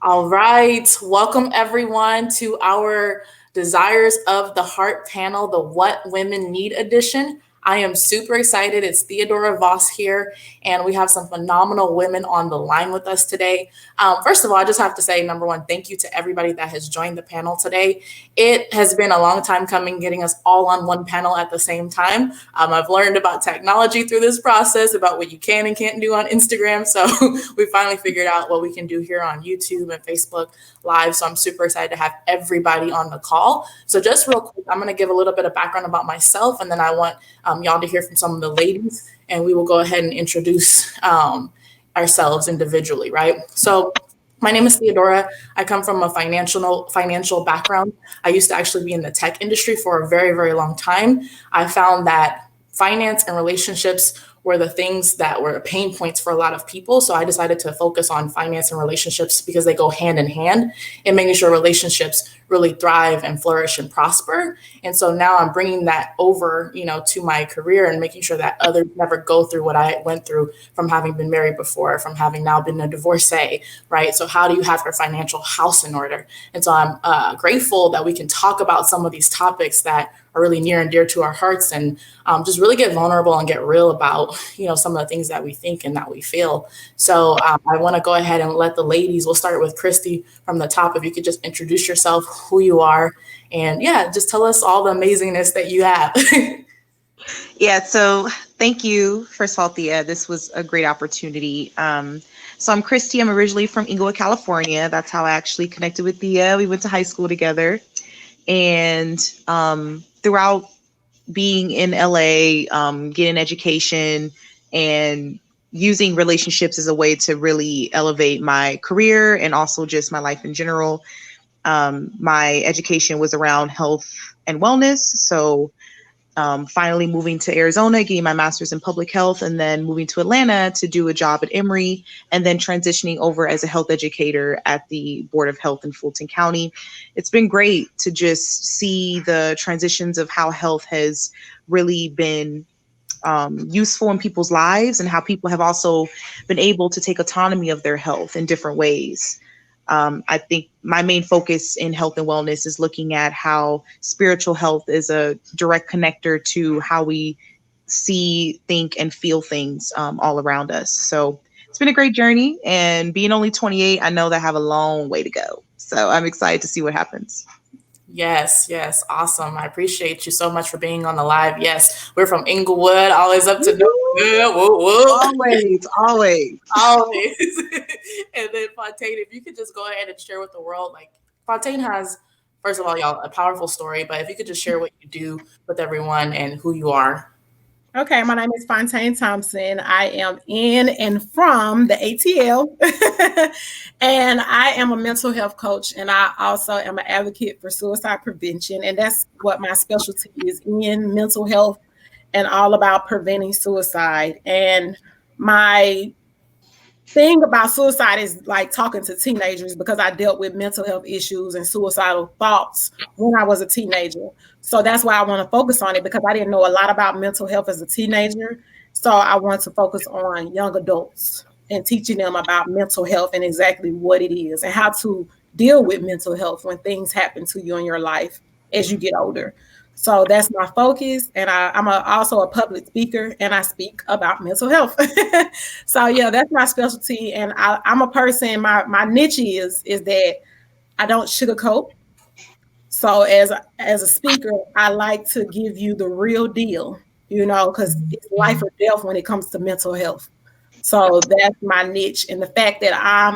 All right. Welcome everyone to our Desires of the Heart panel, the What Women Need edition. I am super excited. It's Theodora Voss here, and we have some phenomenal women on the line with us today. First of all, I just have to say, number one, thank you to everybody that has joined the panel today. It has been a long time coming, getting us all on one panel at the same time. I've learned about technology through this process, about what you can and can't do on Instagram. So we finally figured out what we can do here on YouTube and Facebook Live. So I'm super excited to have everybody on the call. So just real quick, I'm going to give a little bit of background about myself, and then I want y'all to hear from some of the ladies, and we will go ahead and introduce ourselves individually, right? So my name is Theodora. I come from a financial background. I used to actually be in the tech industry for a very, very long time. I found that finance and relationships were the things that were pain points for a lot of people. So I decided to focus on finance and relationships because they go hand in hand and making sure relationships really thrive and flourish and prosper. And so now I'm bringing that over, to my career and making sure that others never go through what I went through from having been married before, from having now been a divorcee, right? So how do you have your financial house in order? And so I'm grateful that we can talk about some of these topics that are really near and dear to our hearts, and just really get vulnerable and get real about, some of the things that we think and that we feel. So I want to go ahead and let the ladies, we'll start with Christy from the top. If you could just introduce yourself, who you are, and just tell us all the amazingness that you have. Yeah, so thank you, first of all, Thea. This was a great opportunity. So I'm Christy. I'm originally from Inglewood, California. That's how I actually connected with Thea. We went to high school together. And throughout being in LA, getting education and using relationships as a way to really elevate my career and also just my life in general. My education was around health and wellness. So finally moving to Arizona, getting my master's in public health, and then moving to Atlanta to do a job at Emory, and then transitioning over as a health educator at the Board of Health in Fulton County. It's been great to just see the transitions of how health has really been useful in people's lives, and how people have also been able to take autonomy of their health in different ways. I think my main focus in health and wellness is looking at how spiritual health is a direct connector to how we see, think, and feel things all around us. So it's been a great journey, and being only 28, I know that I have a long way to go. So I'm excited to see what happens. Yes, yes, awesome. I appreciate you so much for being on the live. Yes, we're from Inglewood, always up to no good. Whoa, whoa. Always, always. Always. And then Fontaine, if you could just go ahead and share with the world, like Fontaine has, first of all, y'all, a powerful story, but if you could just share what you do with everyone and who you are. Okay, my name is Fontaine Thompson. I am in and from the ATL, and I am a mental health coach, and I also am an advocate for suicide prevention, and that's what my specialty is in mental health and all about preventing suicide. And my thing about suicide is like talking to teenagers, because I dealt with mental health issues and suicidal thoughts when I was a teenager. So that's why I want to focus on it, because I didn't know a lot about mental health as a teenager. So I want to focus on young adults and teaching them about mental health and exactly what it is and how to deal with mental health when things happen to you in your life as you get older. So that's my focus. And I'm also a public speaker, and I speak about mental health. So yeah, that's my specialty. And I'm a person, my niche is that I don't sugarcoat. So as a speaker, I like to give you the real deal, because it's life or death when it comes to mental health. So that's my niche. And the fact that I'm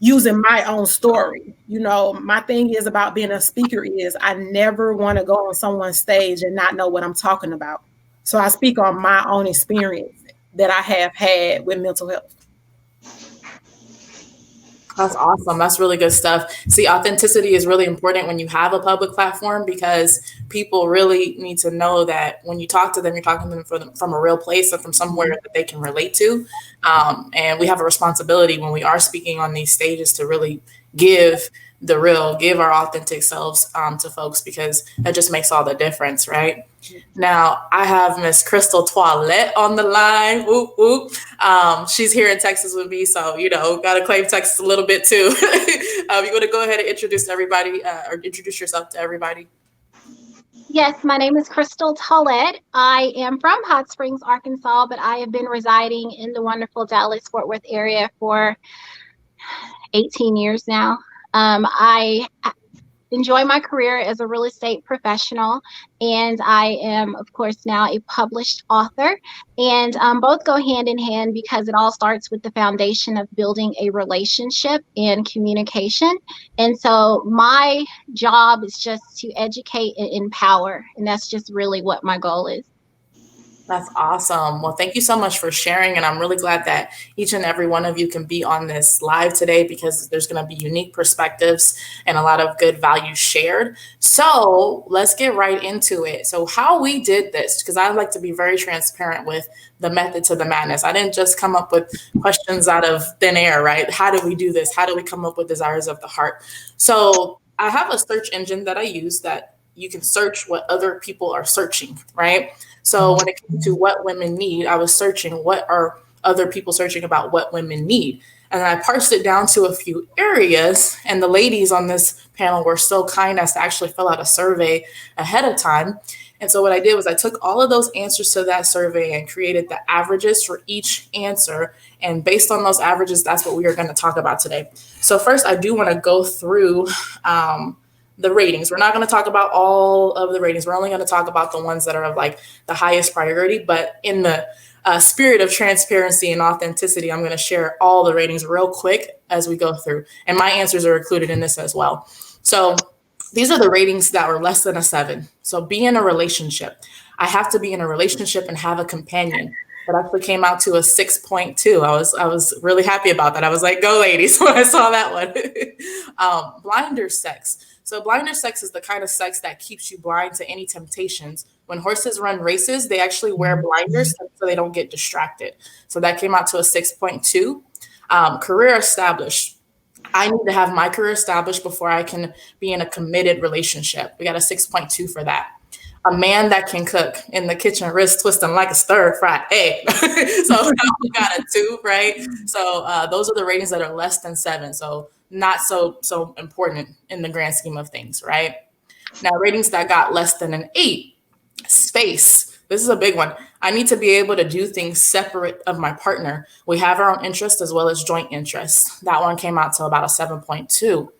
using my own story. My thing is about being a speaker is I never want to go on someone's stage and not know what I'm talking about. So I speak on my own experience that I have had with mental health. That's awesome. That's really good stuff. See, authenticity is really important when you have a public platform, because people really need to know that when you talk to them, you're talking to them from a real place and from somewhere that they can relate to. And we have a responsibility when we are speaking on these stages to really give the real, give our authentic selves to folks, because that just makes all the difference, right? Now, I have Miss Crystal Toilette on the line. Whoop, whoop. She's here in Texas with me, so, got to claim Texas a little bit too. You want to go ahead and introduce everybody or introduce yourself to everybody? Yes, my name is Crystal Tollett. I am from Hot Springs, Arkansas, but I have been residing in the wonderful Dallas-Fort Worth area for 18 years now. I enjoy my career as a real estate professional, and I am, of course, now a published author. And both go hand in hand because it all starts with the foundation of building a relationship and communication. And so my job is just to educate and empower, and that's just really what my goal is. That's awesome. Well, thank you so much for sharing. And I'm really glad that each and every one of you can be on this live today, because there's going to be unique perspectives and a lot of good value shared. So let's get right into it. So how we did this, because I like to be very transparent with the method to the madness. I didn't just come up with questions out of thin air, right? How do we do this? How do we come up with desires of the heart? So I have a search engine that I use that you can search what other people are searching, right? So when it came to what women need, I was searching what are other people searching about what women need. And then I parsed it down to a few areas. And the ladies on this panel were so kind as to actually fill out a survey ahead of time. And so what I did was I took all of those answers to that survey and created the averages for each answer. And based on those averages, that's what we are going to talk about today. So first, I do want to go through the ratings. We're not going to talk about all of the ratings. We're only going to talk about the ones that are of like the highest priority. But in the spirit of transparency and authenticity, I'm going to share all the ratings real quick as we go through. And my answers are included in this as well. So these are the ratings that were less than a 7. So be in a relationship. I have to be in a relationship and have a companion. That actually came out to a 6.2. I was really happy about that. I was like, go ladies, when I saw that one. Blinder sex. So blinder sex is the kind of sex that keeps you blind to any temptations. When horses run races, they actually wear blinders so they don't get distracted. So that came out to a 6.2. Career established. I need to have my career established before I can be in a committed relationship. We got a 6.2 for that. A man that can cook in the kitchen, wrist twisting like a stir-fried egg. So we got a 2, right? So those are the ratings that are less than 7. So not so important in the grand scheme of things, right? Now, ratings that got less than an 8. Space. This is a big one. I need to be able to do things separate of my partner. We have our own interests as well as joint interests. That one came out to about a 7.2.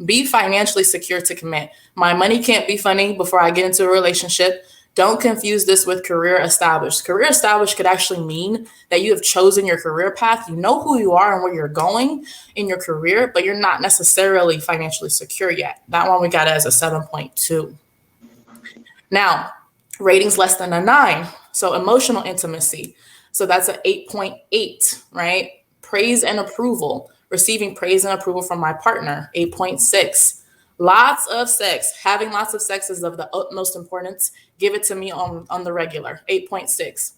Be financially secure to commit. My money can't be funny before I get into a relationship. Don't confuse this with career established. Career established could actually mean that you have chosen your career path. You know who you are and where you're going in your career, but you're not necessarily financially secure yet. That one we got as a 7.2. Now, ratings less than a 9. So emotional intimacy. So that's an 8.8, right? Praise and approval. Receiving praise and approval from my partner, 8.6. Lots of sex. Having lots of sex is of the utmost importance. Give it to me on the regular, 8.6.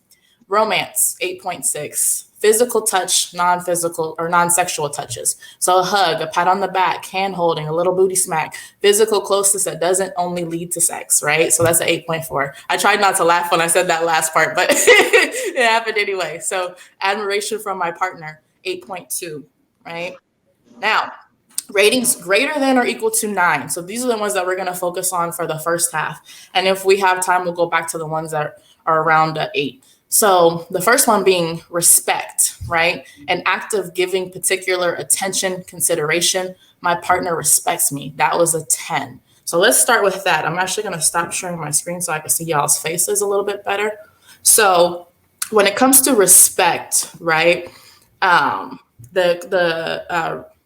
Romance, 8.6. Physical touch, non-physical or non-sexual touches. So a hug, a pat on the back, hand holding, a little booty smack, physical closeness that doesn't only lead to sex, right? So that's an 8.4. I tried not to laugh when I said that last part, but it happened anyway. So admiration from my partner, 8.2, right? Now, ratings greater than or equal to 9. So these are the ones that we're going to focus on for the first half. And if we have time, we'll go back to the ones that are around 8. So the first one being respect, right? An act of giving particular attention, consideration. My partner respects me. That was a 10. So let's start with that. I'm actually going to stop sharing my screen so I can see y'all's faces a little bit better. So when it comes to respect, right?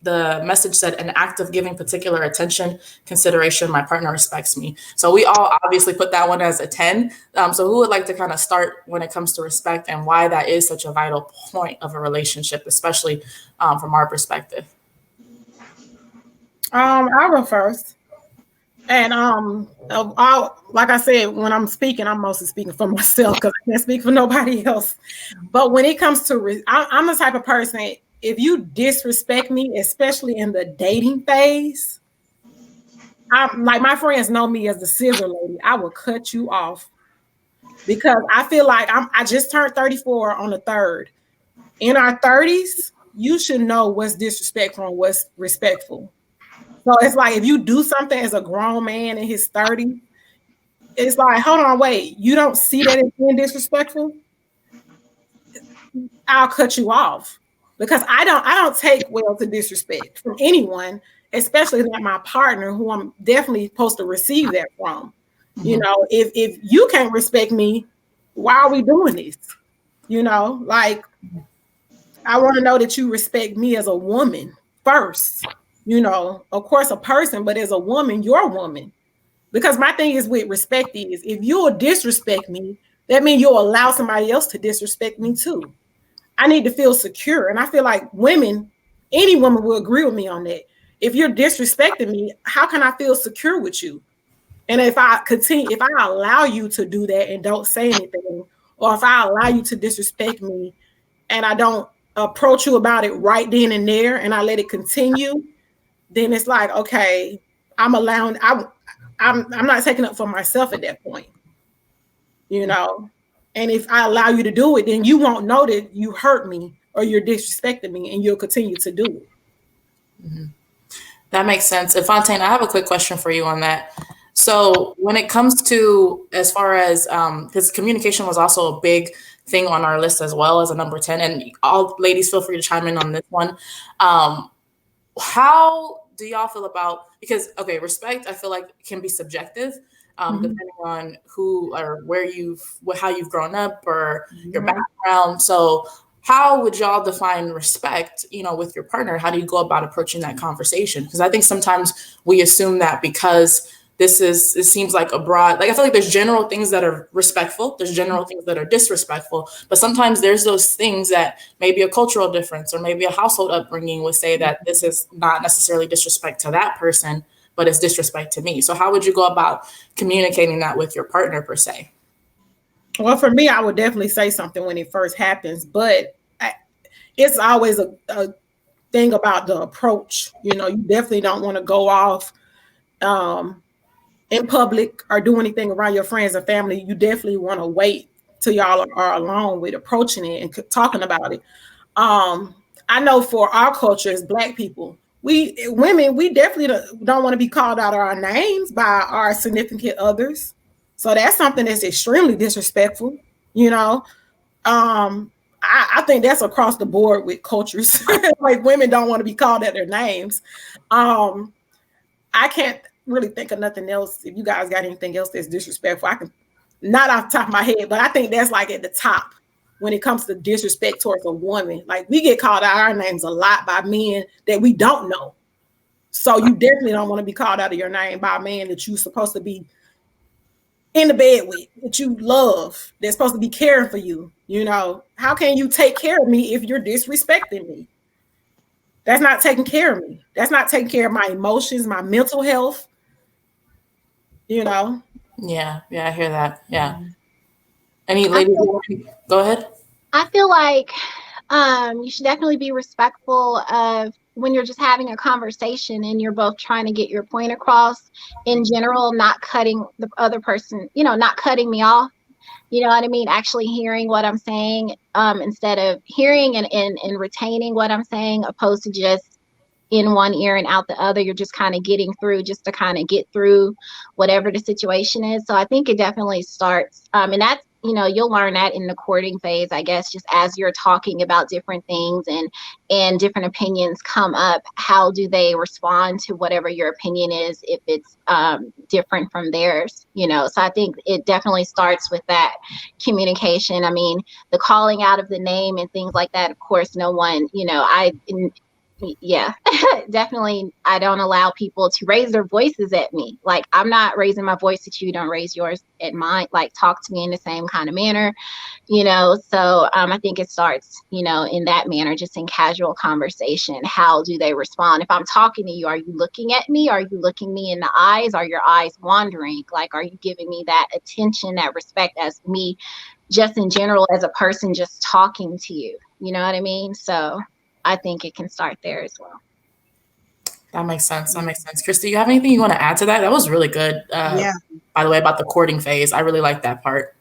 The message said an act of giving particular attention, consideration. My partner respects me. So we all obviously put that one as a 10. So who would like to kind of start when it comes to respect and why that is such a vital point of a relationship, especially from our perspective? I'll go first. And like I said, when I'm speaking, I'm mostly speaking for myself because I can't speak for nobody else. But when it comes to, I'm the type of person, if you disrespect me, especially in the dating phase, I'm like, my friends know me as the scissor lady. I will cut you off because I feel like I just turned 34 on the 3rd. In our 30s, you should know what's disrespectful and what's respectful. So it's like if you do something as a grown man in his 30s, it's like, hold on, wait, you don't see that as being disrespectful? I'll cut you off. Because I don't take well to disrespect from anyone, especially not my partner who I'm definitely supposed to receive that from. You Mhm. know, if you can't respect me, why are we doing this? You know, like I want to know that you respect me as a woman first. You know, of course, a person, but as a woman, you're a woman. Because my thing is with respect is if you'll disrespect me, that means you'll allow somebody else to disrespect me too. I need to feel secure. And I feel like women, any woman will agree with me on that. If you're disrespecting me, how can I feel secure with you? And if I allow you to do that and don't say anything, or if I allow you to disrespect me and I don't approach you about it right then and there and I let it continue, then it's like, okay, I'm allowing I'm not taking up for myself at that point, you know. And if I allow you to do it, then you won't know that you hurt me or you're disrespecting me and you'll continue to do it. That makes sense. And Fontaine, I have a quick question for you on that. So when it comes to as far as because communication was also a big thing on our list as well as a number 10, and all ladies feel free to chime in on this one. Um, how do y'all feel about, because okay, respect I feel like can be subjective, Mhm. depending on who or where how you've grown up or your Mhm. background. So how would y'all define respect, with your partner? How do you go about approaching that conversation? Because I think sometimes we assume that because it seems like a broad, like I feel like there's general things that are respectful, there's general things that are disrespectful, but sometimes there's those things that maybe a cultural difference or maybe a household upbringing would say that this is not necessarily disrespect to that person, but it's disrespect to me. So how would you go about communicating that with your partner per se? Well, for me, I would definitely say something when it first happens, but it's always a thing about the approach. You know, you definitely don't want to go off um, in public or do anything around your friends and family. You definitely want to wait till y'all are alone with approaching it and talking about it. Um, I know for our culture as Black people, we women, we definitely don't want to be called out our names by our significant others. So that's something that's extremely disrespectful, you know. I think that's across the board with cultures. Like women don't want to be called at their names. Um, I can't really think of nothing else. If you guys got anything else that's disrespectful, I can not off the top of my head, but I think that's like at the top when it comes to disrespect towards a woman. Like we get called out our names a lot by men that we don't know. So you definitely don't want to be called out of your name by a man that you're supposed to be in the bed with, that you love, that's supposed to be caring for you. You know, how can you take care of me if you're disrespecting me? That's not taking care of me. That's not taking care of my emotions, my mental health, you know. Yeah, yeah, I hear that. Yeah. Any I ladies? feel Go ahead. I feel like you should definitely be respectful of when you're just having a conversation and you're both trying to get your point across. In general, not cutting the other person, not cutting me off. You know what I mean? Actually hearing what I'm saying, instead of hearing and retaining what I'm saying, opposed to just in one ear and out the other. You're just kind of getting through just to kind of get through whatever the situation is. So I think it definitely starts, and that's, you'll learn that in the courting phase, I guess, just as you're talking about different things and different opinions come up. How do they respond to whatever your opinion is if it's different from theirs? So I think it definitely starts with that communication. I mean, the calling out of the name and things like that. Of course, no one, yeah, definitely. I don't allow people to raise their voices at me. Like, I'm not raising my voice at you, don't raise yours at mine. Like, talk to me in the same kind of manner. So I think it starts, in that manner, just in casual conversation. How do they respond? If I'm talking to you, are you looking at me? Are you looking me in the eyes? Are your eyes wandering? Like, are you giving me that attention, that respect as me, just in general, as a person just talking to you? You know what I mean? So I think it can start there as well. That makes sense. That makes sense. Christy, you have anything you want to add to that? That was really good. Yeah. By the way, about the courting phase, I really like that part.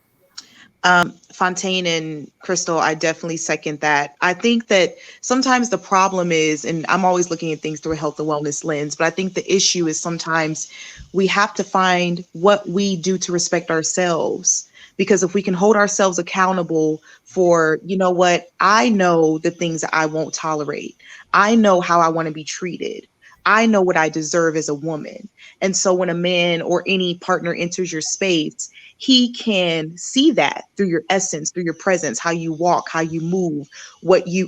Fontaine and Crystal, I definitely second that. I think that sometimes the problem is, and I'm always looking at things through a health and wellness lens, but I think the issue is sometimes we have to find what we do to respect ourselves. Because if we can hold ourselves accountable for, you know what, I know the things that I won't tolerate. I know how I want to be treated. I know what I deserve as a woman. And so when a man or any partner enters your space, he can see that through your essence, through your presence, how you walk, how you move,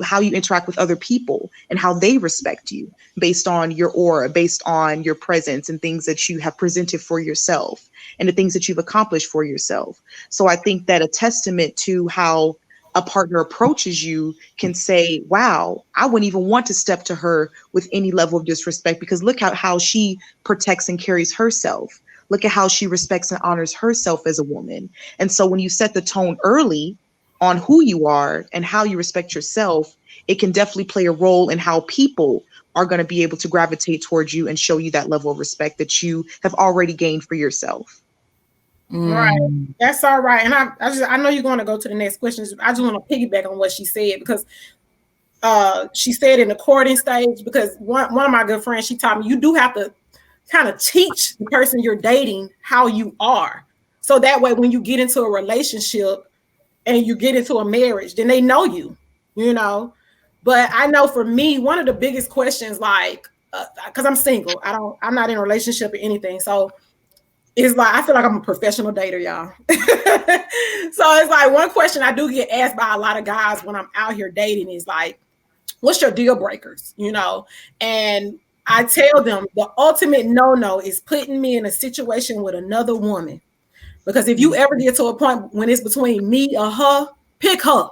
how you interact with other people and how they respect you based on your aura, based on your presence and things that you have presented for yourself and the things that you've accomplished for yourself. So I think that a testament to how a partner approaches you can say, wow, I wouldn't even want to step to her with any level of disrespect because look at how she protects and carries herself. Look at how she respects and honors herself as a woman. And so when you set the tone early on who you are and how you respect yourself, it can definitely play a role in how people are going to be able to gravitate towards you and show you that level of respect that you have already gained for yourself. Right. That's all right. And I know you're going to go to the next question. I just want to piggyback on what she said because she said in the courting stage, because one of my good friends, she taught me you do have to kind of teach the person you're dating how you are. So that way, when you get into a relationship and you get into a marriage, then they know you, you know. But I know for me, one of the biggest questions, like, because I'm single, I'm not in a relationship or anything. So it's like, I feel like I'm a professional dater, y'all. So it's like one question I do get asked by a lot of guys when I'm out here dating is like, what's your deal breakers, you know? And I tell them the ultimate no is putting me in a situation with another woman. Because if you ever get to a point when it's between me or her, pick her,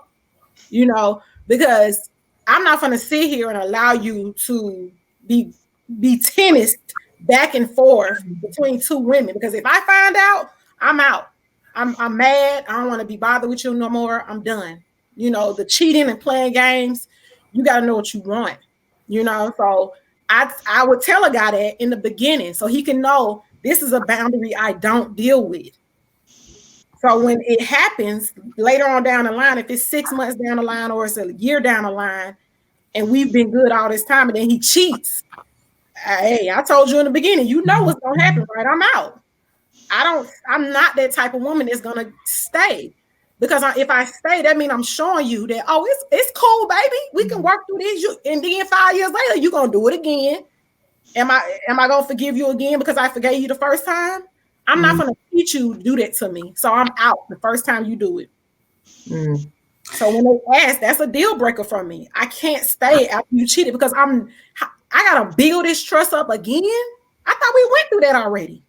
you know, because I'm not going to sit here and allow you to be tennis back and forth between two women. Because if I find out, I'm out. I'm mad. I don't want to be bothered with you no more. I'm done. You know, the cheating and playing games, you got to know what you want, you know? So I would tell a guy that in the beginning so he can know this is a boundary I don't deal with. So when it happens later on down the line, if it's 6 months down the line or it's a year down the line, and we've been good all this time, and then he cheats, hey, I told you in the beginning, you know what's gonna happen, right? I'm out. I'm not that type of woman that's gonna stay. Because if I stay, that means I'm showing you that, oh, it's cool, baby. We can work through these. And then 5 years later, you're gonna do it again. Am I gonna forgive you again because I forgave you the first time? I'm not gonna teach you to do that to me. So I'm out the first time you do it. So when they ask, that's a deal breaker for me. I can't stay after you cheated because I gotta build this trust up again. I thought we went through that already.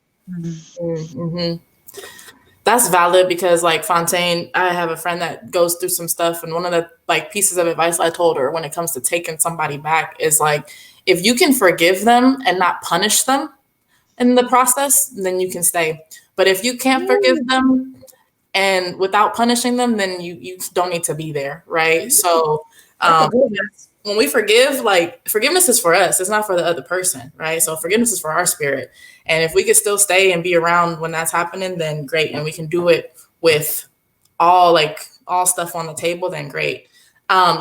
That's valid because, like Fontaine, I have a friend that goes through some stuff, and one of the like pieces of advice I told her when it comes to taking somebody back is like, if you can forgive them and not punish them in the process, then you can stay. But if you can't forgive them and without punishing them, then you don't need to be there, right? So when we forgive, like forgiveness is for us, it's not for the other person, right? So forgiveness is for our spirit. And if we could still stay and be around when that's happening, then great. And we can do it with all stuff on the table, then great.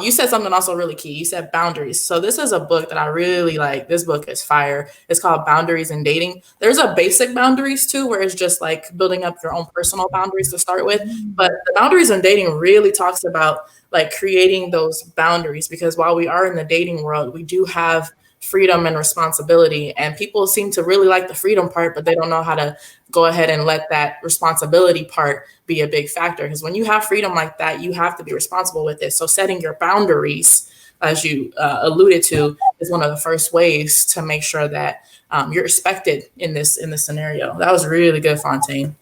You said something also really key. You said boundaries. So this is a book that I really like. This book is fire. It's called Boundaries in Dating. There's a basic boundaries too, where it's just like building up your own personal boundaries to start with. But the Boundaries in Dating really talks about like creating those boundaries, because while we are in the dating world, we do have freedom and responsibility, and people seem to really like the freedom part, but they don't know how to go ahead and let that responsibility part be a big factor. Because when you have freedom like that, you have to be responsible with it. So setting your boundaries, as you alluded to, is one of the first ways to make sure that you're respected in this scenario. That was really good, Fontaine.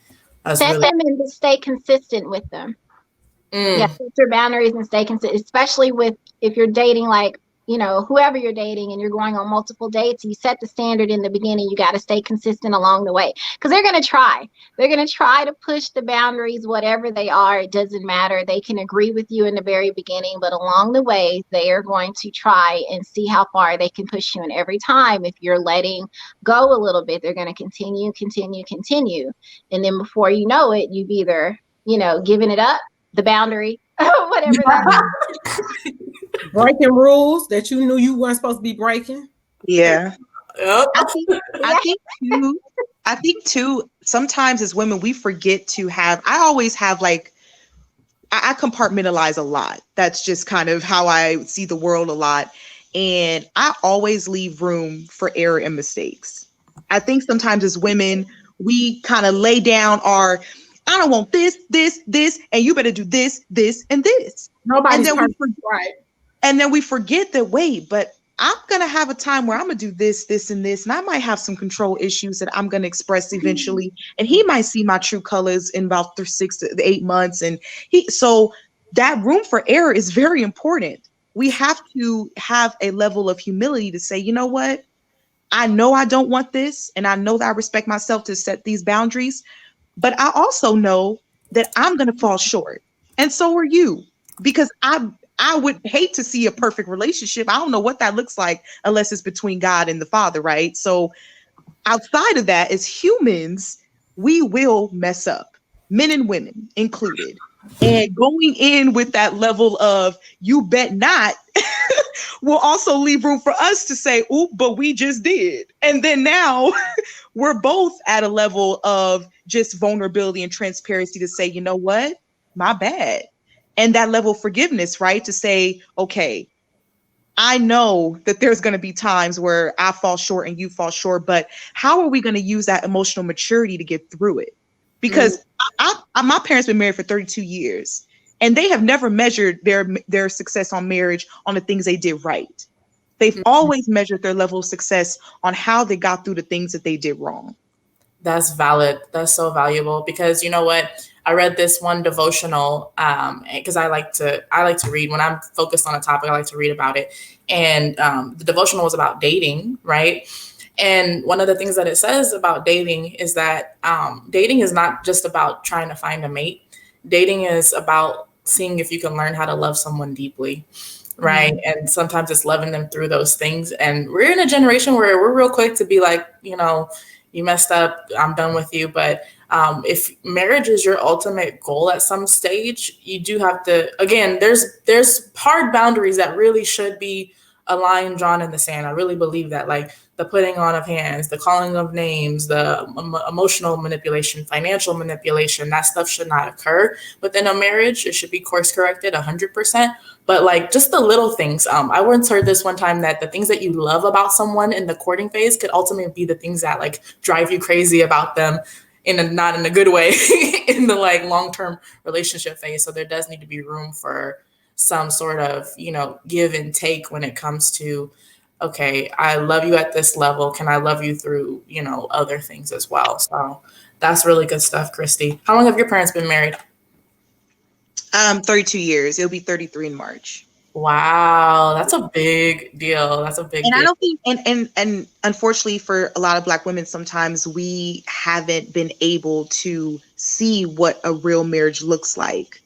Set them and to stay consistent with them. Yeah, set your boundaries and stay consistent, especially with if you're dating like whoever you're dating and you're going on multiple dates, you set the standard in the beginning. You got to stay consistent along the way, because they're going to try. They're going to try to push the boundaries, whatever they are. It doesn't matter. They can agree with you in the very beginning, but along the way, they are going to try and see how far they can push you. And every time, if you're letting go a little bit, they're going to continue, continue, continue. And then before you know it, you've either, giving it up, the boundary, whatever that Breaking rules that you knew you weren't supposed to be breaking. Yeah. Yep. I think too. I think too. Sometimes as women, we forget to have. I always have like. I compartmentalize a lot. That's just kind of how I see the world a lot, and I always leave room for error and mistakes. I think sometimes as women, we kind of lay down our. I don't want this, this, this, and you better do this, this, and this. Nobody's And then we perfect, right? And then we forget that, wait, but I'm going to have a time where I'm going to do this, this, and this. And I might have some control issues that I'm going to express eventually. And he might see my true colors in about 6 to 8 months. So that room for error is very important. We have to have a level of humility to say, you know what? I know I don't want this. And I know that I respect myself to set these boundaries. But I also know that I'm going to fall short. And so are you. Because I would hate to see a perfect relationship. I don't know what that looks like unless it's between God and the Father, right? So outside of that, as humans, we will mess up, men and women included. And going in with that level of you bet not will also leave room for us to say, oop, but we just did. And then now we're both at a level of just vulnerability and transparency to say, you know what? My bad. And that level of forgiveness, right? To say, okay, I know that there's going to be times where I fall short and you fall short, but how are we going to use that emotional maturity to get through it? Because my parents been married for 32 years and they have never measured their success on marriage on the things they did right. They've always measured their level of success on how they got through the things that they did wrong. That's valid. That's so valuable because you know what? I read this one devotional because I like to read when I'm focused on a topic. I like to read about it, and the devotional was about dating, right? And one of the things that it says about dating is that dating is not just about trying to find a mate. Dating is about seeing if you can learn how to love someone deeply, right? And sometimes it's loving them through those things. And we're in a generation where we're real quick to be like, you messed up, I'm done with you. But if marriage is your ultimate goal at some stage, you do have to, again, there's hard boundaries that really should be a line drawn in the sand. I really believe that, like the putting on of hands, the calling of names, the emotional manipulation, financial manipulation, that stuff should not occur within a marriage. It should be course corrected 100%. But like just the little things. I once heard this one time that the things that you love about someone in the courting phase could ultimately be the things that like drive you crazy about them not in a good way in the like long-term relationship phase. So there does need to be room for some sort of, give and take when it comes to, okay, I love you at this level. Can I love you through, other things as well? So that's really good stuff, Christy. How long have your parents been married? 32 years. It'll be 33 in March. Wow, that's a big deal. That's a big and deal. I don't think and unfortunately for a lot of Black women, sometimes we haven't been able to see what a real marriage looks like.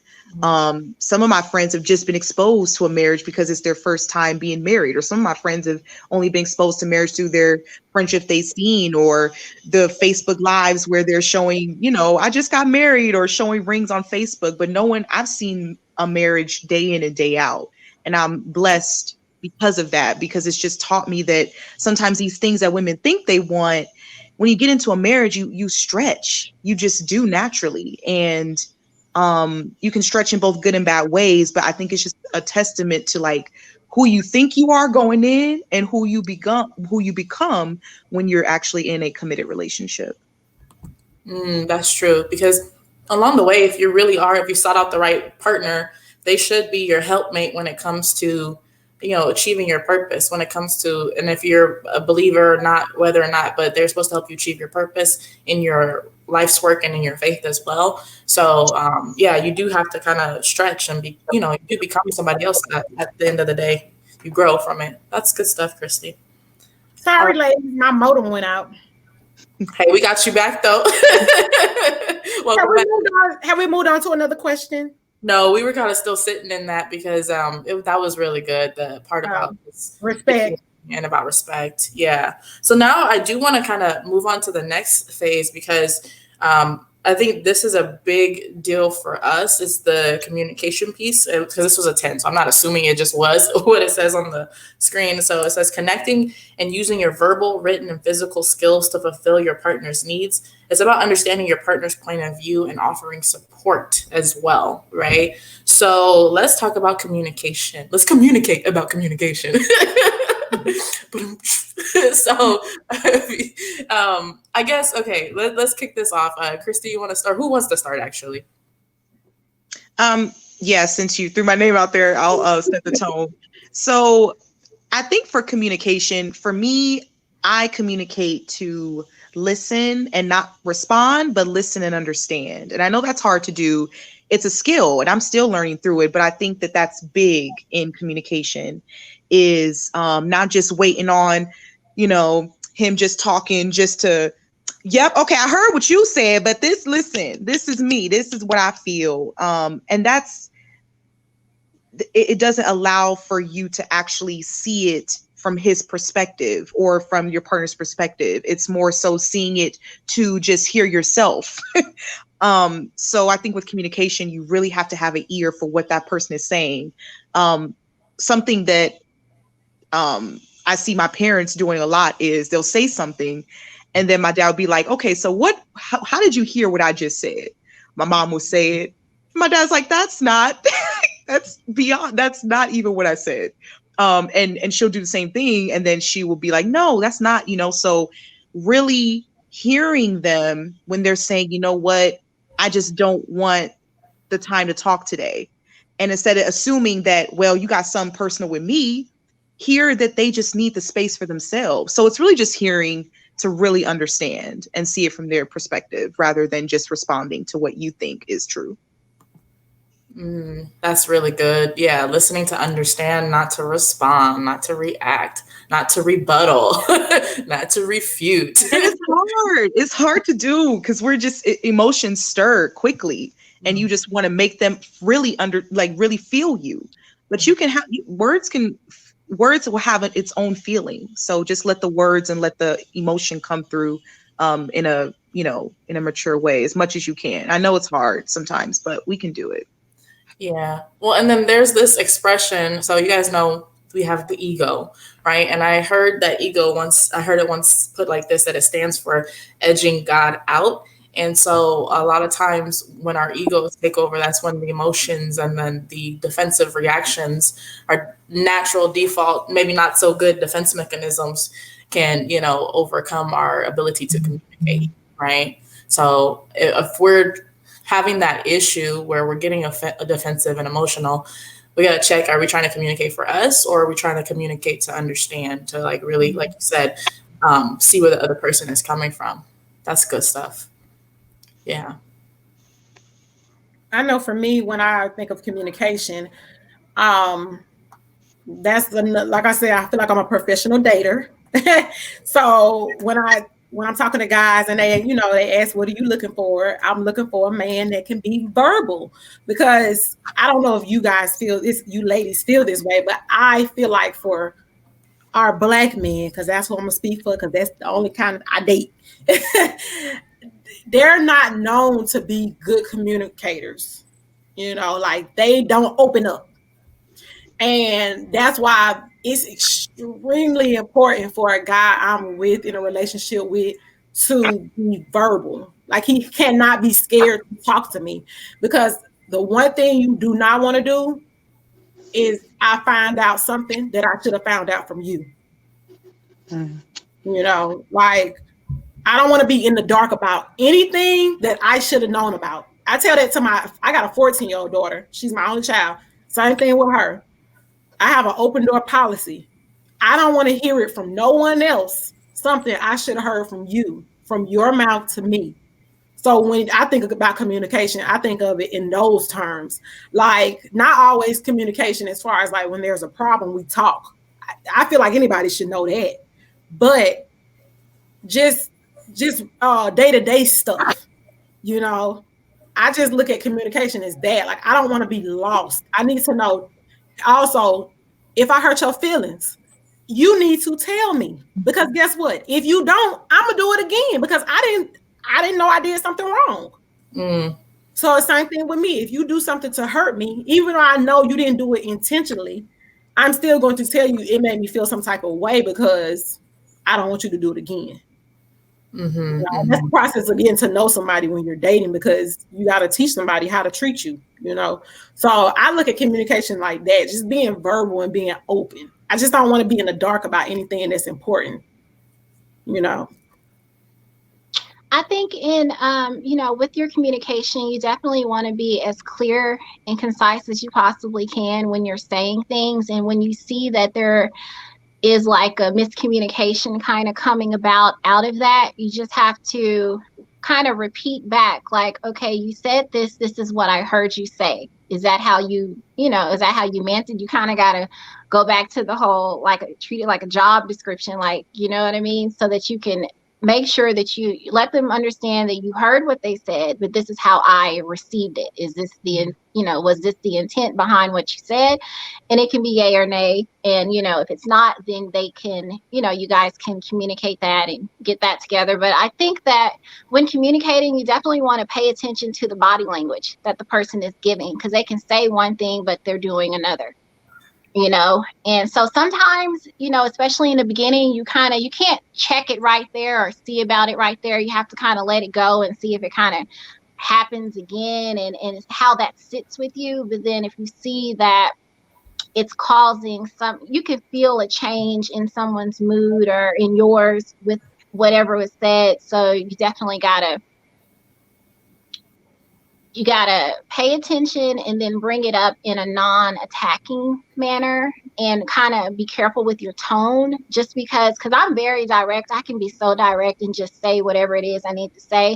Some of my friends have just been exposed to a marriage because it's their first time being married, or some of my friends have only been exposed to marriage through their friendship they've seen, or the Facebook lives where they're showing, I just got married, or showing rings on Facebook. But I've seen a marriage day in and day out. And I'm blessed because of that, because it's just taught me that sometimes these things that women think they want, when you get into a marriage, you stretch, you just do naturally. And you can stretch in both good and bad ways. But I think it's just a testament to like who you think you are going in and who you become when you're actually in a committed relationship. That's true. Because along the way, if you sought out the right partner, they should be your helpmate when it comes to, achieving your purpose, when it comes to, and if you're a believer or not, whether or not, but they're supposed to help you achieve your purpose in your life's work and in your faith as well. So, you do have to kind of stretch and be, you do become somebody else at the end of the day. you grow from it. That's good stuff, Christy. Sorry, ladies, my modem went out. Hey, we got you back though. Welcome back. Have we moved on to another question? No, we were kind of still sitting in that because that was really good. The part about respect and about respect. Yeah. So now I do want to kind of move on to the next phase because I think this is a big deal for us. It's the communication piece because this was a 10. So I'm not assuming it just was what it says on the screen. So it says connecting and using your verbal, written, and physical skills to fulfill your partner's needs. It's about understanding your partner's point of view and offering support as well, right? So let's talk about communication. Let's communicate about communication. So I guess, okay, let's kick this off. Christy, you want to start? Who wants to start, actually? Yeah, since you threw my name out there, I'll set the tone. So I think for communication, for me, I communicate to listen and not respond, but listen and understand. And I know that's hard to do. It's a skill and I'm still learning through it, but I think that that's big in communication is not just waiting on, him just talking just to, yep, okay, I heard what you said, but listen, this is me. This is what I feel. And it doesn't allow for you to actually see it from his perspective or from your partner's perspective. It's more so seeing it to just hear yourself. So I think with communication, you really have to have an ear for what that person is saying. Something that I see my parents doing a lot is they'll say something and then my dad will be like, okay, so how did you hear what I just said? My mom will say it. My dad's like, that's not even what I said. And she'll do the same thing. And then she will be like, no, that's not, so really hearing them when they're saying, you know what, I just don't want the time to talk today. And instead of assuming that, well, you got some personal with me, hear that they just need the space for themselves. So it's really just hearing to really understand and see it from their perspective rather than just responding to what you think is true. That's really good. Yeah, listening to understand, not to respond, not to react, not to rebuttal, not to refute. It's hard. It's hard to do because we're just emotions stir quickly, and you just want to make them really really feel you. But you can have words will have its own feeling. So just let the words and let the emotion come through in a mature way as much as you can. I know it's hard sometimes, but we can do it. Yeah. Well, and then there's this expression. So you guys know we have the ego, right? And I heard that ego I heard it once put like this, that it stands for edging God out. And so a lot of times when our egos take over, that's when the emotions and then the defensive reactions, our natural default, maybe not so good defense mechanisms can, overcome our ability to communicate, right? So if we're having that issue where we're getting defensive and emotional, we got to check, are we trying to communicate for us or are we trying to communicate to understand, to like really, like you said, see where the other person is coming from. That's good stuff. Yeah. I know for me, when I think of communication, that's like I said, I feel like I'm a professional dater. So when I'm talking to guys and they ask, what are you looking for? I'm looking for a man that can be verbal, because I don't know if you guys feel this, you ladies feel this way, but I feel like for our Black men, because that's what I'm gonna speak for, because that's the only kind I date. They're not known to be good communicators. Like they don't open up. And that's why it's extremely important for a guy I'm with, in a relationship with, to be verbal. Like he cannot be scared to talk to me, because the one thing you do not want to do is I find out something that I should have found out from you. Like I don't want to be in the dark about anything that I should have known about. I tell that to I got a 14-year-old daughter. She's my only child. Same thing with her. I have an open door policy. I don't want to hear it from no one else. Something I should have heard from you, from your mouth to me. So when I think about communication, I think of it in those terms. Like not always communication as far as like when there's a problem, we talk. I feel like anybody should know that. But just day-to-day stuff, you know. I just look at communication as that. Like, I don't want to be lost. I need to know also, if I hurt your feelings, you need to tell me. Because guess what? If you don't, I'm gonna do it again because I didn't know I did something wrong. Mm. So the same thing with me. If you do something to hurt me, even though I know you didn't do it intentionally, I'm still going to tell you it made me feel some type of way because I don't want you to do it again. You know, that's the process of getting to know somebody when you're dating, because you got to teach somebody how to treat you, you know. So I look at communication like that, just being verbal and being open. I just don't want to be in the dark about anything that's important, you know. I think in with your communication, you definitely want to be as clear and concise as you possibly can when you're saying things, and when you see that there is like a miscommunication kind of coming about out of that, you just have to kind of repeat back, like, okay, you said this is what I heard you say. Is that how is that how you meant it? You kind of got to go back to the whole, like, treat it like a job description, like, you know what I mean? So that you can make sure that you let them understand that you heard what they said, but this is how I received it. Is this was this the intent behind what you said? And it can be yay or nay. And, if it's not, then they can, you guys can communicate that and get that together. But I think that when communicating, you definitely want to pay attention to the body language that the person is giving, because they can say one thing, but they're doing another. And so sometimes, especially in the beginning, you can't check it right there or see about it right there. You have to kind of let it go and see if it kind of happens again, and how that sits with you. But then if you see that it's causing you can feel a change in someone's mood or in yours with whatever was said. So you gotta pay attention and then bring it up in a non-attacking manner, and kind of be careful with your tone, just because I'm very direct. I can be so direct and just say whatever it is I need to say.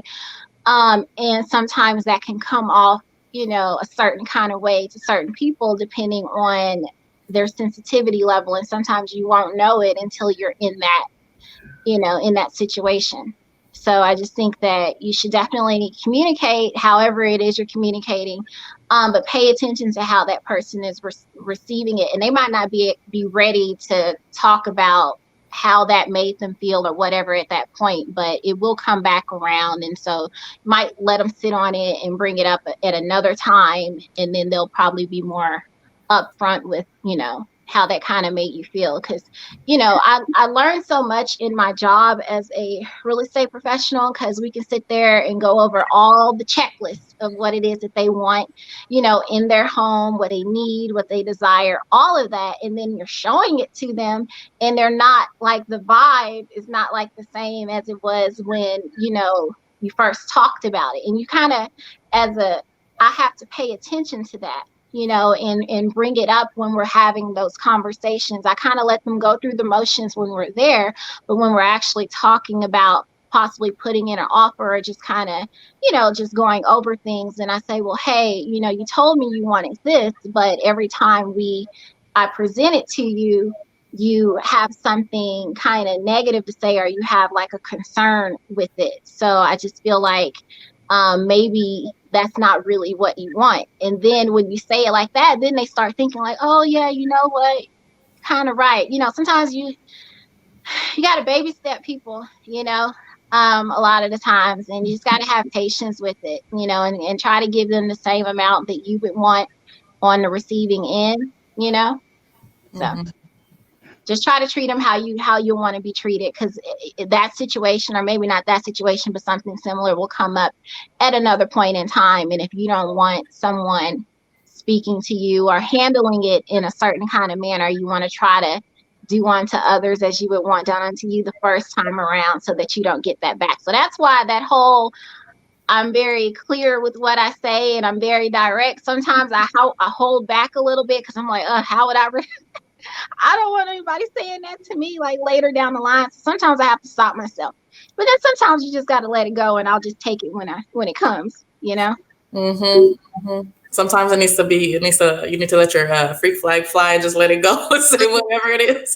And sometimes that can come off, a certain kind of way to certain people, depending on their sensitivity level. And sometimes you won't know it until you're in that situation. So I just think that you should definitely communicate however it is you're communicating, but pay attention to how that person is receiving it. And they might not be ready to talk about how that made them feel or whatever at that point, but it will come back around. And so might let them sit on it and bring it up at another time, and then they'll probably be more upfront with how that kind of made you feel. Because I learned so much in my job as a real estate professional, because we can sit there and go over all the checklists of what it is that they want, in their home, what they need, what they desire, all of that. And then you're showing it to them, and they're not like, the vibe is not like the same as it was when, you first talked about it. And you kind of, I have to pay attention to that, and bring it up when we're having those conversations. I kind of let them go through the motions when we're there, but when we're actually talking about possibly putting in an offer, or just kind of, just going over things, and I say, well, hey, you told me you wanted this, but every time I present it to you, you have something kind of negative to say, or you have like a concern with it. So I just feel like maybe that's not really what you want. And then when you say it like that, then they start thinking like, oh yeah, you know what, kind of right. Sometimes you got to baby step people, a lot of the times, and you just got to have patience with it, and try to give them the same amount that you would want on the receiving end. So just try to treat them how you want to be treated, because that situation, or maybe not that situation, but something similar will come up at another point in time. And if you don't want someone speaking to you or handling it in a certain kind of manner, you want to try to do unto others as you would want done unto you the first time around, so that you don't get that back. So that's why that whole, I'm very clear with what I say, and I'm very direct. Sometimes I hold back a little bit, because I'm like, how would I don't want anybody saying that to me like later down the line. So sometimes I have to stop myself. But then sometimes you just got to let it go, and I'll just take it when it comes. Mm-hmm. Mm-hmm. Sometimes you need to let your freak flag fly and just let it go and say whatever it is.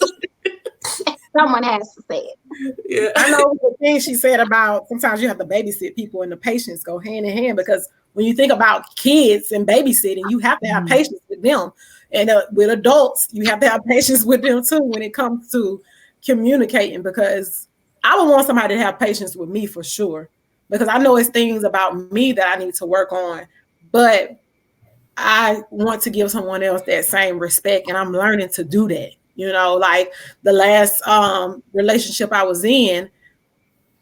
Someone has to say it. I Yeah. know the thing she said about sometimes you have to babysit people and the patience go hand in hand because when you think about kids and babysitting, you have to have patience with them. And with adults, you have to have patience with them too when it comes to communicating because I would want somebody to have patience with me for sure because I know it's things about me that I need to work on. But I want to give someone else that same respect, and I'm learning to do that. Like the last relationship I was in,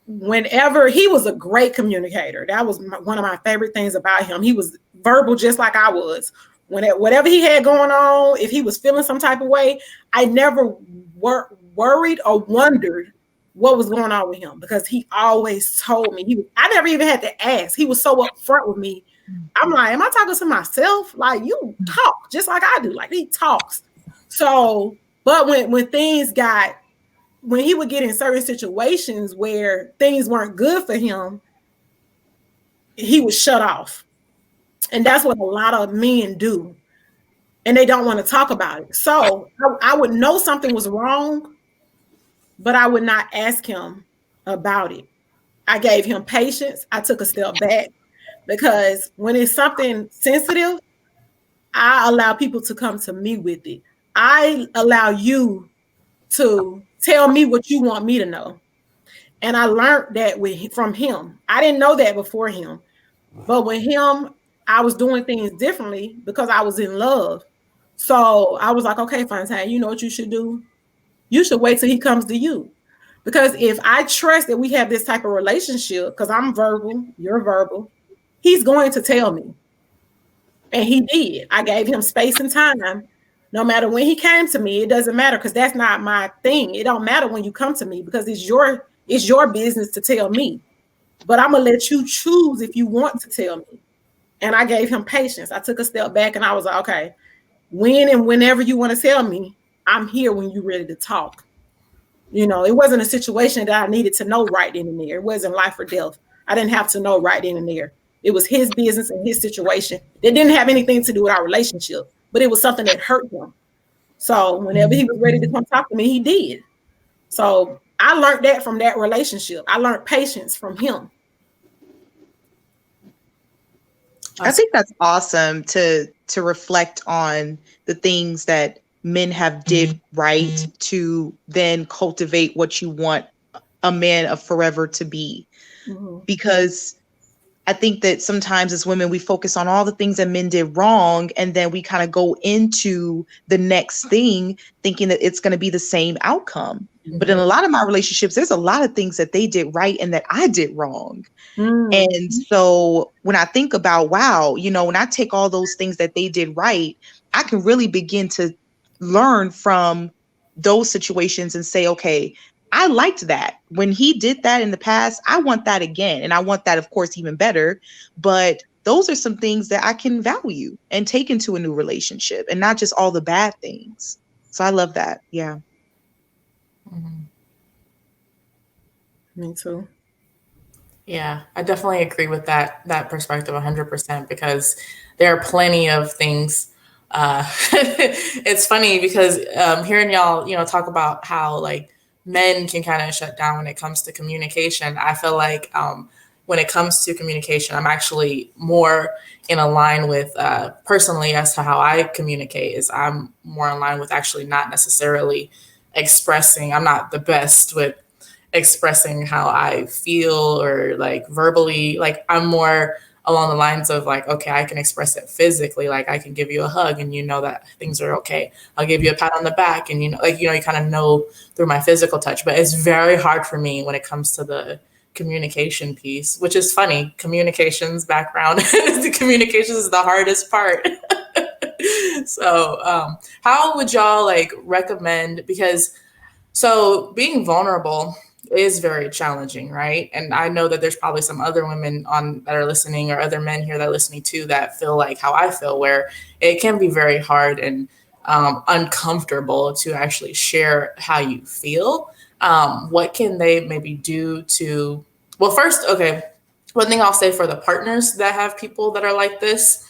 whenever he was a great communicator, that was one of my favorite things about him. He was verbal just like I was. Whatever he had going on, if he was feeling some type of way, I never worried or wondered what was going on with him because he always told me. I never even had to ask. He was so upfront with me. I'm like, am I talking to myself? Like, you talk just like I do. Like, he talks. So, but when things got, when he would get in certain situations where things weren't good for him, he would shut off. And that's what a lot of men do. And they don't want to talk about it. So I would know something was wrong, but I would not ask him about it. I gave him patience. I took a step back because when it's something sensitive, I allow people to come to me with it. I allow you to tell me what you want me to know. And I learned that from him. I didn't know that before him. But with him, I was doing things differently because I was in love. So I was like, okay, Fontaine, you know what you should do? You should wait till he comes to you. Because if I trust that we have this type of relationship, because I'm verbal, you're verbal, he's going to tell me. And he did. I gave him space and time. No matter when he came to me, it doesn't matter because that's not my thing. It don't matter when you come to me because it's your business to tell me. But I'm gonna let you choose if you want to tell me. And I gave him patience. I took a step back and I was like, okay, when and whenever you want to tell me, I'm here when you're ready to talk. It wasn't a situation that I needed to know right in and there. It wasn't life or death. I didn't have to know right in and there. It was his business and his situation. It didn't have anything to do with our relationship, but it was something that hurt him. So whenever he was ready to come talk to me, he did. So I learned that from that relationship. I learned patience from him. I think that's awesome to reflect on the things that men have did right to then cultivate what you want a man of forever to be. Because I think that sometimes as women, we focus on all the things that men did wrong, and then we kind of go into the next thing thinking that it's going to be the same outcome. But in a lot of my relationships, there's a lot of things that they did right and that I did wrong. And so when I think about, wow, when I take all those things that they did right, I can really begin to learn from those situations and say, okay, I liked that. When he did that in the past, I want that again. And I want that, of course, even better. But those are some things that I can value and take into a new relationship and not just all the bad things. So I love that. Yeah. Me too. Yeah, I definitely agree with that perspective 100% because there are plenty of things. It's funny because hearing y'all, talk about how like men can kind of shut down when it comes to communication. I feel like when it comes to communication, I'm actually more in a line with personally as to how I communicate is I'm more in line with actually not necessarily expressing. I'm not the best with expressing how I feel or like verbally. Like I'm more along the lines of like, okay, I can express it physically. Like I can give you a hug and you know that things are okay. I'll give you a pat on the back and you kind of know through my physical touch. But it's very hard for me when it comes to the communication piece, which is funny. Communications background, the communications is the hardest part. So how would y'all like recommend, because so being vulnerable is very challenging, right? And I know that there's probably some other women on that are listening or other men here that are listening too that feel like how I feel, where it can be very hard and uncomfortable to actually share how you feel. What can they maybe do to, well, first, okay, one thing I'll say for the partners that have people that are like this,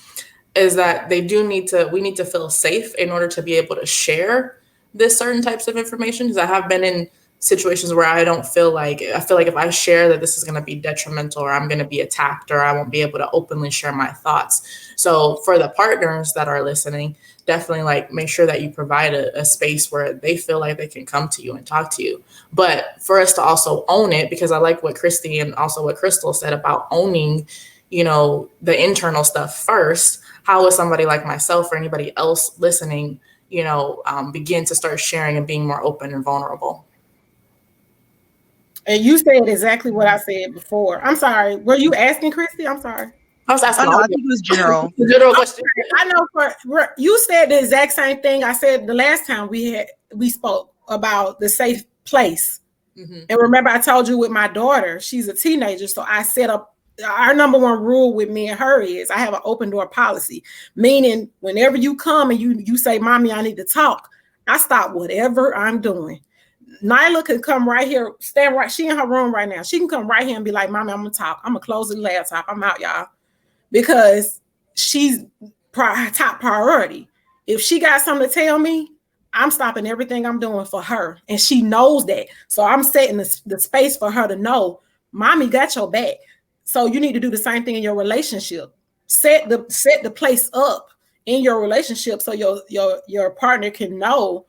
is that we need to feel safe in order to be able to share this certain types of information. Because I have been in situations where I feel like if I share that this is going to be detrimental or I'm going to be attacked or I won't be able to openly share my thoughts. So for the partners that are listening, definitely like make sure that you provide a space where they feel like they can come to you and talk to you. But for us to also own it, because I like what Christy and also what Crystal said about owning, the internal stuff first. How would somebody like myself or anybody else listening, begin to start sharing and being more open and vulnerable? And you said exactly what I said before. I'm sorry. Were you asking, Christy? I'm sorry. I was Oh asking no, all I of you. think it was general. The general question. I know you said the exact same thing I said the last time we spoke about the safe place. Mm-hmm. And remember, I told you with my daughter, she's a teenager, so I set up our number one rule with me and her is I have an open door policy, meaning whenever you come and you say, "Mommy, I need to talk," I stop whatever I'm doing. Nyla can come right here, stand right. She in her room right now. She can come right here and be like, "Mommy, I'm gonna talk. I'm gonna close the laptop. I'm out, y'all," because she's top priority. If she got something to tell me, I'm stopping everything I'm doing for her. And she knows that. So I'm setting the space for her to know, Mommy got your back. So you need to do the same thing in your relationship. Set the place up in your relationship so your partner can know,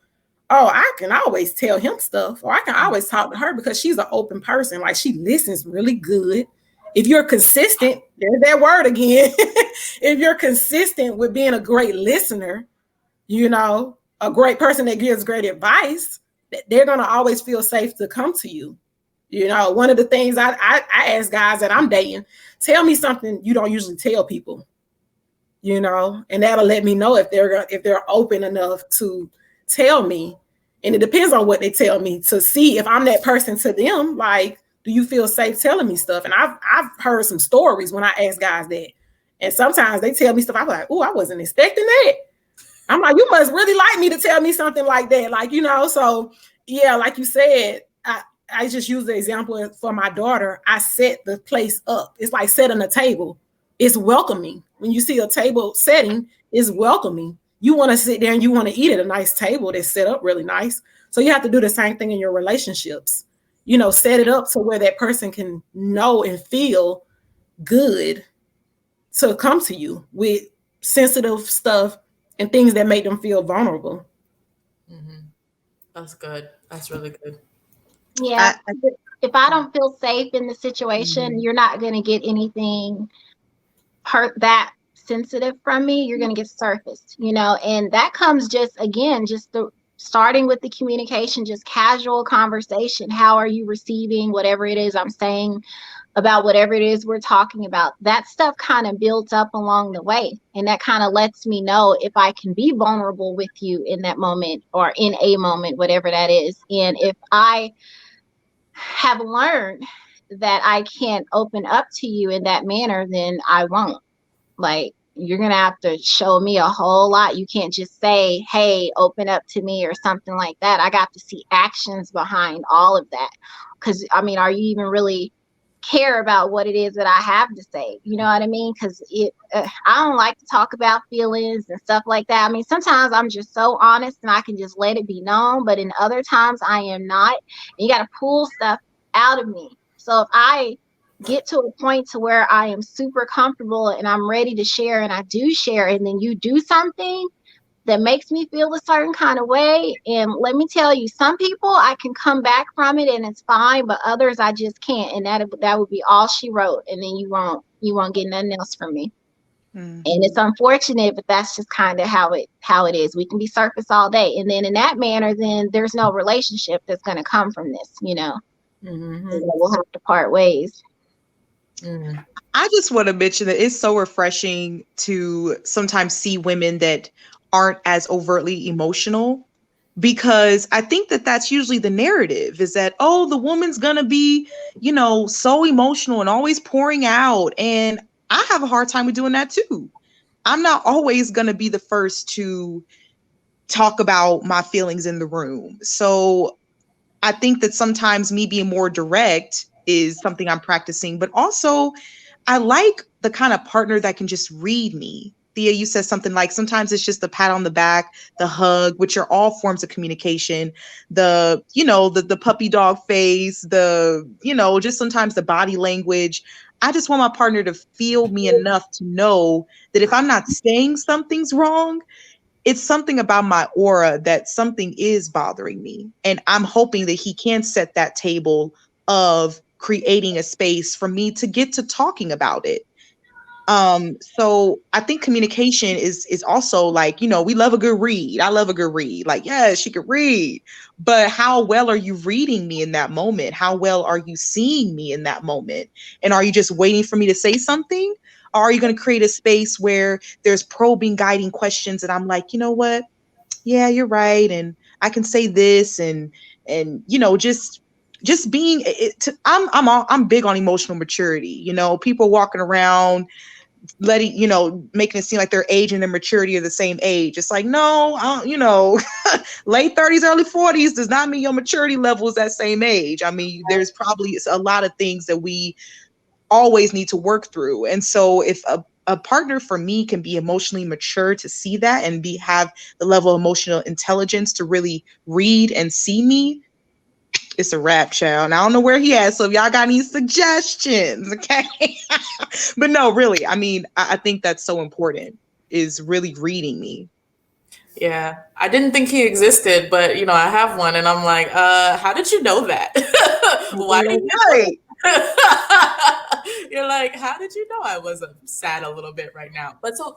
oh, I can always tell him stuff, or I can always talk to her because she's an open person. Like, she listens really good. If you're consistent, there's that word again. If you're consistent with being a great listener, a great person that gives great advice, they're going to always feel safe to come to you. One of the things I ask guys that I'm dating, tell me something you don't usually tell people, and that'll let me know if they're open enough to tell me. And it depends on what they tell me to see if I'm that person to them. Like, do you feel safe telling me stuff? And I've heard some stories when I ask guys that. And sometimes they tell me stuff. I'm like, oh, I wasn't expecting that. I'm like, you must really like me to tell me something like that. Like, so yeah, like you said, I just use the example for my daughter. I set the place up. It's like setting a table. It's welcoming. When you see a table setting, it's welcoming. You want to sit there and you want to eat at a nice table that's set up really nice. So you have to do the same thing in your relationships. Set it up so where that person can know and feel good to come to you with sensitive stuff and things that make them feel vulnerable. Mm-hmm. That's good. That's really good. Yeah. If I don't feel safe in the situation, you're not going to get anything that sensitive from me. You're going to get surfaced, and that comes just starting with the communication, just casual conversation. How are you receiving whatever it is I'm saying about whatever it is we're talking about? That stuff kind of builds up along the way. And that kind of lets me know if I can be vulnerable with you in that moment or in a moment, whatever that is. And if I have learned that I can't open up to you in that manner, then I won't. Like, you're going to have to show me a whole lot. You can't just say, hey, open up to me or something like that. I got to see actions behind all of that. Because, are you even really care about what it is that I have to say? You know what I mean? Because I don't like to talk about feelings and stuff like that. Sometimes I'm just so honest and I can just let it be known. But in other times I am not. And you got to pull stuff out of me. So if I get to a point to where I am super comfortable and I'm ready to share and I do share, and then you do something that makes me feel a certain kind of way, and let me tell you, some people I can come back from it and it's fine, but others I just can't, and that would be all she wrote, and then you won't get nothing else from me. And it's unfortunate, but that's just kind of how it is. We can be surface all day, and then in that manner, then there's no relationship that's going to come from this. We'll have to part ways. I just want to mention that it's so refreshing to sometimes see women that aren't as overtly emotional, because I think that that's usually the narrative, is that, oh, the woman's going to be, so emotional and always pouring out. And I have a hard time with doing that too. I'm not always going to be the first to talk about my feelings in the room. So I think that sometimes me being more direct is something I'm practicing, but also I like the kind of partner that can just read me. Thea, you said something like sometimes it's just the pat on the back, the hug, which are all forms of communication. The puppy dog face, just sometimes the body language. I just want my partner to feel me enough to know that if I'm not saying something's wrong, it's something about my aura that something is bothering me. And I'm hoping that he can set that table of creating a space for me to get to talking about it. So I think communication is also like, we love a good read. I love a good read. Like, yeah, she could read. But how well are you reading me in that moment? How well are you seeing me in that moment? And are you just waiting for me to say something? Or are you going to create a space where there's probing, guiding questions and I'm like, you know what? Yeah, you're right. And I can say this just being I'm big on emotional maturity. People walking around making it seem like their age and their maturity are the same age. It's like, no, late 30s, early 40s does not mean your maturity level is that same age. I mean, there's probably a lot of things that we always need to work through. And so if a partner for me can be emotionally mature to see that and have the level of emotional intelligence to really read and see me, it's a wrap, child. And I don't know where he at. So if y'all got any suggestions, okay? But no, really, I mean, I think that's so important, is really reading me. Yeah, I didn't think he existed, but I have one, and I'm like, how did you know that? Why did you Right. You're like, how did you know I was sad a little bit right now? But so,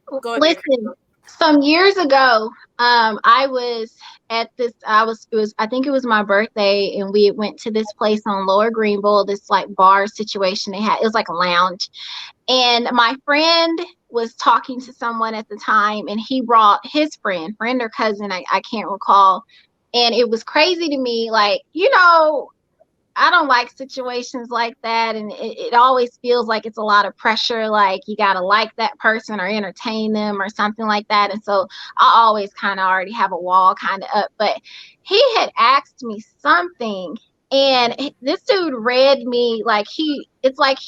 go ahead. Listen, some years ago, I was at this. I think it was my birthday, and we went to this place on Lower Greenville. This like bar situation they had. It was like a lounge, and my friend was talking to someone at the time, and he brought his friend or cousin. I can't recall, and it was crazy to me. Like, I don't like situations like that. And it always feels like it's a lot of pressure. Like you got to like that person or entertain them or something like that. And so I always kind of already have a wall kind of up. But he had asked me something, and this dude read me it's like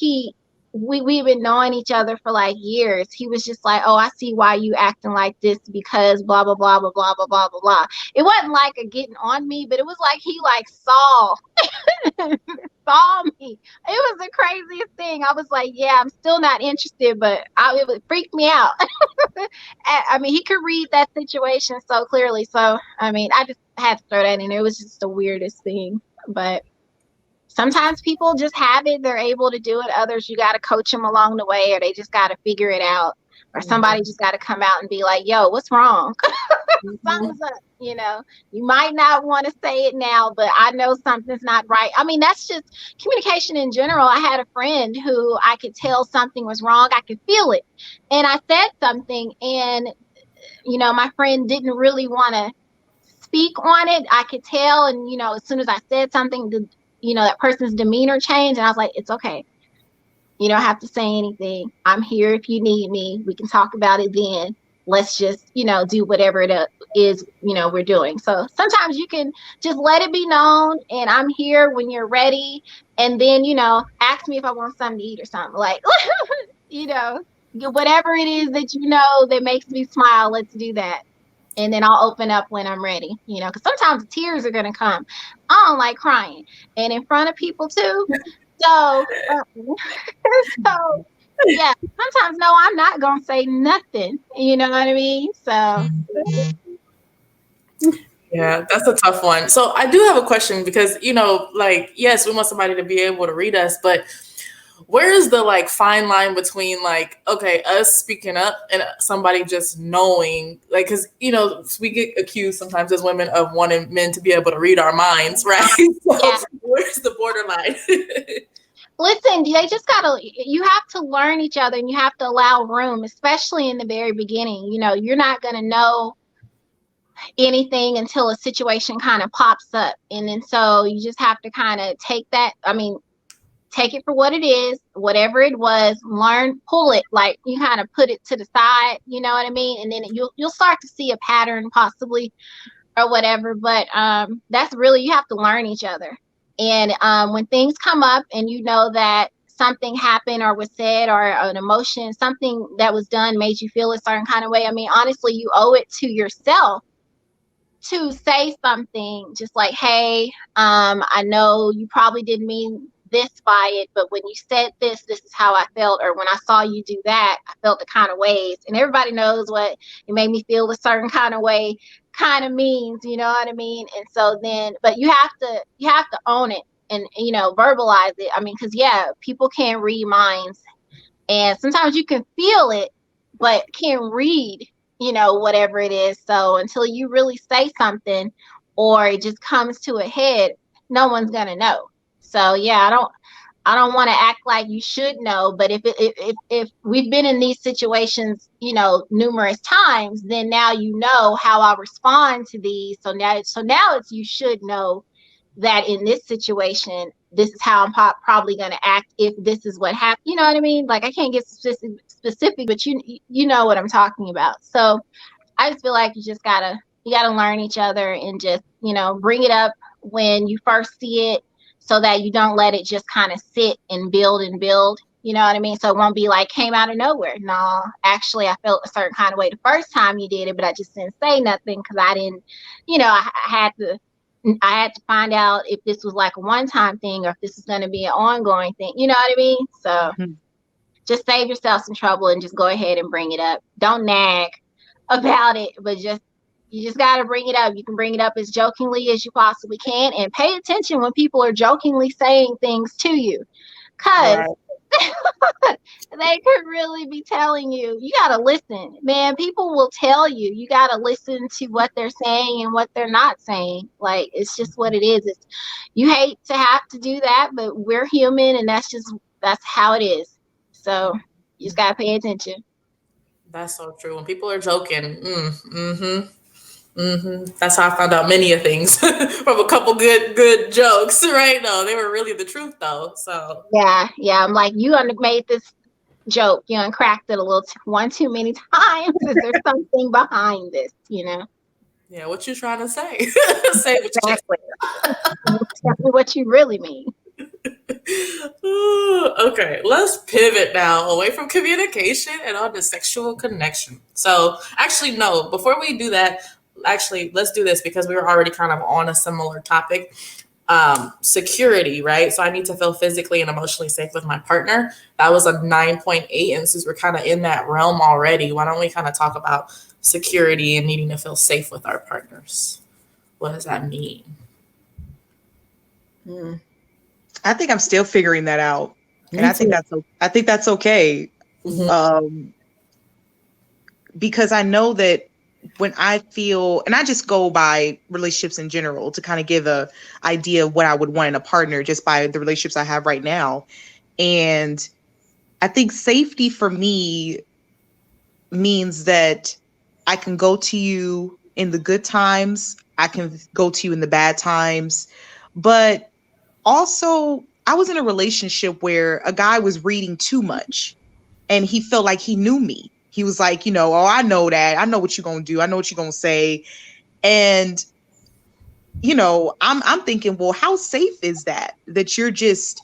we've been knowing each other for like years. He was just like, oh, I see why you acting like this because blah, blah, blah, blah, blah, blah, blah, blah, blah. It wasn't like a getting on me, but it was like he like saw saw me. It was the craziest thing. I was like, yeah, I'm still not interested, but it would freak me out. I mean, he could read that situation so clearly. So, I mean, I just had to throw that in. It was just the weirdest thing. But sometimes people just have it. They're able to do it. Others, you got to coach them along the way, or they just got to figure it out. Or somebody just got to come out and be like, yo, what's wrong? Something's up. You might not want to say it now, but I know something's not right. I mean, that's just communication in general. I had a friend who I could tell something was wrong. I could feel it. And I said something, and, my friend didn't really want to speak on it. I could tell. And, as soon as I said something, that person's demeanor changed. And I was like, it's okay. You don't have to say anything. I'm here if you need me. We can talk about it then. Let's just, do whatever it is, we're doing. So sometimes you can just let it be known, and I'm here when you're ready. And then, ask me if I want something to eat or something. Like, whatever it is that makes me smile, let's do that. And then I'll open up when I'm ready, because sometimes tears are going to come. I don't like crying, and in front of people too. So, so yeah, sometimes no, I'm not going to say nothing. You know what I mean? So, Yeah, that's a tough one. So I do have a question because, yes, we want somebody to be able to read us, but where is the like fine line between like, okay, us speaking up and somebody just knowing, like, because we get accused sometimes as women of wanting men to be able to read our minds, right? So yeah. where's the borderline? Listen, you have to learn each other, and you have to allow room, especially in the very beginning. You're not going to know anything until a situation kind of pops up. And then so you just have to kind of take it for what it is, whatever it was, pull it, like you kind of put it to the side, you know what I mean? And then you'll start to see a pattern possibly or whatever. But that's really, you have to learn each other. And when things come up and you know that something happened or was said, or an emotion, something that was done made you feel a certain kind of way, I mean, honestly, you owe it to yourself to say something just like, hey, I know you probably didn't mean this by it, but when you said this, this is how I felt. Or when I saw you do that, I felt the kind of ways. And everybody knows what it made me feel a certain kind of way kind of means, you know what I mean? And so then, but you have to own it and, verbalize it. I mean, because yeah, people can't read minds, and sometimes you can feel it but can't read, whatever it is. So until you really say something or it just comes to a head, no one's gonna know. So yeah, I don't want to act like you should know, but if we've been in these situations, numerous times, then now you know how I respond to these. So now it's, you should know that in this situation, this is how I'm probably going to act if this is what happened. You know what I mean? Like, I can't get specific, but you know what I'm talking about. So I just feel like you gotta learn each other and just, bring it up when you first see it, so that you don't let it just kind of sit and build and build. You know what I mean? So it won't be like came out of nowhere. No, actually, I felt a certain kind of way the first time you did it, but I just didn't say nothing because I didn't, I had to find out if this was like a one-time thing or if this is going to be an ongoing thing. You know what I mean? So just save yourself some trouble and just go ahead and bring it up. Don't nag about it, but you just got to bring it up. You can bring it up as jokingly as you possibly can, and pay attention when people are jokingly saying things to you, because Right. they could really be telling you. You got to listen, man. People will tell you. You got to listen to what they're saying and what they're not saying. Like, it's just what it is. You hate to have to do that, but we're human, and that's how it is. So you just got to pay attention. That's so true. When people are joking, that's how I found out many of things from a couple good jokes. Right? No, they were really the truth though. So Yeah. I'm like, you made this joke, cracked it a little one too many times. Is there something behind this? yeah, what you trying to say? Say what you Exactly. Tell me what you really mean. Okay, let's pivot now away from communication and on to sexual connection. So, actually, no, before we do that, actually, let's do this because we were already kind of on a similar topic. Security, right? So, I need to feel physically and emotionally safe with my partner. That was a 9.8. And since we're kind of in that realm already, why don't we kind of talk about security and needing to feel safe with our partners? What does that mean? I think I'm still figuring that out, and I think that's okay. Mhm. Because I know that when I feel, and I just go by relationships in general to kind of give a idea of what I would want in a partner just by the relationships I have right now. And I think safety for me means that I can go to you in the good times, I can go to you in the bad times, but also, I was in a relationship where a guy was reading too much and he felt like he knew me. He was like, oh, I know that. I know what you're going to do. I know what you're going to say. And, I'm thinking, well, how safe is that you're just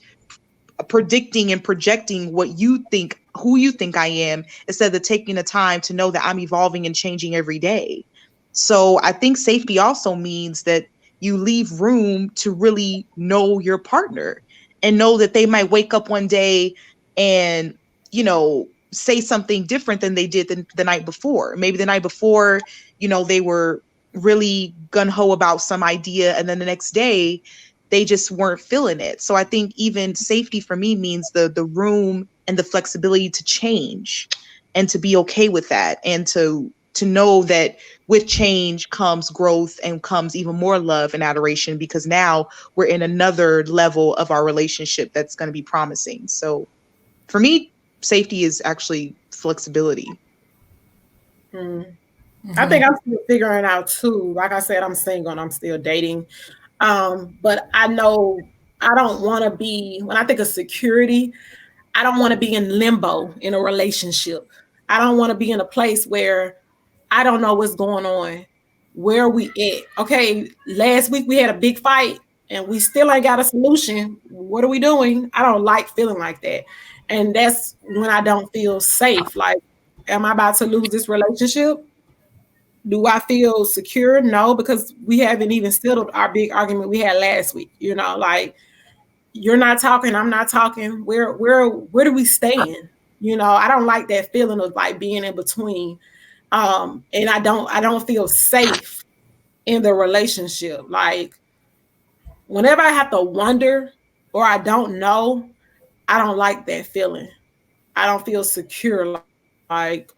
predicting and projecting what you think, who you think I am, instead of taking the time to know that I'm evolving and changing every day. So I think safety also means that you leave room to really know your partner and know that they might wake up one day and, say something different than they did the night before. Maybe the night before, they were really gung-ho about some idea, and then the next day they just weren't feeling it. So I think even safety for me means the room and the flexibility to change and to be okay with that, and to know that with change comes growth and comes even more love and adoration, because now we're in another level of our relationship that's going to be promising. So for me, safety is actually flexibility. I think I'm still figuring out too. Like I said, I'm single and I'm still dating. But I know I don't want to be, when I think of security, I don't want to be in limbo in a relationship. I don't want to be in a place where I don't know what's going on. Where are we at? Okay, last week we had a big fight. and we still ain't got a solution. What are we doing? I don't like feeling like that. And that's when I don't feel safe. Like, am I about to lose this relationship? Do I feel secure? No, because we haven't even settled our big argument we had last week. Like, you're not talking, I'm not talking. Where do we stand? I don't like that feeling of like being in between. And I don't feel safe in the relationship. Like, whenever I have to wonder or I don't know, I don't like that feeling. I don't feel secure. Like,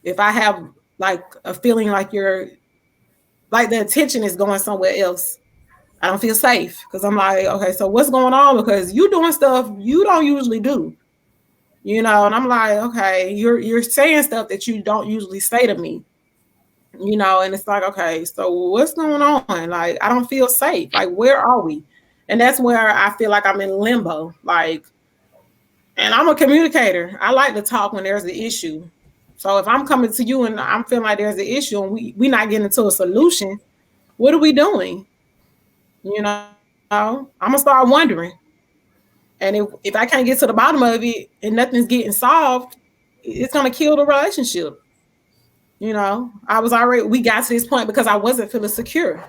if I have like a feeling like like the attention is going somewhere else, I don't feel safe because I'm like, okay, so what's going on? Because you doing stuff you don't usually do, and I'm like, okay, you're saying stuff that you don't usually say to me, and it's like, okay, so what's going on? Like, I don't feel safe. Like, where are we? And that's where I feel like I'm in limbo. Like, and I'm a communicator. I like to talk when there's an issue. So if I'm coming to you and I'm feeling like there's an issue and we not getting to a solution, what are we doing? I'm gonna start wondering. And if I can't get to the bottom of it and nothing's getting solved, it's gonna kill the relationship. We got to this point because I wasn't feeling secure.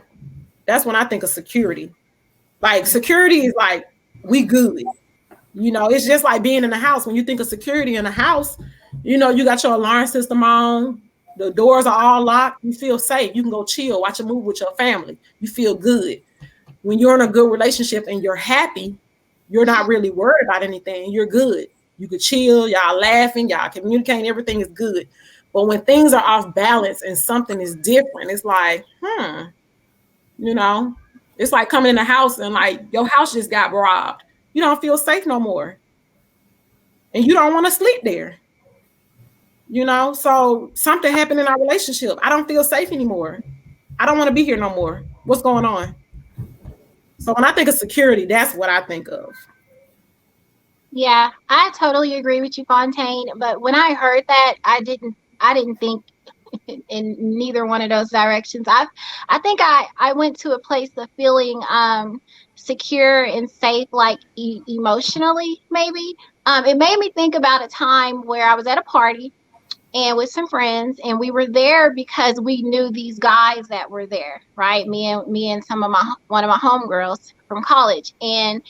That's when I think of security. Like, security is like, we good. It's just like being in the house. When you think of security in the house, you got your alarm system on, the doors are all locked, you feel safe. You can go chill, watch a movie with your family. You feel good. When you're in a good relationship and you're happy, you're not really worried about anything. You're good. You could chill, y'all laughing, y'all communicating, everything is good. But when things are off balance and something is different, it's like, you know, it's like coming in the house and like your house just got robbed. You don't feel safe no more. And you don't want to sleep there. So something happened in our relationship. I don't feel safe anymore. I don't want to be here no more. What's going on? So when I think of security, that's what I think of. Yeah, I totally agree with you, Fontaine. But when I heard that, I didn't think in neither one of those directions. I think I went to a place of feeling secure and safe, like emotionally, maybe. It made me think about a time where I was at a party and with some friends, and we were there because we knew these guys that were there, right? Me and some of my one of my homegirls from college. And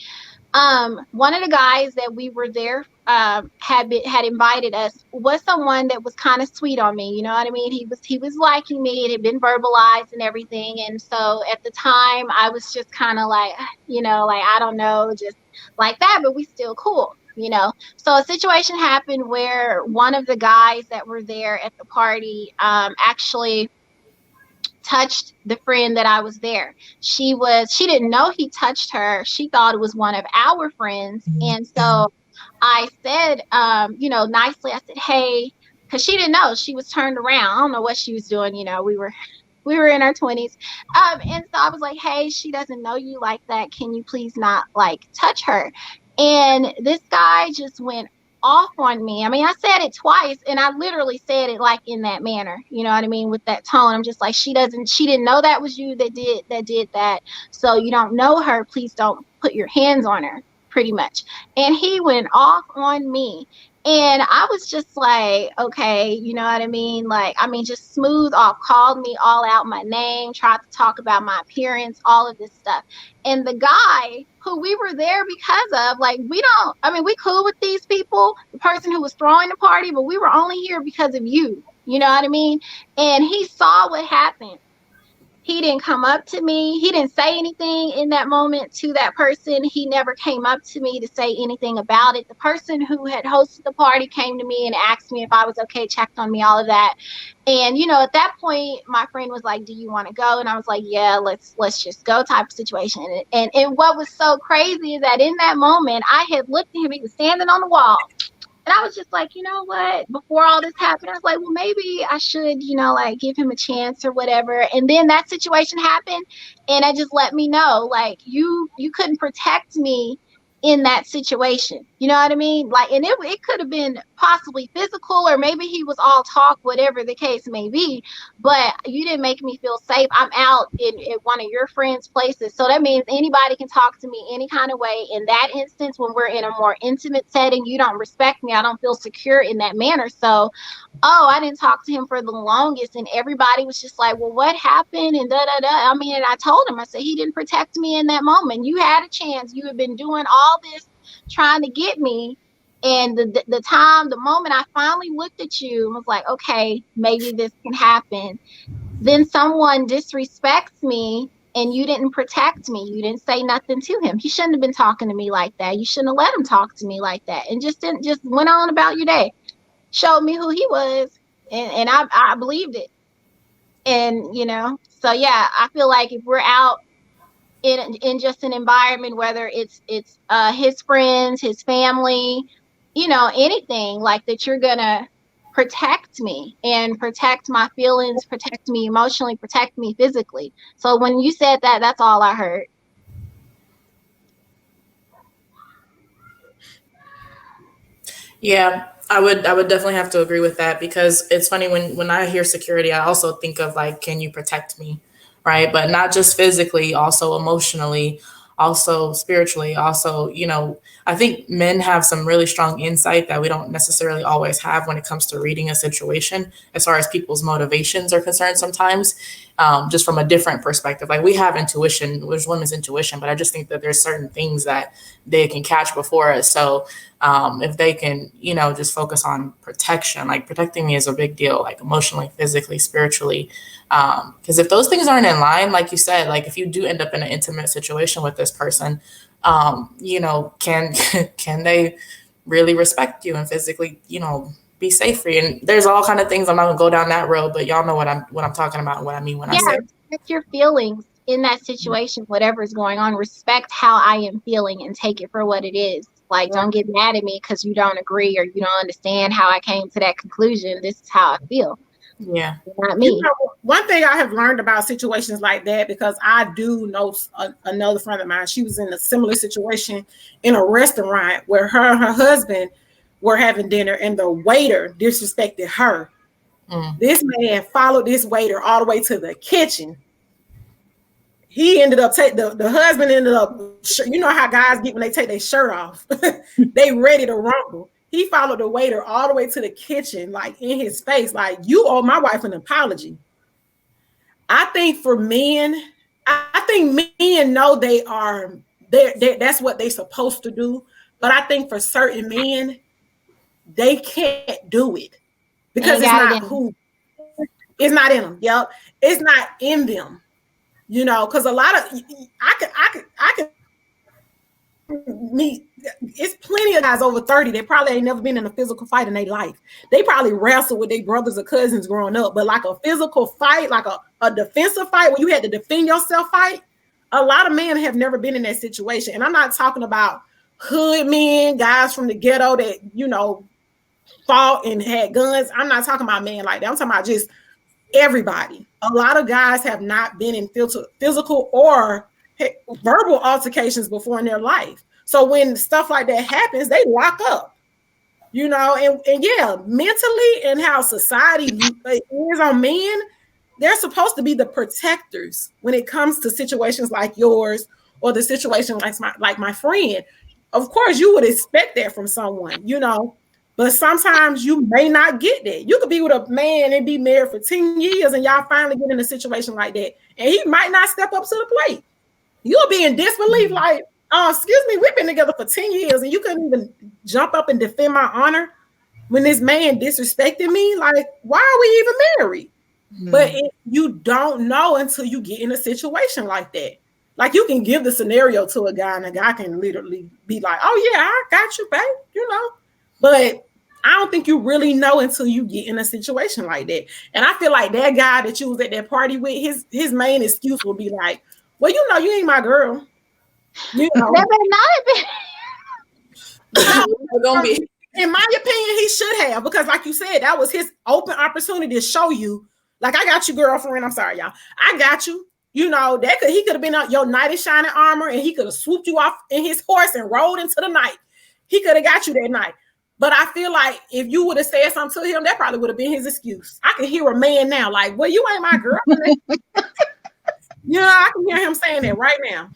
one of the guys that we were there had invited us was someone that was kind of sweet on me. You know what I mean? He was liking me. It had been verbalized and everything. And so at the time, I was just kind of like, like, I don't know, just like that. But we still cool. So a situation happened where one of the guys that were there at the party actually touched the friend that I was there. She didn't know he touched her. She thought it was one of our friends. And so I said, nicely, I said, hey, because she didn't know. She was turned around. I don't know what she was doing. We were in our 20s. And so I was like, hey, she doesn't know you like that. Can you please not like touch her? And this guy just went off on me. I mean, I said it twice and I literally said it like in that manner. You know what I mean? With that tone. I'm just like, she didn't know that was you that did that. So you don't know her. Please don't put your hands on her, pretty much. And he went off on me. And I was just like, okay, you know what I mean? Like, I mean, just smooth off, called me all out my name, tried to talk about my appearance, all of this stuff. And the guy who we were there because of, like, we cool with these people, the person who was throwing the party, but we were only here because of you. You know what I mean? And he saw what happened. He didn't come up to me. He didn't say anything in that moment to that person. He never came up to me to say anything about it. The person who had hosted the party came to me and asked me if I was okay, checked on me, all of that. And at that point, my friend was like, "Do you want to go?" And I was like, "Yeah, let's just go," type of situation. And what was so crazy is that in that moment, I had looked at him. He was standing on the wall. And I was just like, you know what? Before all this happened, I was like, well, maybe I should, like give him a chance or whatever. And then that situation happened, and it just let me know, like, you couldn't protect me in that situation. You know what I mean? Like, and it could have been possibly physical, or maybe he was all talk, whatever the case may be. But you didn't make me feel safe. I'm out in one of your friends' places. So that means anybody can talk to me any kind of way. In that instance, when we're in a more intimate setting, you don't respect me. I don't feel secure in that manner. So, oh, I didn't talk to him for the longest, and everybody was just like, well, what happened? And da da da. I mean, and I told him, I said, he didn't protect me in that moment. You had a chance. You had been doing all this trying to get me. And the moment I finally looked at you and was like, okay, maybe this can happen, then someone disrespects me and you didn't protect me. You didn't say nothing to him. He shouldn't have been talking to me like that. You shouldn't have let him talk to me like that, and just went on about your day. Showed me who he was, and I believed it. And so yeah, I feel like if we're out in just an environment, whether it's his friends, his family, anything like that, you're gonna protect me and protect my feelings, protect me emotionally, protect me physically. So when you said that, that's all I heard. Yeah, I would definitely have to agree with that, because it's funny when I hear security, I also think of like, can you protect me? Right? But not just physically, also emotionally, also spiritually, also, I think men have some really strong insight that we don't necessarily always have when it comes to reading a situation as far as people's motivations are concerned sometimes. Just from a different perspective. Like, we have intuition, there's women's intuition, but I just think that there's certain things that they can catch before us. So if they can, just focus on protection, like protecting me is a big deal, like emotionally, physically, spiritually. Because if those things aren't in line, like you said, like if you do end up in an intimate situation with this person, can can they really respect you and physically, be safe for you? And there's all kind of things. I'm not gonna go down that road, but y'all know what I'm talking about, and what I mean when I Yeah, say. respect your feelings in that situation, whatever is going on. Respect how I am feeling and take it for what it is. Like, don't get mad at me because you don't agree or you don't understand how I came to that conclusion. This is how I feel. Yeah. Not me. One thing I have learned about situations like that, because I do know another friend of mine, she was in a similar situation in a restaurant where her and her husband were having dinner and the waiter disrespected her. Mm. This man followed this waiter all the way to the kitchen. He ended up the husband ended up, you know how guys get when they take their shirt off. They ready to rumble. He followed the waiter all the way to the kitchen, like in his face, like, you owe my wife an apology. I think for men, I think men know that's what they're supposed to do. But I think for certain men, they can't do it They because ain't got it in. it's not in them. Yep. It's not in them. Because a lot of I can meet, it's plenty of guys over 30 that probably ain't never been in a physical fight in their life. They probably wrestled with their brothers or cousins growing up, but like a physical fight, like a defensive fight where you had to defend yourself fight, a lot of men have never been in that situation. And I'm not talking about hood men, guys from the ghetto that, fought and had guns. I'm not talking about men like that. I'm talking about just everybody. A lot of guys have not been in physical or verbal altercations before in their life. So when stuff like that happens, they lock up, and yeah, mentally and how society is on men, they're supposed to be the protectors when it comes to situations like yours or the situation like my friend. Of course, you would expect that from someone, but sometimes you may not get that. You could be with a man and be married for 10 years and y'all finally get in a situation like that. And he might not step up to the plate. You'll be in disbelief, like, excuse me, we've been together for 10 years and you couldn't even jump up and defend my honor when this man disrespected me. Like, why are we even married? But you don't know until you get in a situation like that. Like, you can give the scenario to a guy and a guy can literally be like, oh yeah, I got you, babe, But I don't think you really know until you get in a situation like that. And I feel like that guy that you was at that party with, his main excuse will be like, well, you ain't my girl. That better not have been. No, in my opinion, he should have, because like you said, that was his open opportunity to show you, like, I got you, girlfriend. I'm sorry, y'all. I got you. He could have been on your knight in shining armor, and he could have swooped you off in his horse and rode into the night. He could have got you that night. But I feel like if you would have said something to him, that probably would have been his excuse. I can hear a man now, like, well, you ain't my girl. I can hear him saying that right now.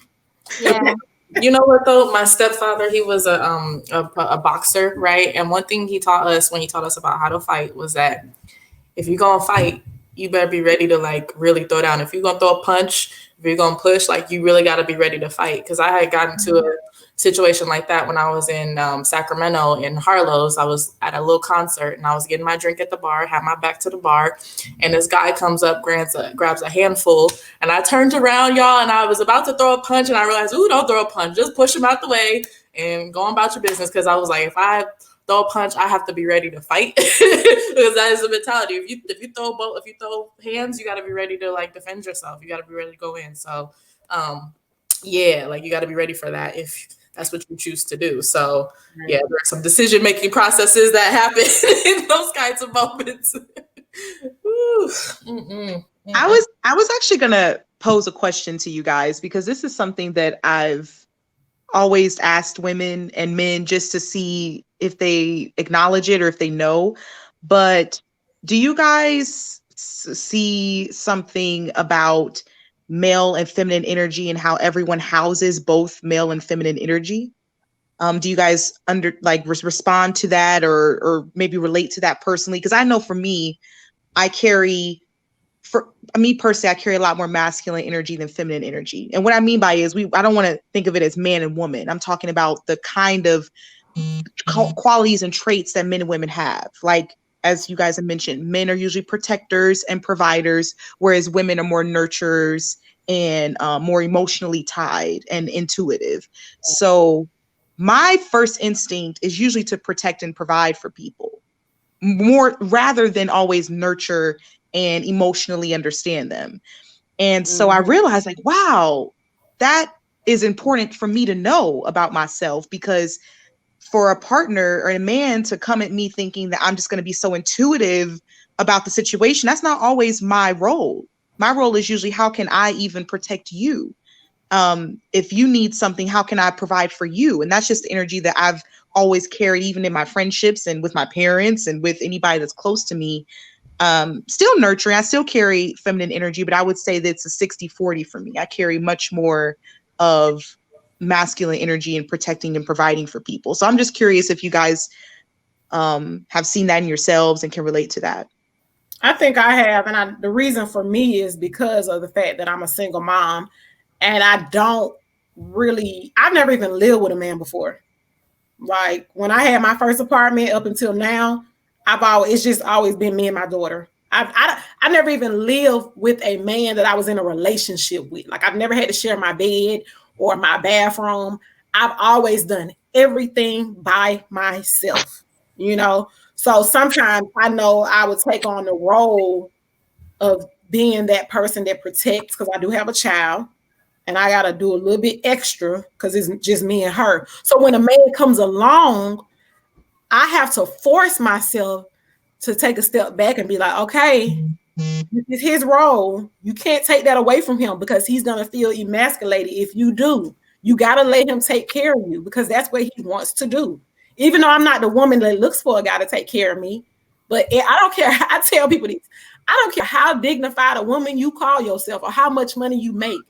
Yeah. You know what though? My stepfather, he was a boxer, right? And one thing he taught us when he taught us about how to fight was that if you're gonna fight, you better be ready to like really throw down. If you're gonna throw a punch, if you're gonna push, like you really got to be ready to fight. Because I had gotten to a situation like that when I was in Sacramento in Harlow's. I was at a little concert and I was getting my drink at the bar, had my back to the bar, and this guy comes up, grabs a handful, and I turned around, y'all, and I was about to throw a punch, and I realized, ooh, don't throw a punch, just push him out the way and go on about your business. Because I was like, if I throw a punch, I have to be ready to fight because that is the mentality. If you throw hands, you got to be ready to like defend yourself. You got to be ready to go in. So, yeah, like you got to be ready for that if that's what you choose to do. So, yeah, there are some decision making processes that happen in those kinds of moments. I was actually gonna pose a question to you guys because this is something that I've always asked women and men just to see if they acknowledge it or if they know. But do you guys see something about male and feminine energy and how everyone houses both male and feminine energy? Do you guys respond to that or maybe relate to that personally? Because I know for me, for me personally, I carry a lot more masculine energy than feminine energy. And what I mean by is I don't want to think of it as man and woman. I'm talking about the kind of qualities and traits that men and women have. Like, as you guys have mentioned, men are usually protectors and providers, whereas women are more nurturers and more emotionally tied and intuitive. So my first instinct is usually to protect and provide for people more rather than always nurture and emotionally understand them. And so I realized like, wow, that is important for me to know about myself, because for a partner or a man to come at me thinking that I'm just going to be so intuitive about the situation, that's not always my role. My role is usually, how can I even protect you? If you need something, how can I provide for you? And that's just the energy that I've always carried, even in my friendships and with my parents and with anybody that's close to me. Still nurturing. I still carry feminine energy, but I would say that it's a 60-40 for me. I carry much more of masculine energy in protecting and providing for people. So I'm just curious if you guys have seen that in yourselves and can relate to that. I think I have. And the reason for me is because of the fact that I'm a single mom and I've never even lived with a man before. Like when I had my first apartment up until now, it's just always been me and my daughter. I never even lived with a man that I was in a relationship with. Like I've never had to share my bed or my bathroom. I've always done everything by myself, So sometimes I know I would take on the role of being that person that protects, because I do have a child and I got to do a little bit extra because it's just me and her. So when a man comes along, I have to force myself to take a step back and be like, okay, it's his role. You can't take that away from him because he's going to feel emasculated if you do. You got to let him take care of you because that's what he wants to do. Even though I'm not the woman that looks for a guy to take care of me, but I don't care. I tell people this. I don't care how dignified a woman you call yourself or how much money you make.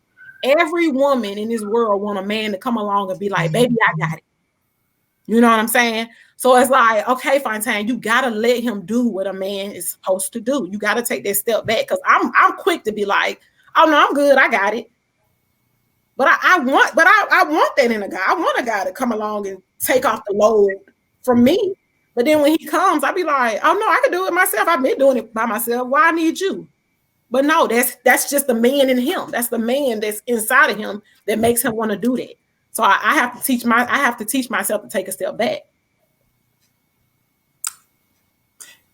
Every woman in this world want a man to come along and be like, baby, I got it. You know what I'm saying? So it's like, okay, Fontaine, you gotta let him do what a man is supposed to do. You gotta take that step back, because I'm quick to be like, oh no, I'm good, I got it. But I want that in a guy. I want a guy to come along and take off the load from me. But then when he comes, I be like, oh no, I can do it myself. I've been doing it by myself. Why I need you? But no, that's just the man in him. That's the man that's inside of him that makes him want to do that. So I have to teach myself to take a step back.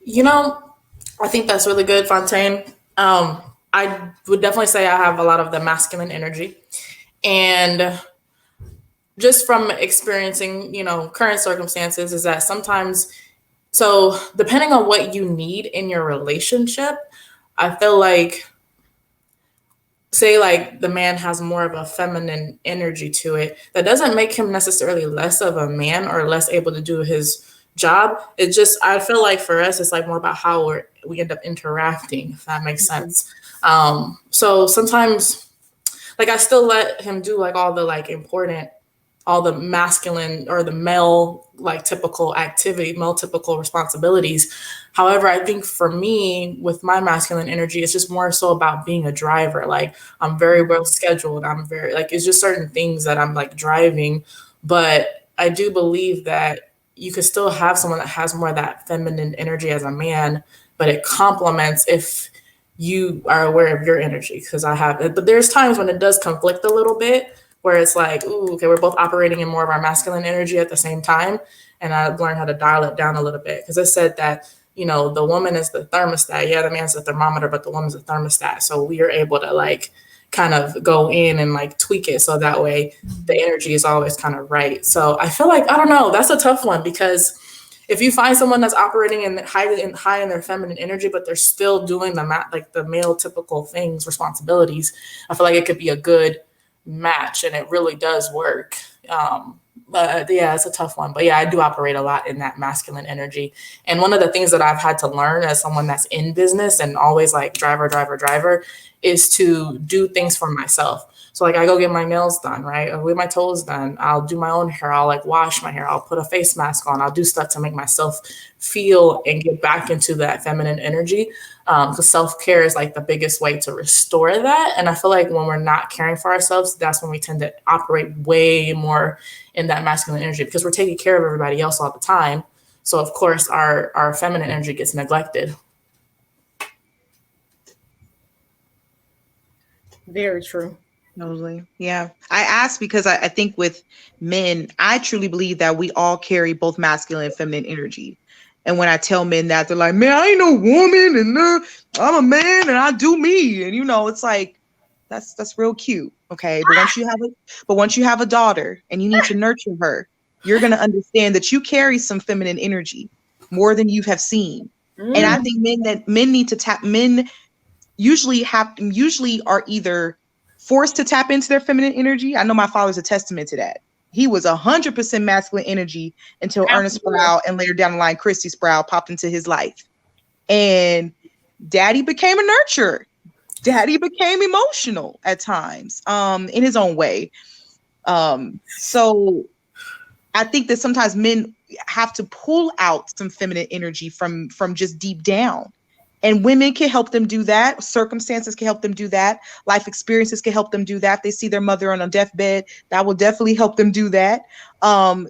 I think that's really good, Fontaine. I would definitely say I have a lot of the masculine energy. And just from experiencing, current circumstances, is that sometimes, so depending on what you need in your relationship, I feel like say like the man has more of a feminine energy to it, that doesn't make him necessarily less of a man or less able to do his job. It just, I feel like for us it's like more about how we end up interacting, if that makes Mhm. sense. So sometimes like I still let him do like all the like important, all the masculine or the male like typical activity, male typical responsibilities. However, I think for me with my masculine energy, it's just more so about being a driver. Like I'm very well scheduled. I'm very like it's just certain things that I'm like driving. But I do believe that you could still have someone that has more of that feminine energy as a man, but it complements if you are aware of your energy. Because I have it, but there's times when it does conflict a little bit where it's like, ooh, okay, we're both operating in more of our masculine energy at the same time. And I've learned how to dial it down a little bit. Because I said that, the woman is the thermostat. Yeah, the man's the thermometer, but the woman's the thermostat. So we are able to like kind of go in and like tweak it so that way the energy is always kind of right. So I feel like, I don't know, that's a tough one because if you find someone that's operating in high in their feminine energy, but they're still doing like the male typical things, responsibilities, I feel like it could be a good match, and it really does work. But yeah, it's a tough one. But yeah, I do operate a lot in that masculine energy. And one of the things that I've had to learn as someone that's in business and always like driver, driver, driver, is to do things for myself. So like I go get my nails done, right? I'll get my toes done. I'll do my own hair. I'll like wash my hair. I'll put a face mask on. I'll do stuff to make myself feel and get back into that feminine energy. Because self-care is like the biggest way to restore that. And I feel like when we're not caring for ourselves, that's when we tend to operate way more in that masculine energy because we're taking care of everybody else all the time. So of course our feminine energy gets neglected. Very true. Totally. Yeah. I ask because I think with men, I truly believe that we all carry both masculine and feminine energy. And when I tell men that, they're like, man, I ain't no woman and I'm a man and I do me. And it's like, that's real cute. Okay. But once you have a daughter and you need to nurture her, you're going to understand that you carry some feminine energy more than you have seen. And I Mm. think men need to tap men usually are either forced to tap into their feminine energy. I know my father's a testament to that. He was 100% masculine energy until Ernest Absolutely. Sproul and later down the line Christy Sproul popped into his life. And daddy became a nurturer. Daddy became emotional at times, in his own way. So I think that sometimes men have to pull out some feminine energy from just deep down. And women can help them do that. Circumstances can help them do that. Life experiences can help them do that. They see their mother on a deathbed. That will definitely help them do that.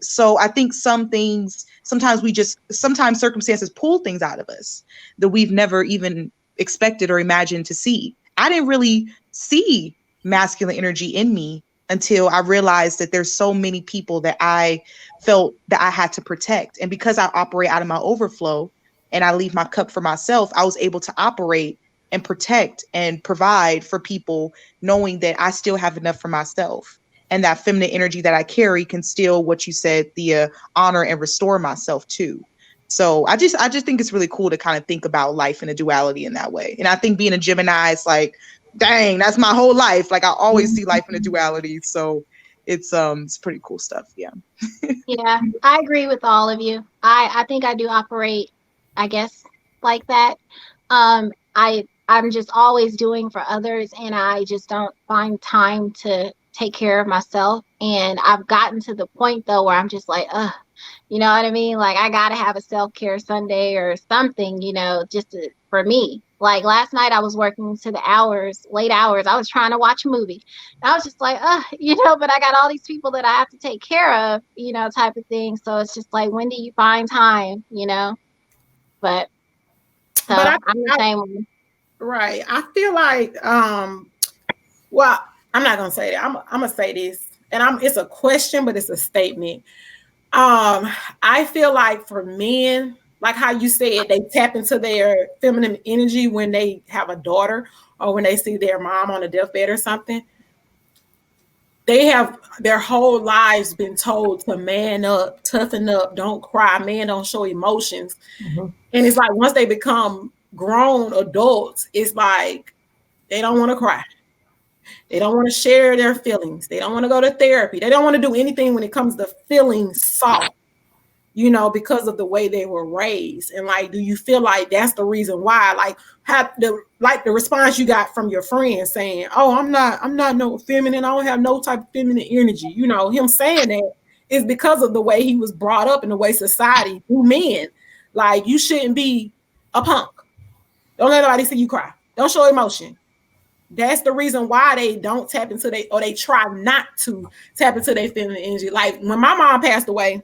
So I think sometimes circumstances pull things out of us that we've never even expected or imagined to see. I didn't really see masculine energy in me until I realized that there's so many people that I felt that I had to protect. And because I operate out of my overflow and I leave my cup for myself, I was able to operate and protect and provide for people, knowing that I still have enough for myself. And that feminine energy that I carry can still, what you said, the honor and restore myself too. So I just think it's really cool to kind of think about life in a duality in that way. And I think being a Gemini is like, dang, that's my whole life. Like I always see life in a duality. So it's pretty cool stuff. Yeah. Yeah, I agree with all of you. I think I do operate, I guess, like that. I'm just always doing for others, and I just don't find time to take care of myself. And I've gotten to the point though where I'm just like, you know what I mean? Like I gotta have a self-care Sunday or something, just for me. Like last night I was working to the hours, late hours. I was trying to watch a movie. And I was just like, but I got all these people that I have to take care of, type of thing. So it's just like, when do you find time? But so But I'm the I same way. right. I feel like well, I'm not gonna say that. I'm gonna say this. And it's a question, but it's a statement. I feel like for men, like how you said, they tap into their feminine energy when they have a daughter or when they see their mom on a deathbed or something. They have their whole lives been told to man up, toughen up, don't cry, men don't show emotions. Mhm. And it's like once they become grown adults, it's like they don't want to cry. They don't want to share their feelings. They don't want to go to therapy. They don't want to do anything when it comes to feeling soft, because of the way they were raised. And like, do you feel like that's the reason why? Like, have the response you got from your friend saying, "Oh, I'm not no feminine. I don't have no type of feminine energy." Him saying that is because of the way he was brought up and the way society do men. Like, you shouldn't be a punk. Don't let nobody see you cry. Don't show emotion. That's the reason why they don't tap into they try not to tap into their feminine energy. Like, when my mom passed away,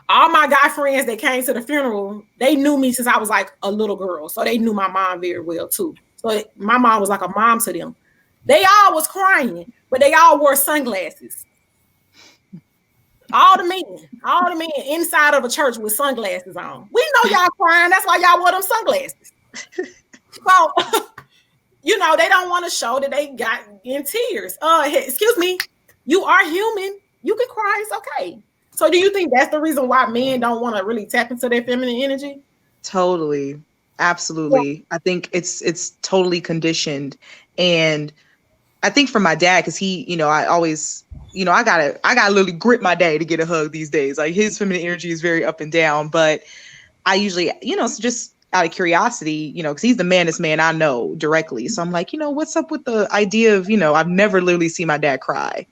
all my guy friends that came to the funeral, they knew me since I was like a little girl. So they knew my mom very well too. So my mom was like a mom to them. They all was crying, but they all wore sunglasses. All the men inside of a church with sunglasses on. We know y'all crying. That's why y'all wore them sunglasses. So, they don't want to show that they got in tears. Excuse me, you are human. You can cry. It's okay. So do you think that's the reason why men don't want to really tap into their feminine energy? Totally. Absolutely. I think it's totally conditioned. And I think for my dad, because he, I always, I gotta literally grip my dad to get a hug these days. Like, his feminine energy is very up and down, but I usually, so just out of curiosity, because he's the manest man I know directly. So I'm like, what's up with the idea of, I've never literally seen my dad cry.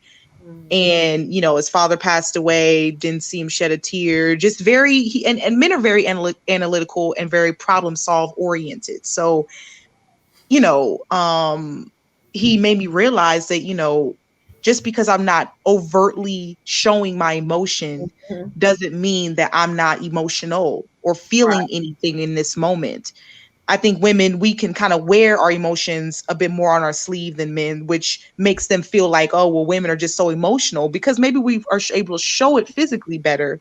And, his father passed away, didn't see him shed a tear, just and men are very analytical and very problem solve oriented. So, you know, he made me realize that, just because I'm not overtly showing my emotion doesn't mean that I'm not emotional or feeling anything in this moment. I think women, we can kind of wear our emotions a bit more on our sleeve than men, which makes them feel like, oh, well, women are just so emotional because maybe we are able to show it physically better.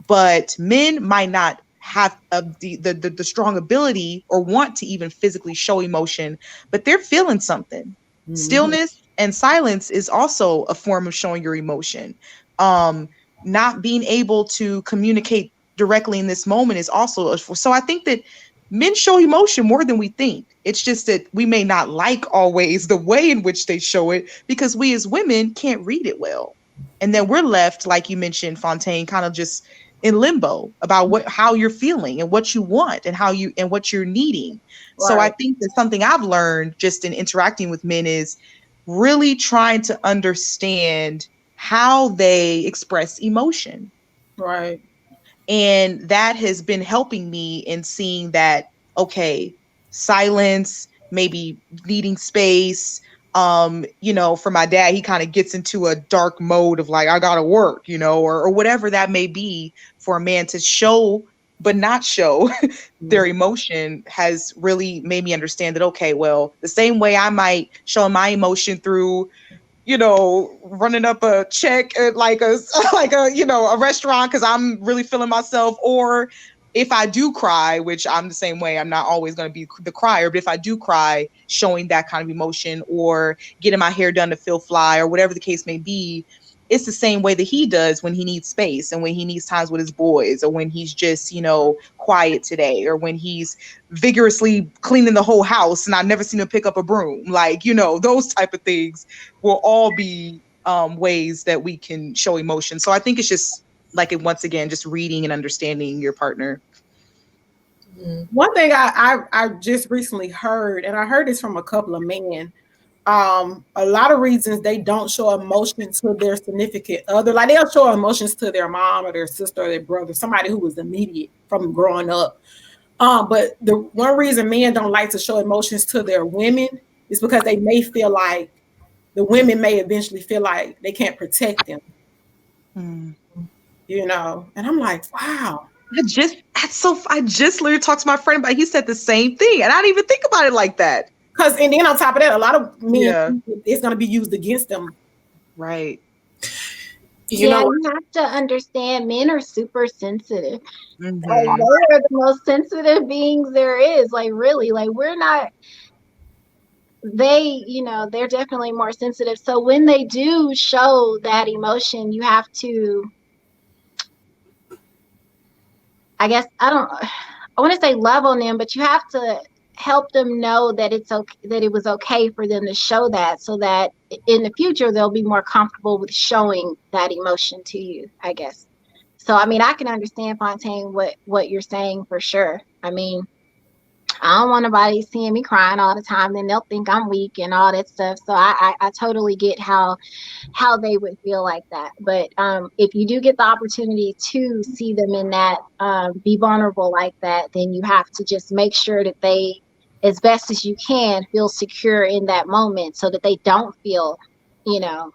But men might not have the strong ability or want to even physically show emotion, but they're feeling something. Stillness and silence is also a form of showing your emotion. Not being able to communicate directly in this moment is also so I think that men show emotion more than we think. It's just that we may not like always the way in which they show it because we as women can't read it well. And then we're left, like you mentioned, Fontaine, kind of just in limbo about how you're feeling and what you want and what you're needing. Right. So I think that something I've learned just in interacting with men is really trying to understand how they express emotion. Right. And that has been helping me in seeing that, okay, silence, maybe needing space. For my dad, he kind of gets into a dark mode of like, I gotta work, or whatever that may be for a man to show, but not show their emotion has really made me understand that, okay, well, the same way I might show my emotion through running up a check at like a restaurant because I'm really feeling myself. Or if I do cry, which I'm the same way, I'm not always going to be the crier, but if I do cry, showing that kind of emotion or getting my hair done to feel fly or whatever the case may be, it's the same way that he does when he needs space and when he needs times with his boys or when he's just, quiet today or when he's vigorously cleaning the whole house and I've never seen him pick up a broom. Like, those type of things will all be ways that we can show emotion. So I think it's just once again, just reading and understanding your partner. One thing I just recently heard, and I heard this from a couple of men, a lot of reasons they don't show emotion to their significant other. Like, they'll show emotions to their mom or their sister or their brother, somebody who was immediate from growing up. But the one reason men don't like to show emotions to their women is because they may feel like the women may eventually feel like they can't protect them. And I'm like, wow. I just literally talked to my friend about it. He said the same thing. And I didn't even think about it like that. And then on top of that, a lot of men, it's going to be used against them. Right. You have to understand men are super sensitive. Like, they are the most sensitive beings there is. Like, really, like, we're not, they're definitely more sensitive. So when they do show that emotion, you have to, I guess, I want to say love on them, but you have to help them know that it's okay, that it was okay for them to show that, so that in the future they'll be more comfortable with showing that emotion to you, I guess. So I mean, I can understand, Fontaine, what you're saying for sure. I mean, I don't want nobody seeing me crying all the time, then they'll think I'm weak and all that stuff. So I totally get how they would feel like that. But if you do get the opportunity to see them in that, be vulnerable like that, then you have to just make sure that they, as best as you can, feel secure in that moment, so that they don't feel, you know,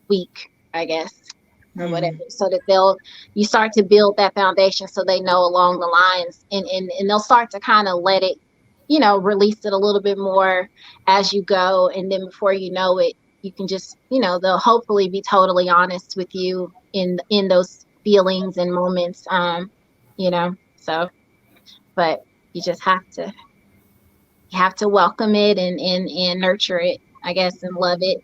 weak, I guess, or whatever. So that you start to build that foundation, so they know along the lines, and they'll start to kind of let it, release it a little bit more as you go. And then before you know it, you can just, they'll hopefully be totally honest with you in those feelings and moments. So, but you just have to welcome it, and nurture it, I guess, and love it,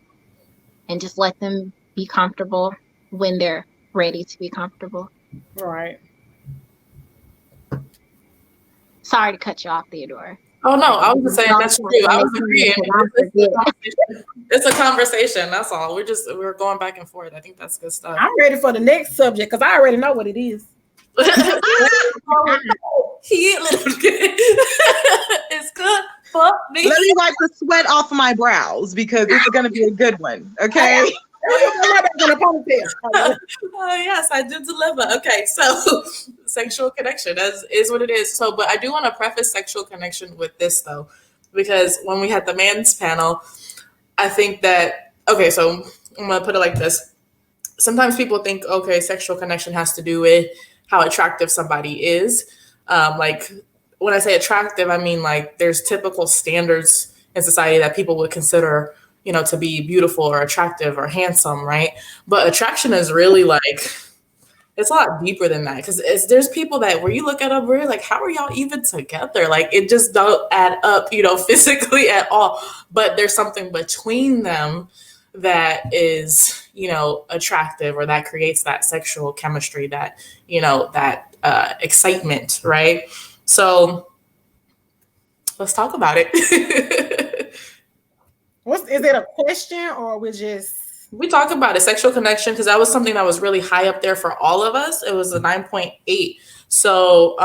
and just let them be comfortable when they're ready to be comfortable. Right. Sorry to cut you off, Theodora. Oh no, I was just saying that's true. I was agreeing. It's a conversation. That's all. We're going back and forth. I think that's good stuff. I'm ready for the next subject because I already know what it is. It's good for me. Let me wipe the sweat off of my brows because it's going to be a good one. Okay. Yes, I did deliver. Okay, so sexual connection is what it is. So, but I do want to preface sexual connection with this though, because when we had the men's panel, I think that, okay, so I'm gonna put it like this. Sometimes people think, okay, sexual connection has to do with how attractive somebody is. Like when I say attractive, I mean like there's typical standards in society that people would consider, to be beautiful or attractive or handsome, right? But attraction is really like, it's a lot deeper than that, because there's people that where you look at them, we're like, how are y'all even together? Like it just don't add up, physically at all. But there's something between them that is, attractive, or that creates that sexual chemistry, that, that excitement, right? So let's talk about it. Is it a question, or we talk about it, sexual connection, because that was something that was really high up there for all of us. It was a 9.8. So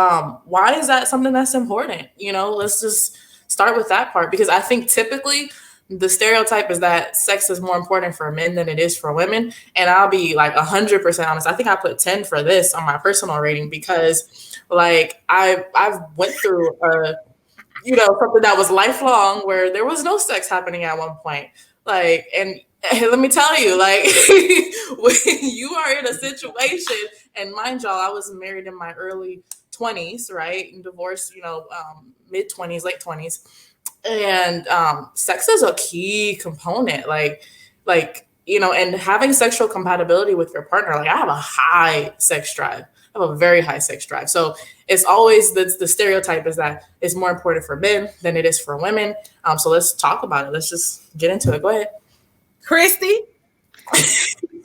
why is that something that's important? Let's just start with that part, because I think typically the stereotype is that sex is more important for men than it is for women. And I'll be like 100% honest. I think I put 10 for this on my personal rating, because like I've went through something that was lifelong, where there was no sex happening at one point. Like, and let me tell you, like, when you are in a situation, and mind y'all, I was married in my early 20s, right? And divorced, mid 20s, late 20s. And sex is a key component, and having sexual compatibility with your partner. Like, I have a high sex drive. I have a very high sex drive. So it's always the stereotype is that it's more important for men than it is for women. So let's talk about it. Let's just get into it. Go ahead. Christy?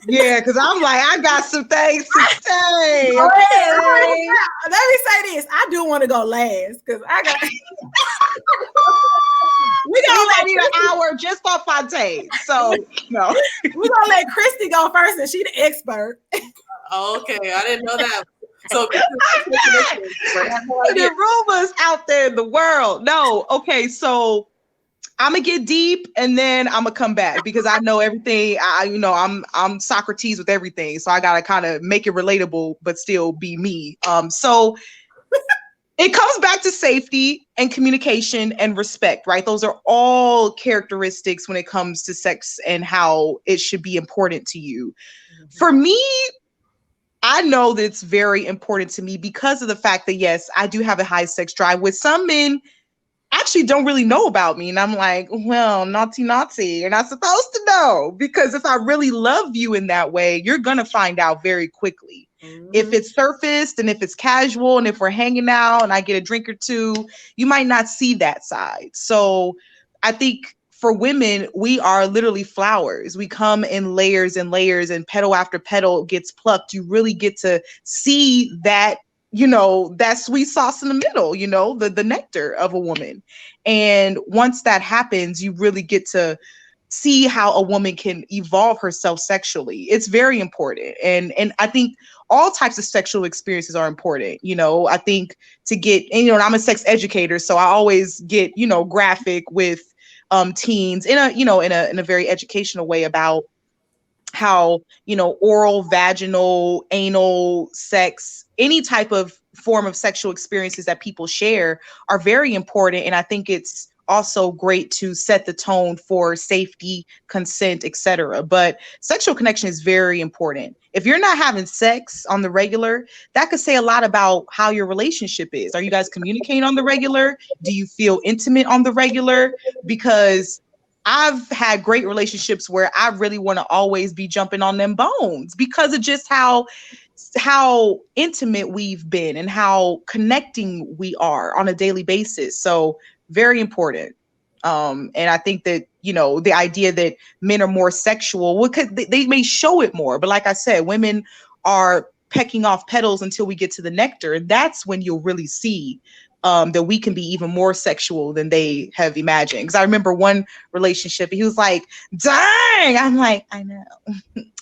Yeah, because I'm like, I got some things to say. Okay. Let me say this. I do want to go last because I got. We gonna need an hour just for Fontaine. So no, we're gonna let Christy go first, and she the expert. Okay, I didn't know that. So the rumors out there in the world. No, okay, so I'm gonna get deep and then I'm gonna come back because I know everything. I'm Socrates with everything, so I gotta kind of make it relatable but still be me. So it comes back to safety and communication and respect, right? Those are all characteristics when it comes to sex and how it should be important to you. Mm-hmm. For me, I know that it's very important to me because of the fact that, yes, I do have a high sex drive, with some men actually don't really know about me. And I'm like, well, naughty, you're not supposed to know, because if I really love you in that way, you're going to find out very quickly. Mm-hmm. If it's surfaced and if it's casual and if we're hanging out and I get a drink or two, you might not see that side. So I think for women, we are literally flowers. We come in layers and layers, and petal after petal gets plucked. You really get to see that that sweet sauce in the middle, the nectar of a woman. And once that happens, you really get to see how a woman can evolve herself sexually. It's very important. And I think all types of sexual experiences are important. I think to get, and I'm a sex educator, so I always get, graphic with teens in a very educational way about how, oral, vaginal, anal sex, any type of form of sexual experiences that people share are very important. And I think it's also great to set the tone for safety, consent, etc. But sexual connection is very important. If you're not having sex on the regular, that could say a lot about how your relationship is. Are you guys communicating on the regular? Do you feel intimate on the regular? Because I've had great relationships where I really want to always be jumping on them bones because of just how intimate we've been and how connecting we are on a daily basis. So very important. And I think that, the idea that men are more sexual, well, they may show it more, but like I said, women are pecking off petals until we get to the nectar. And that's when you'll really see that we can be even more sexual than they have imagined. Because I remember one relationship, he was like, dang, I'm like, I know.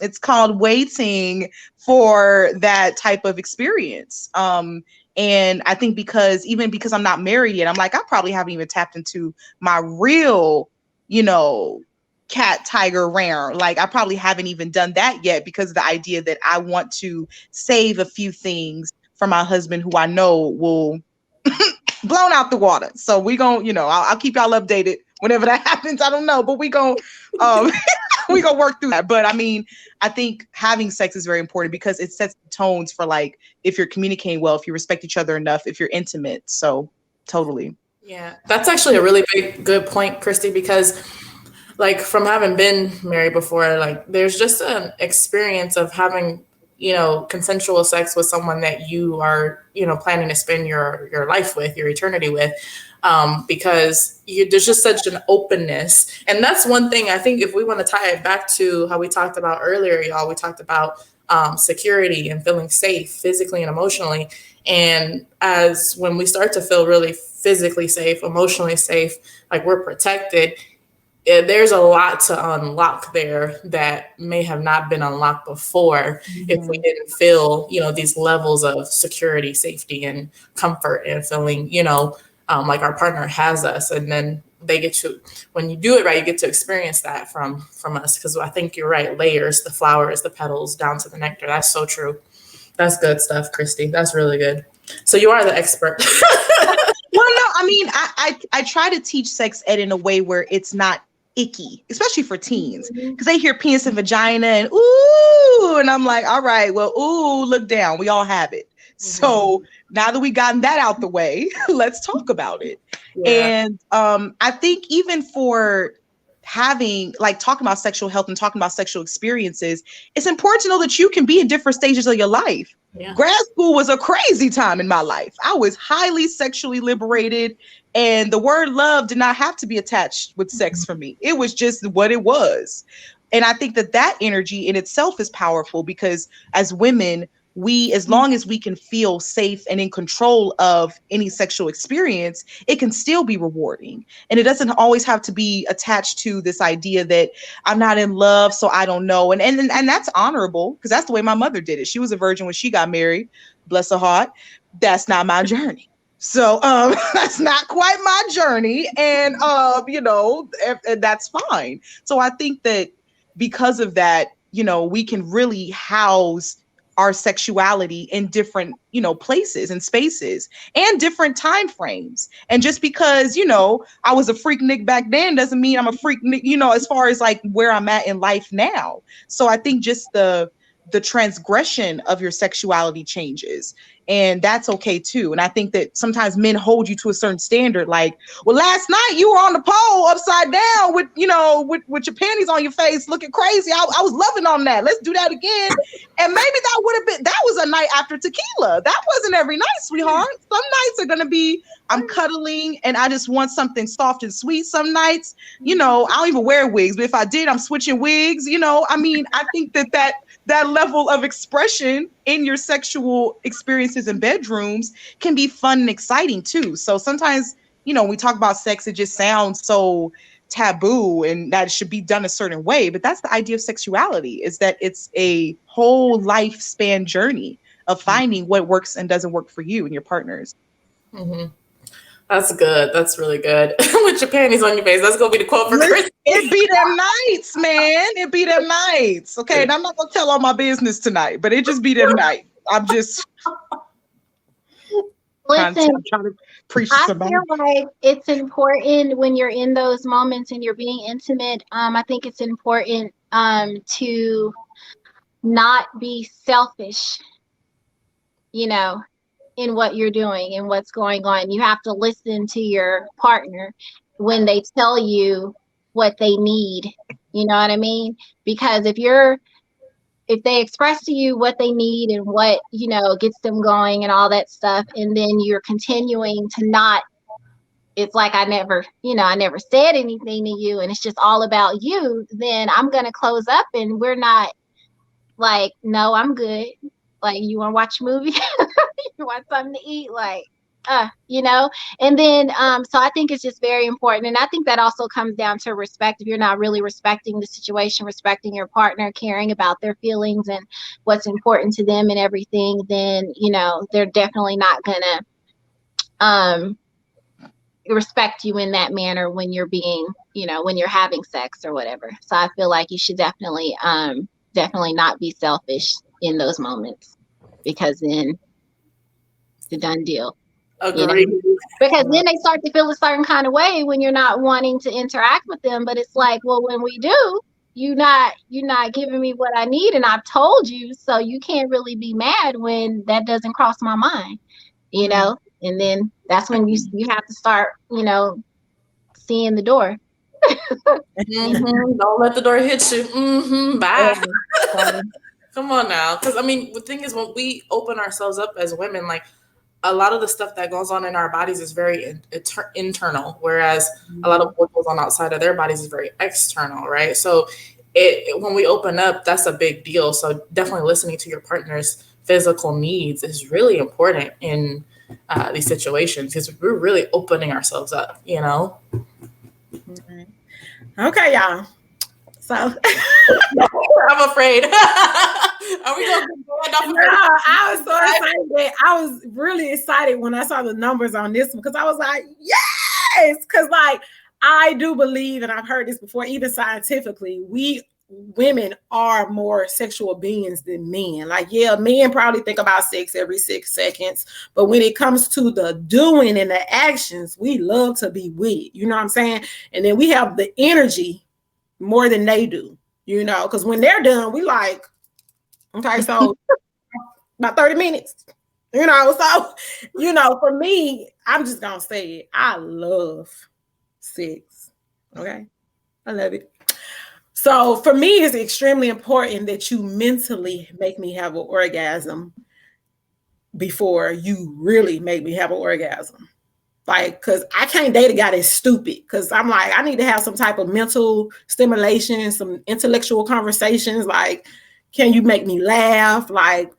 It's called waiting for that type of experience. And I think because I'm not married yet, I'm like, I probably haven't even tapped into my real, cat, tiger, rare. Like I probably haven't even done that yet because of the idea that I want to save a few things for my husband who I know will blown out the water. So we gon', I'll keep y'all updated whenever that happens. I don't know, but we gon' we gonna work through that. But I mean, I think having sex is very important because it sets the tones for like if you're communicating well, if you respect each other enough, if you're intimate. So totally. Yeah, that's actually a really good point, Christy, because like from having been married before, like there's just an experience of having, consensual sex with someone that you are, planning to spend your life with, your eternity with, because there's just such an openness. And that's one thing I think if we want to tie it back to how we talked about earlier, y'all, we talked about security and feeling safe physically and emotionally. And as when we start to feel really physically safe, emotionally safe, like we're protected, there's a lot to unlock there that may have not been unlocked before if we didn't feel, these levels of security, safety, and comfort and feeling, like our partner has us. And then they get to, when you do it right, you get to experience that from us. Because I think you're right, layers, the flowers, the petals, down to the nectar. That's so true. That's good stuff, Christy. That's really good. So you are the expert. Well, no, I mean, I try to teach sex ed in a way where it's not icky, especially for teens, because they hear penis and vagina and ooh, and I'm like, all right, well, ooh, look down. We all have it. So now that we gotten that out the way, let's talk about it. Yeah. And I think even for having talking about sexual health and talking about sexual experiences, it's important to know that you can be in different stages of your life. Yeah. Grad school was a crazy time in my life. I was highly sexually liberated, and the word love did not have to be attached with sex for me. It was just what it was. And I think that energy in itself is powerful because as women, as long as we can feel safe and in control of any sexual experience, it can still be rewarding. And it doesn't always have to be attached to this idea that I'm not in love, so I don't know. And that's honorable because that's the way my mother did it. She was a virgin when she got married. Bless her heart. That's not my journey. So that's not quite my journey. And, that's fine. So I think that because of that, we can really house our sexuality in different, places and spaces and different time frames. And just because, I was a freak Nick back then doesn't mean I'm a freak Nick, as far as like where I'm at in life now. So I think just the transgression of your sexuality changes. And that's okay too. And I think that sometimes men hold you to a certain standard, like, well, last night you were on the pole upside down with your panties on your face looking crazy. I was loving on that. Let's do that again. And maybe that was a night after tequila. That wasn't every night, sweetheart. Some nights are going to be, I'm cuddling and I just want something soft and sweet. Some nights, I don't even wear wigs, but if I did, I'm switching wigs. I think that that level of expression in your sexual experiences in bedrooms can be fun and exciting too. So sometimes, when we talk about sex, it just sounds so taboo and that it should be done a certain way. But that's the idea of sexuality, is that it's a whole lifespan journey of finding what works and doesn't work for you and your partners. Mm-hmm. That's good. That's really good. With your panties on your face. That's going to be the quote for Christmas. It be them nights, man. It be them nights. Okay. And I'm not going to tell all my business tonight, but it just be them nights. I'm just Listen, trying to preach I somebody. feel like it's important when you're in those moments and you're being intimate. I think it's important to not be selfish, in what you're doing and what's going on. You have to listen to your partner when they tell you what they need. You know what I mean? Because if they express to you what they need and what, gets them going and all that stuff, and then you're continuing to not, it's like I never said anything to you and it's just all about you, then I'm going to close up and we're not like, no, I'm good. Like, you want to watch a movie? You want something to eat? Like, and then so I think it's just very important, and I think that also comes down to respect. If you're not really respecting the situation, respecting your partner, caring about their feelings and what's important to them and everything, then they're definitely not gonna respect you in that manner when you're being, when you're having sex or whatever. So I feel like you should definitely not be selfish in those moments, because then it's a done deal. Agreed. Because then they start to feel a certain kind of way when you're not wanting to interact with them. But it's like, well, when we do, you're not giving me what I need, and I've told you, so you can't really be mad when that doesn't cross my mind, And then that's when you have to start, seeing the door. Mm-hmm. Don't let the door hit you. Mm-hmm. Bye. Come on now. Because, the thing is, when we open ourselves up as women, like, a lot of the stuff that goes on in our bodies is very internal, whereas a lot of what goes on outside of their bodies is very external, right? So when we open up, that's a big deal. So definitely listening to your partner's physical needs is really important in these situations, because we're really opening ourselves up, Okay, y'all. So I'm afraid. Are we going to go off? No, I was so excited. I was really excited when I saw the numbers on this one, because I was like, yes, because like I do believe, and I've heard this before, even scientifically, women are more sexual beings than men. Like, yeah, men probably think about sex every 6 seconds, but when it comes to the doing and the actions, we love to be with, you know what I'm saying? And then we have the energy more than they do, because when they're done, we like, okay, so about 30 minutes, so, for me, I'm just going to say it. I love sex. Okay. I love it. So for me, it's extremely important that you mentally make me have an orgasm before you really make me have an orgasm. Like, because I can't date a guy that's stupid, because I'm like, I need to have some type of mental stimulation, some intellectual conversations. Like, can you make me laugh? Like,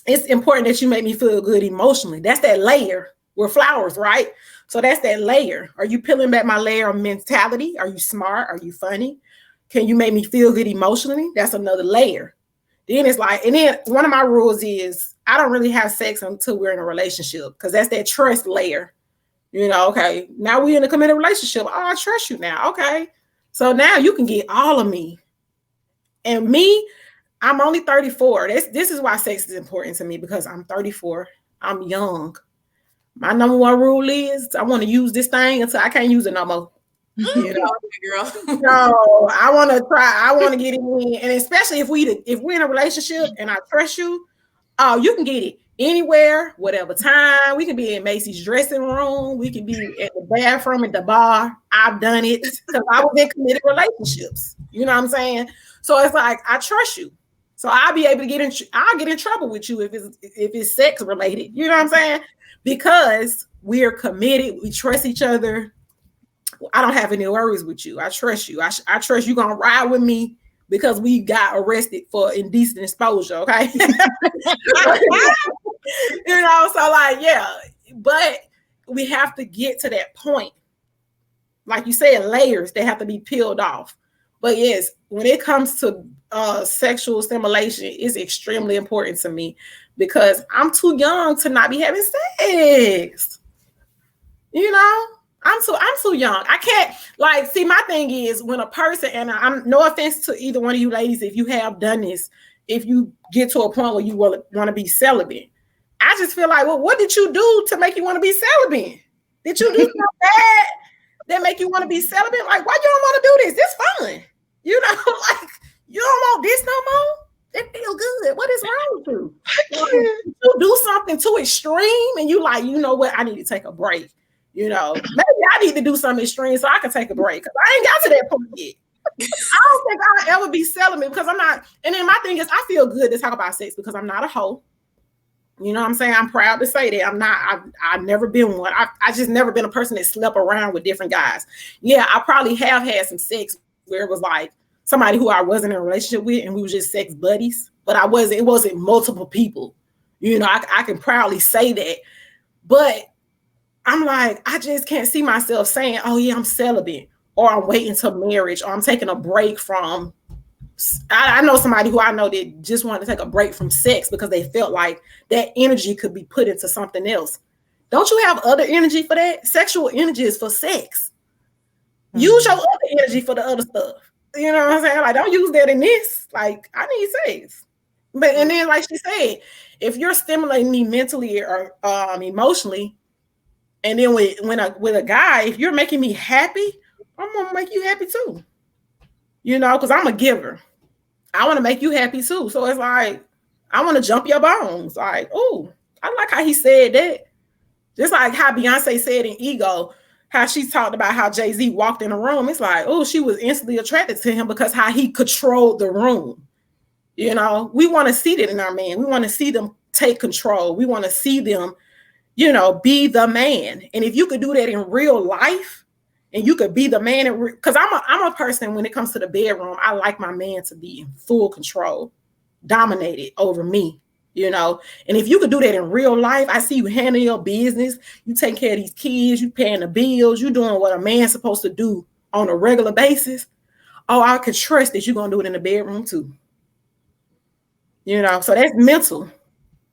it's important that you make me feel good emotionally. That's that layer. We're flowers, right? So that's that layer. Are you peeling back my layer of mentality? Are you smart? Are you funny? Can you make me feel good emotionally? That's another layer. Then it's like, and then one of my rules is I don't really have sex until we're in a relationship, because that's that trust layer. Okay, now we're in a committed relationship. Oh, I trust you now. Okay. So now you can get all of me. And me, I'm only 34. This is why sex is important to me, because I'm 34. I'm young. My number one rule is I want to use this thing until I can't use it no more. Girl. No, I want to try. I want to get it in, and especially if we're in a relationship and I trust you, you can get it anywhere, whatever time. We can be in Macy's dressing room. We can be at the bathroom, at the bar. I've done it because I was in committed relationships. You know what I'm saying? So it's like, I trust you. So I'll be able to I'll get in trouble with you if it's sex related. You know what I'm saying? Because we are committed. We trust each other. I don't have any worries with you. I trust you. I trust you're going to ride with me because we got arrested for indecent exposure. Okay. So like, yeah, but we have to get to that point. Like you said, layers that have to be peeled off. But yes, when it comes to sexual stimulation, it's extremely important to me because I'm too young to not be having sex. I'm too young. I can't see, my thing is when a person, and I'm no offense to either one of you ladies, if you have done this, if you get to a point where you want to be celibate, I just feel like, well, what did you do to make you want to be celibate? Did you do something bad that make you want to be celibate? Like, why you don't want to do this? It's fun. Like, you don't want this no more? It feels good. What is wrong with you? You do something too extreme and you like, you know what? I need to take a break. Maybe I need to do something extreme so I can take a break because I ain't got to that point yet. I don't think I'll ever be celibate because I'm not. And then my thing is, I feel good to talk about sex because I'm not a hoe. You know what I'm saying? I'm proud to say that I'm not. I've never been one. I just never been a person that slept around with different guys. Yeah, I probably have had some sex where it was like somebody who I wasn't in a relationship with and we were just sex buddies, but it wasn't multiple people. I can proudly say that. But I'm like, I just can't see myself saying, oh yeah, I'm celibate, or I'm waiting till marriage, or I'm taking a break from. I know somebody who I know that just wanted to take a break from sex because they felt like that energy could be put into something else. Don't you have other energy for that? Sexual energy is for sex. Use your other energy for the other stuff. You know what I'm saying? Like, don't use that in this. Like, I need sex. And then, like she said, if you're stimulating me mentally or emotionally, and then with a guy, if you're making me happy, I'm gonna make you happy too. Because I'm a giver. I want to make you happy too. So it's like, I want to jump your bones. Like, oh, I like how he said that. Just like how Beyonce said in Ego, how she talked about how Jay-Z walked in the room. It's like, oh, she was instantly attracted to him because how he controlled the room. We want to see that in our men. We want to see them take control. We want to see them, be the man. And if you could do that in real life, and you could be the man, because I'm a person when it comes to the bedroom, I like my man to be in full control, dominated over me, And if you could do that in real life, I see you handling your business, you take care of these kids, you paying the bills, you doing what a man's supposed to do on a regular basis. Oh, I could trust that you're gonna do it in the bedroom too. So that's mental.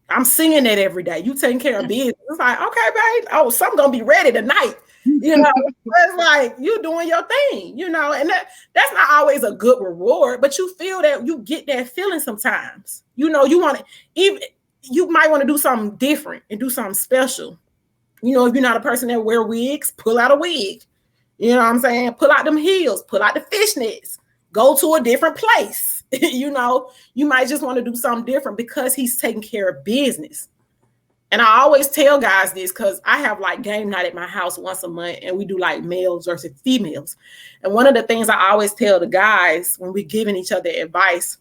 I'm seeing that every day. You taking care of business. It's like, okay, babe. Oh, something gonna be ready tonight. It's like you doing your thing, and that's not always a good reward, but you feel that you get that feeling sometimes. You want to even, you might want to do something different and do something special. If you're not a person that wear wigs, pull out a wig. You know what I'm saying? Pull out them heels, pull out the fishnets, go to a different place. You might just want to do something different because he's taking care of business. And I always tell guys this because I have like game night at my house once a month and we do like males versus females. And one of the things I always tell the guys when we're giving each other advice,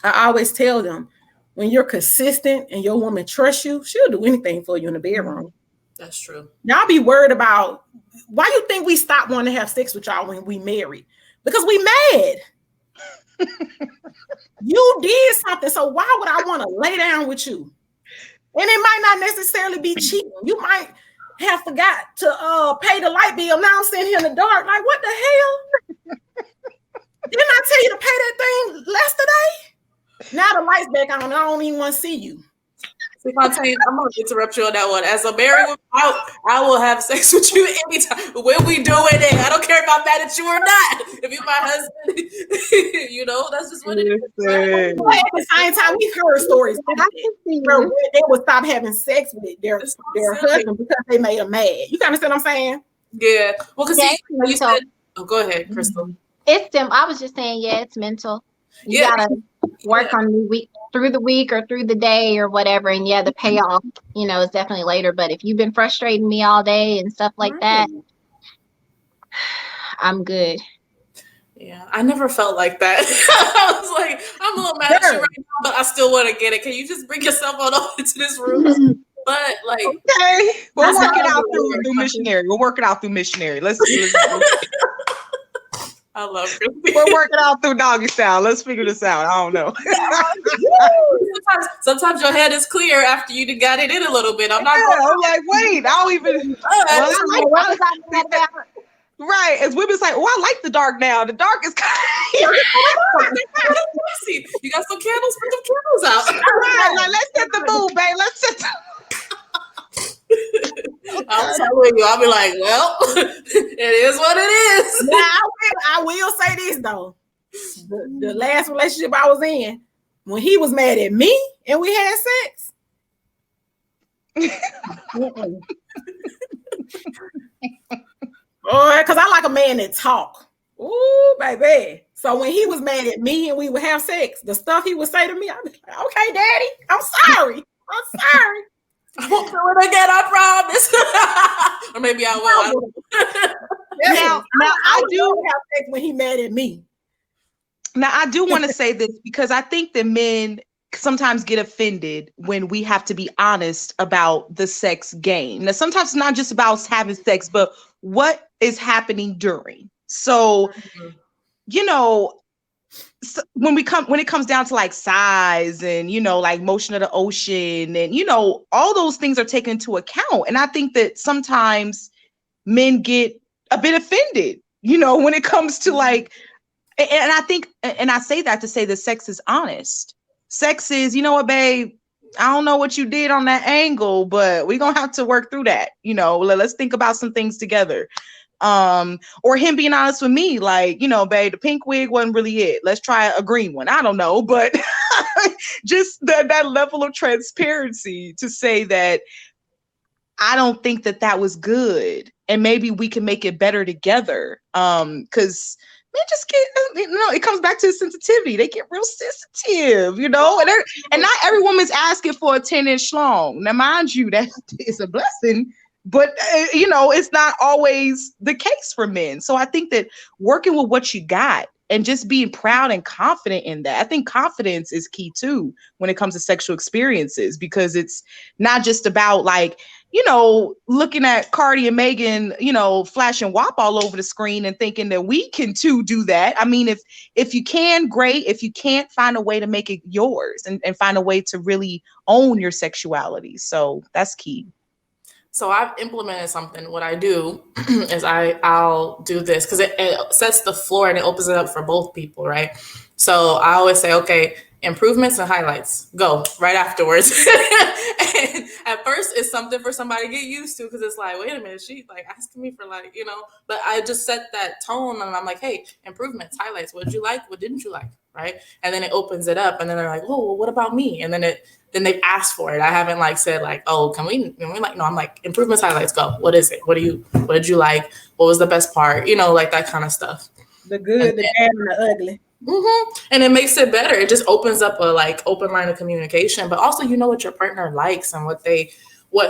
I always tell them, when you're consistent and your woman trusts you, she'll do anything for you in the bedroom. That's true. Y'all be worried about why you think we stopped wanting to have sex with y'all when we married? Because we mad. You did something, so why would I want to lay down with you? And it might not necessarily be cheating. You might have forgot to pay the light bill. Now I'm sitting here in the dark. Like, what the hell? Didn't I tell you to pay that thing yesterday? Now the lights back on. I don't even want to see you. See, Fontaine, I'm going to interrupt you on that one. As a married woman, I will have sex with you anytime. When we doing it, I don't care if I'm mad at you or not. If you're my husband, that's just what it is. But at the same time, we've heard stories where they would stop having sex with their husband because they made them mad. You understand what I'm saying? Yeah. Well, because you said, oh, go ahead, Crystal. It's them. I was just saying, it's mental. You gotta work on the week, through the week or through the day or whatever. And the payoff, is definitely later. But if you've been frustrating me all day and stuff like that, I'm good. Yeah, I never felt like that. I was like, I'm a little mad at you right now, but I still want to get it. Can you just bring yourself on over to this room? But like, okay, we'll work it out through missionary. We'll work it out through missionary. Let's I love Christy. We're working out through doggy style. Let's figure this out. I don't know. Sometimes your head is clear after you got it in a little bit. I'm not Yeah, going. I'm like, wait, I don't even. Well, I What was like. I mad about? Right, as women's like, oh, I like the dark now. The dark is You got some candles, put some candles out. right. Like, let's set the mood, babe. Let's set the. I'm telling you, I'll be like, well, it is what it is. Now, I will say this though. The last relationship I was in, when he was mad at me and we had sex. Boy, because I like a man that talk. Ooh, baby. So when he was mad at me and we would have sex, the stuff he would say to me, I'd be like, okay, daddy, I'm sorry. I'm sorry. I won't do it again, I promise. Or maybe I will. Now, I do have sex when he mad at me. Now, I do want to say this because I think that men sometimes get offended when we have to be honest about the sex game. Now, sometimes it's not just about having sex, but what is happening during. So, you know, when it comes down to like size and, you know, like motion of the ocean and, you know, all those things are taken into account. And I think that sometimes men get a bit offended, you know, when it comes to like, and I think, and I say that to say that sex is honest. Sex is, you know what, babe, I don't know what you did on that angle, but we're going to have to work through that. You know, let's think about some things together. Or him being honest with me, like, you know, babe, the pink wig wasn't really it. Let's try a green one. I don't know, but just that level of transparency to say that I don't think that was good. And maybe we can make it better together. Because men just get, you know, it comes back to the sensitivity. They get real sensitive, you know, and not every woman's asking for a 10-inch schlong. Now, mind you, that is a blessing, but, you know, it's not always the case for men. So I think that working with what you got and just being proud and confident in that. I think confidence is key, too, when it comes to sexual experiences, because it's not just about like, you know, looking at Cardi and Megan, you know, flashing WAP all over the screen and thinking that we can too do that. I mean, if you can, great. If you can't, find a way to make it yours and find a way to really own your sexuality. So that's key. So I've implemented something. What I do is I'll do this because it sets the floor and it opens it up for both people, right? So I always say, okay, improvements and highlights, go right afterwards. And at first it's something for somebody to get used to because it's like, wait a minute, she's like asking me for like, you know, but I just set that tone and I'm like, hey, improvements, highlights, what did you like? What didn't you like? Right. And then it opens it up and then they're like, oh, well, what about me? And then they've asked for it. I haven't like said like, oh, can we like, no, I'm like improvements, highlights, go. What is it? What did you like? What was the best part? You know, like that kind of stuff. The good, the bad, and the ugly. Mm-hmm. And it makes it better. It just opens up a like open line of communication, but also you know what your partner likes and what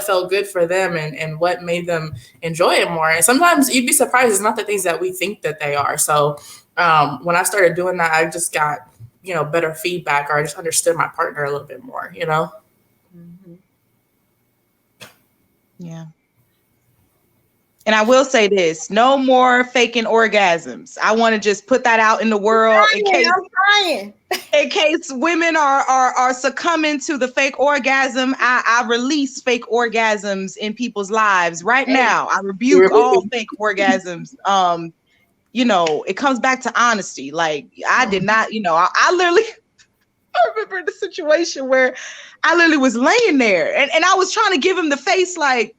felt good for them and what made them enjoy it more. And sometimes you'd be surprised it's not the things that we think that they are. So when I started doing that, I just got, you know, better feedback, or I just understood my partner a little bit more, you know? Mm-hmm. Yeah. And I will say this, no more faking orgasms. I want to just put that out in the world in case women are succumbing to the fake orgasm. I release fake orgasms in people's lives right now. I rebuke all fake orgasms. You know, it comes back to honesty. Like I did not, you know, I literally I remember the situation where I literally was laying there and I was trying to give him the face like,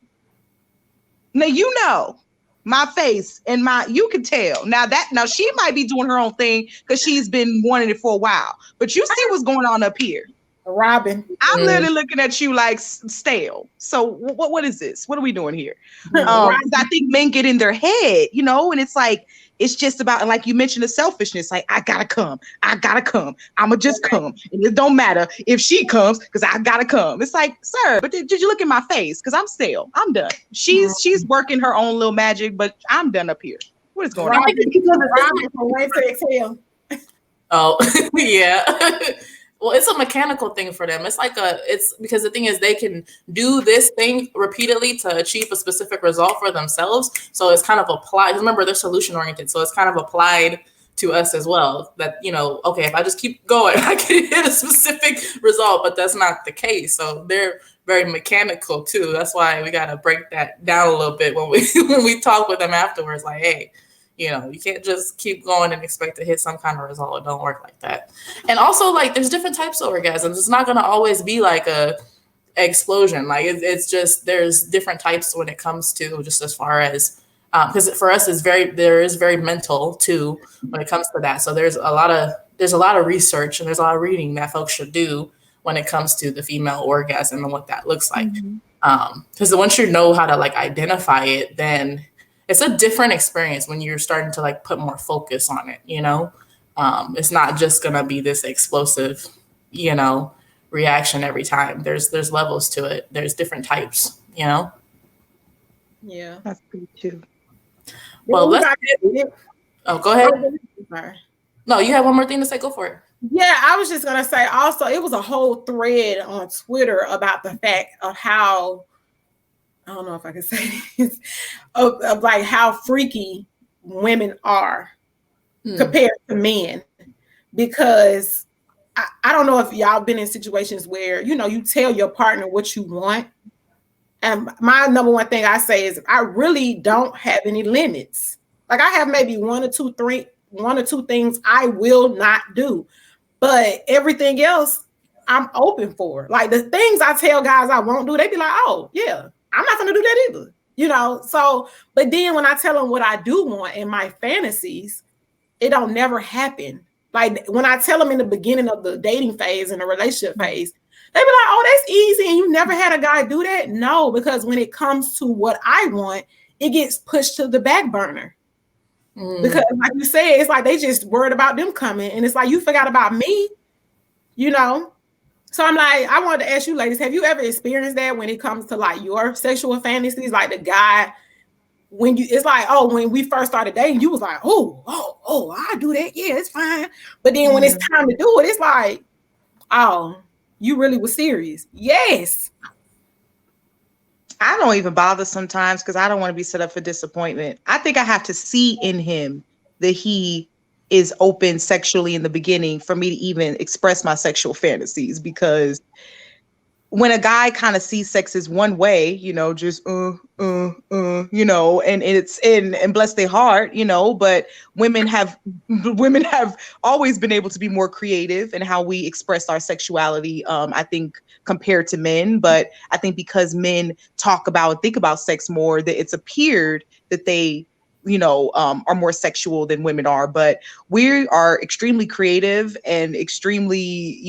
now, you know, my face and you can tell now she might be doing her own thing because she's been wanting it for a while, but you see what's going on up here. Robin, I'm literally looking at you like stale. So what is this? What are we doing here? I think men get in their head, you know, and it's like, it's just about, like you mentioned, the selfishness. Like, I gotta come. I'ma just come. And it don't matter if she comes because I gotta come. It's like, sir, but did you look in my face? Because I'm stale. I'm done. She's working her own little magic, but I'm done up here. What is going on? Robin from Wait to Exhale. Oh, yeah. Well, it's a mechanical thing for them. It's because the thing is they can do this thing repeatedly to achieve a specific result for themselves. So it's kind of applied. Remember, they're solution oriented. So it's kind of applied to us as well. That, okay, if I just keep going, I can hit a specific result, but that's not the case. So they're very mechanical too. That's why we got to break that down a little bit when we when we talk with them afterwards. Like, hey, you can't just keep going and expect to hit some kind of result. It don't work like that. And also, like, there's different types of orgasms. It's not going to always be like a explosion. Like, it's just, there's different types when it comes to, just as far as, because for us there is very mental too when it comes to that. So there's a lot of research and there's a lot of reading that folks should do when it comes to the female orgasm and what that looks like. Because once you know how to like identify it, then it's a different experience when you're starting to like put more focus on it. It's not just gonna be this explosive, reaction every time. There's levels to it. There's different types. Yeah, that's good too. Well, go ahead. No, you have one more thing to say. Go for it. Yeah, I was just gonna say also, it was a whole thread on Twitter about the fact of how, I don't know if I can say this, of like how freaky women are compared to men. Because I don't know if y'all been in situations where, you tell your partner what you want. And my number one thing I say is I really don't have any limits. Like, I have maybe one or two things I will not do. But everything else I'm open for. Like, the things I tell guys I won't do, they be like, oh yeah, I'm not gonna do that either. So, but then when I tell them what I do want in my fantasies, it don't never happen. Like, when I tell them in the beginning of the dating phase and the relationship phase, they be like, oh, that's easy. And you never had a guy do that? No, because when it comes to what I want, it gets pushed to the back burner. Because like you said, it's like they just worried about them coming. And it's like, you forgot about me, So I'm like, I wanted to ask you ladies, have you ever experienced that when it comes to like your sexual fantasies? Like, the guy, it's like, oh, when we first started dating, you was like, oh, I do that. Yeah, it's fine. But then when it's time to do it, it's like, oh, you really was serious. Yes. I don't even bother sometimes because I don't want to be set up for disappointment. I think I have to see in him that he is open sexually in the beginning for me to even express my sexual fantasies, because when a guy kind of sees sex as one way, just and it's and bless their heart, but women have always been able to be more creative in how we express our sexuality, I think, compared to men. But I think because men talk about and think about sex more, that it's appeared that they are more sexual than women are. But we are extremely creative and extremely,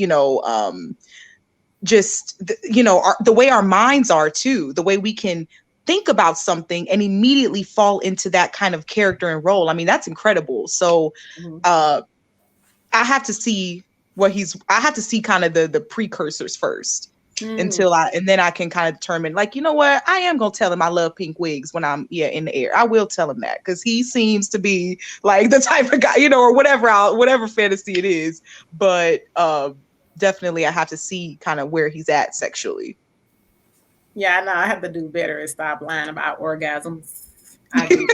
the way our minds are too, the way we can think about something and immediately fall into that kind of character and role. I mean, that's incredible. So I have to see kind of the precursors first and then I can kind of determine, like, you know what, I am going to tell him I love pink wigs when I'm in the air. I will tell him that, because he seems to be like the type of guy, or whatever fantasy it is. But definitely I have to see kind of where he's at sexually. Yeah, I know. I have to do better and stop lying about orgasms. I do.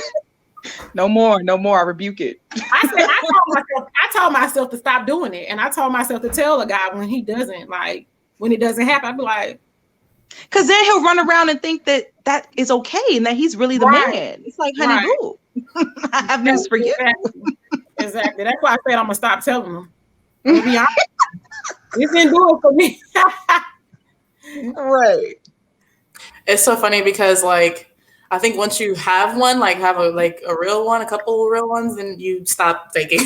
No more. I rebuke it. I told myself to stop doing it. And I told myself to tell a guy when it doesn't happen, I'd be like, because then he'll run around and think that is okay and that he's really the man. It's like, honey, boo. I have news for you. Exactly. That's why I said I'm gonna stop telling them. Maybe you can do it for me. Right. It's so funny because, like, I think once you have one, like have a real one, a couple of real ones, then you stop faking.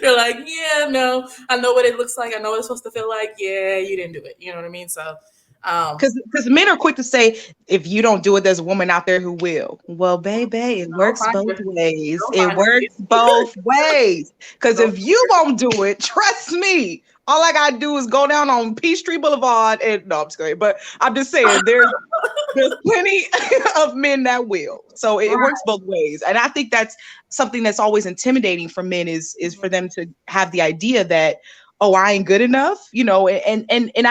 You're like, yeah, no, I know what it looks like. I know what it's supposed to feel like. Yeah, you didn't do it. You know what I mean? So, because men are quick to say, if you don't do it, there's a woman out there who will. Well, baby, it works both ways. It works both ways. Because if you won't do it, trust me, all I gotta do is go down on Peachtree Boulevard and no, I'm just kidding. But I'm just saying, there's plenty of men that will. So it works both ways. And I think that's something that's always intimidating for men is for them to have the idea that, oh, I ain't good enough, and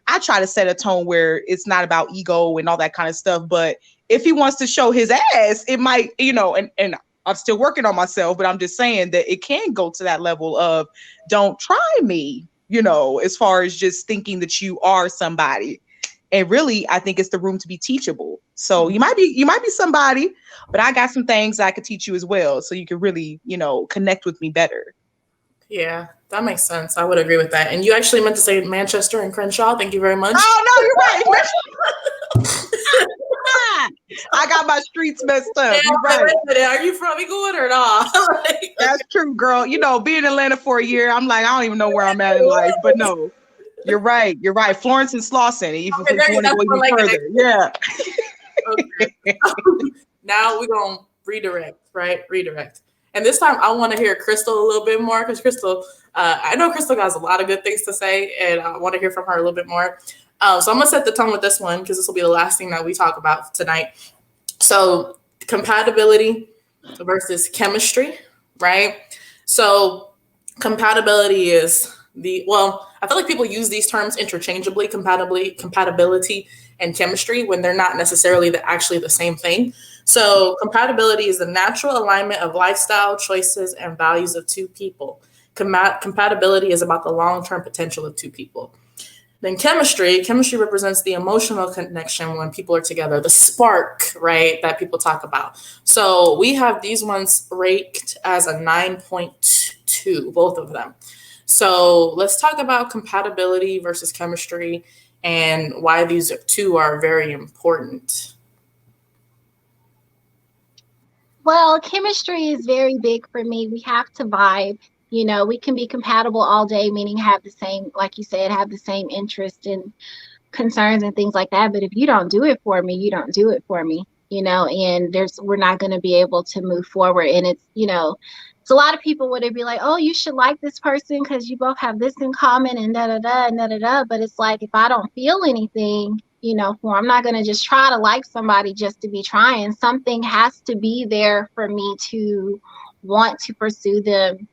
I try to set a tone where it's not about ego and all that kind of stuff. But if he wants to show his ass, it might, and I'm still working on myself, but I'm just saying that it can go to that level of don't try me, as far as just thinking that you are somebody. And really, I think it's the room to be teachable. So you might be somebody, but I got some things I could teach you as well. So you can really, connect with me better. Yeah, that makes sense. I would agree with that. And you actually meant to say Manchester and Crenshaw. Thank you very much. Oh no, you're right. I got my streets messed up. You're Wait right. a minute. Are you from Inglewood or not? That's true, girl. Being in Atlanta for a year, I'm like, I don't even know where I'm at in life. But no, you're right. You're right. Florence and Slauson, if you want to go even further. Yeah. Okay. Now we're going to redirect, right? Redirect. And this time I want to hear Crystal a little bit more because Crystal, I know Crystal has a lot of good things to say, and I want to hear from her a little bit more. So I'm going to set the tone with this one because this will be the last thing that we talk about tonight. So compatibility versus chemistry, right? So compatibility is I feel like people use these terms interchangeably, compatibility and chemistry, when they're not necessarily actually the same thing. So compatibility is the natural alignment of lifestyle choices and values of two people. Compatibility is about the long-term potential of two people. Then chemistry represents the emotional connection when people are together, the spark, right, that people talk about. So we have these ones ranked as a 9.2, both of them. So let's talk about compatibility versus chemistry and why these two are very important. Well, chemistry is very big for me. We have to vibe. We can be compatible all day, meaning have the same, like you said, have the same interest and concerns and things like that. But if you don't do it for me, you don't do it for me, and we're not going to be able to move forward. And it's a lot of people would be like, oh, you should like this person because you both have this in common and da da da and da da da. But it's like, if I don't feel anything, I'm not going to just try to like somebody just to be trying. Something has to be there for me to want to pursue them,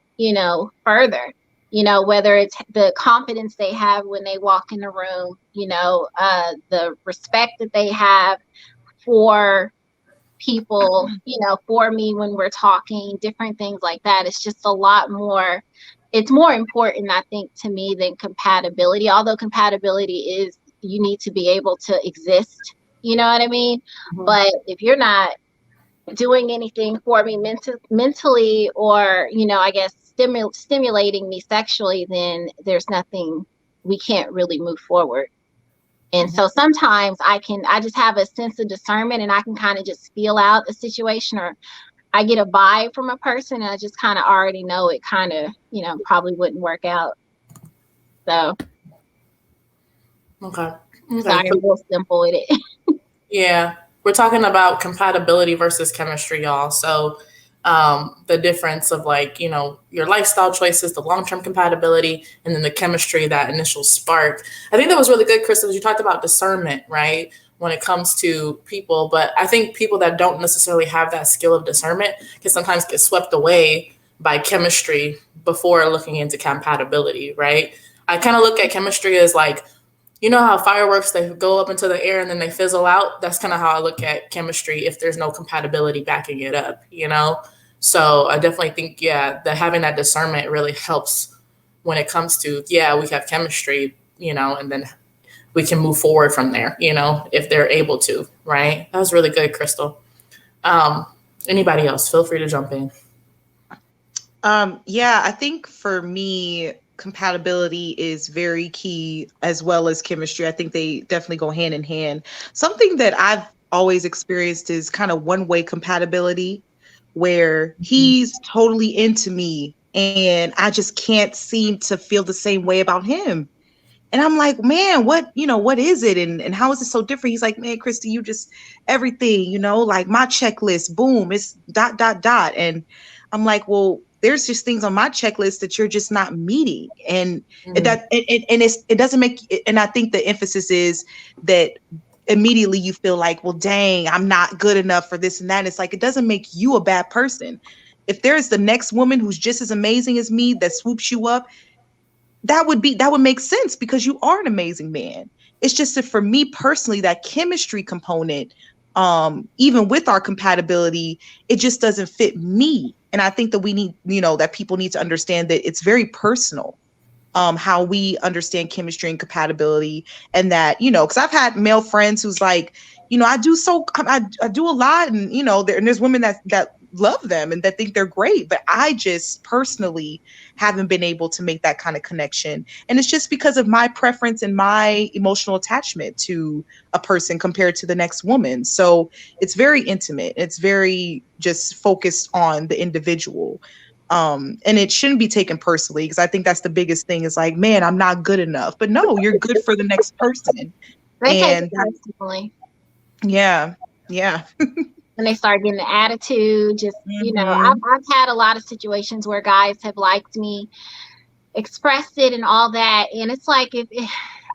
further. Whether it's the confidence they have when they walk in the room, the respect that they have for people, for me when we're talking, different things like that. It's just a lot more. It's more important, I think, to me than compatibility. Although compatibility is, you need to be able to exist. You know what I mean? Mm-hmm. But if you're not doing anything for me mentally, or, I guess stimulating me sexually, then there's nothing, we can't really move forward. And so sometimes I just have a sense of discernment, and I can kind of just feel out a situation, or I get a vibe from a person and I just kind of already know it kind of, probably wouldn't work out. So. Okay. Sorry, I'm real simple with it. Yeah. We're talking about compatibility versus chemistry, y'all. So the difference of your lifestyle choices, the long-term compatibility, and then the chemistry, that initial spark. I think that was really good, Crystal. You talked about discernment, right, when it comes to people. But I think people that don't necessarily have that skill of discernment can sometimes get swept away by chemistry before looking into compatibility, right? I kind of look at chemistry as like, how fireworks, they go up into the air and then they fizzle out? That's kind of how I look at chemistry if there's no compatibility backing it up, So I definitely think, that having that discernment really helps when it comes to, we have chemistry, and then we can move forward from there, if they're able to, right? That was really good, Crystal. Anybody else? Feel free to jump in. I think for me, compatibility is very key, as well as chemistry. I think they definitely go hand in hand. Something that I've always experienced is kind of one-way compatibility, where he's totally into me and I just can't seem to feel the same way about him. And I'm like, man, what is it? And how is it so different? He's like, man, Christy, you just everything, like my checklist, boom, it's ... And I'm like, well, there's just things on my checklist that you're just not meeting. And it doesn't make, and I think the emphasis is that immediately you feel like, well, dang, I'm not good enough for this and that. It's like, it doesn't make you a bad person. If there's the next woman who's just as amazing as me that swoops you up, that would make sense, because you are an amazing man. It's just that for me personally, that chemistry component even with our compatibility, it just doesn't fit me. And I think that we need, that people need to understand that it's very personal, how we understand chemistry and compatibility. And that, because I've had male friends who's like, I do a lot, and and there's women that love them and that think they're great, but I just personally haven't been able to make that kind of connection. And it's just because of my preference and my emotional attachment to a person compared to the next woman. So it's very intimate. It's very just focused on the individual. And it shouldn't be taken personally, because I think that's the biggest thing, is like, man, I'm not good enough. But no, you're good for the next person. They take it And personally. yeah, yeah. And they start getting an attitude. Just, Mhm. I've had a lot of situations where guys have liked me, expressed it and all that. And it's like, if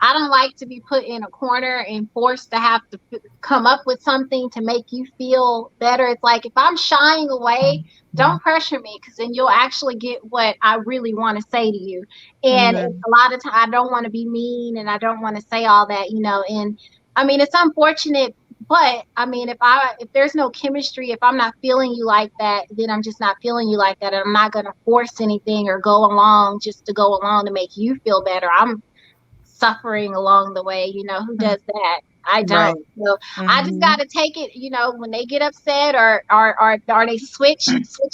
I don't like to be put in a corner and forced to have to come up with something to make you feel better. It's like, if I'm shying away, don't pressure me, because then you'll actually get what I really want to say to you. And it's Mhm. a lot of time I don't want to be mean and I don't want to say all that, and I mean, it's unfortunate, but I mean, if there's no chemistry, if I'm not feeling you like that, then I'm just not feeling you like that, and I'm not gonna force anything or go along just to go along to make you feel better. I'm suffering along the way. Who does that? I Right. don't. So I just Mhm. gotta take it. When they get upset or they switch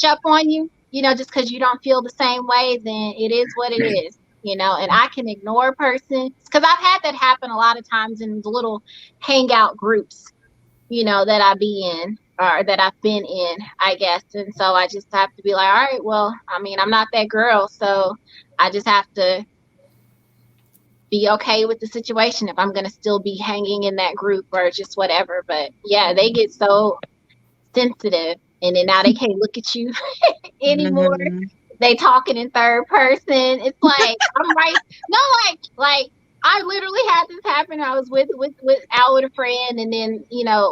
up on you, just because you don't feel the same way, then it is what it is. And I can ignore a person, because I've had that happen a lot of times in the little hangout groups, that I be in, or that I've been in, I guess. And so I just have to be like, all right, well, I mean, I'm not that girl, so I just have to be okay with the situation if I'm going to still be hanging in that group or just whatever. But yeah, they get so sensitive, and then now they can't look at you anymore. Mhm. They talking in third person. It's like, I'm right. No, like I literally had this happen. I was out with a friend, and then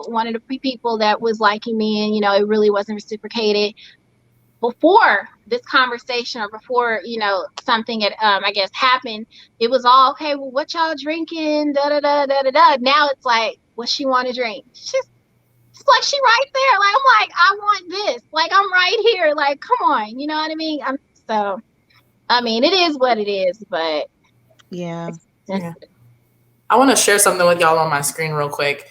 one of the people that was liking me, and it really wasn't reciprocated. Before this conversation, or before something had I guess happened, it was all okay. Well, what y'all drinking? Da da da da da da. Now it's like, what she want to drink? It's like she right there. Like, I'm like, I want this. Like, I'm right here. Like, come on. You know what I mean? So I mean, it is what it is, but Yeah. it's Yeah. sensitive. I want to share something with y'all on my screen real quick,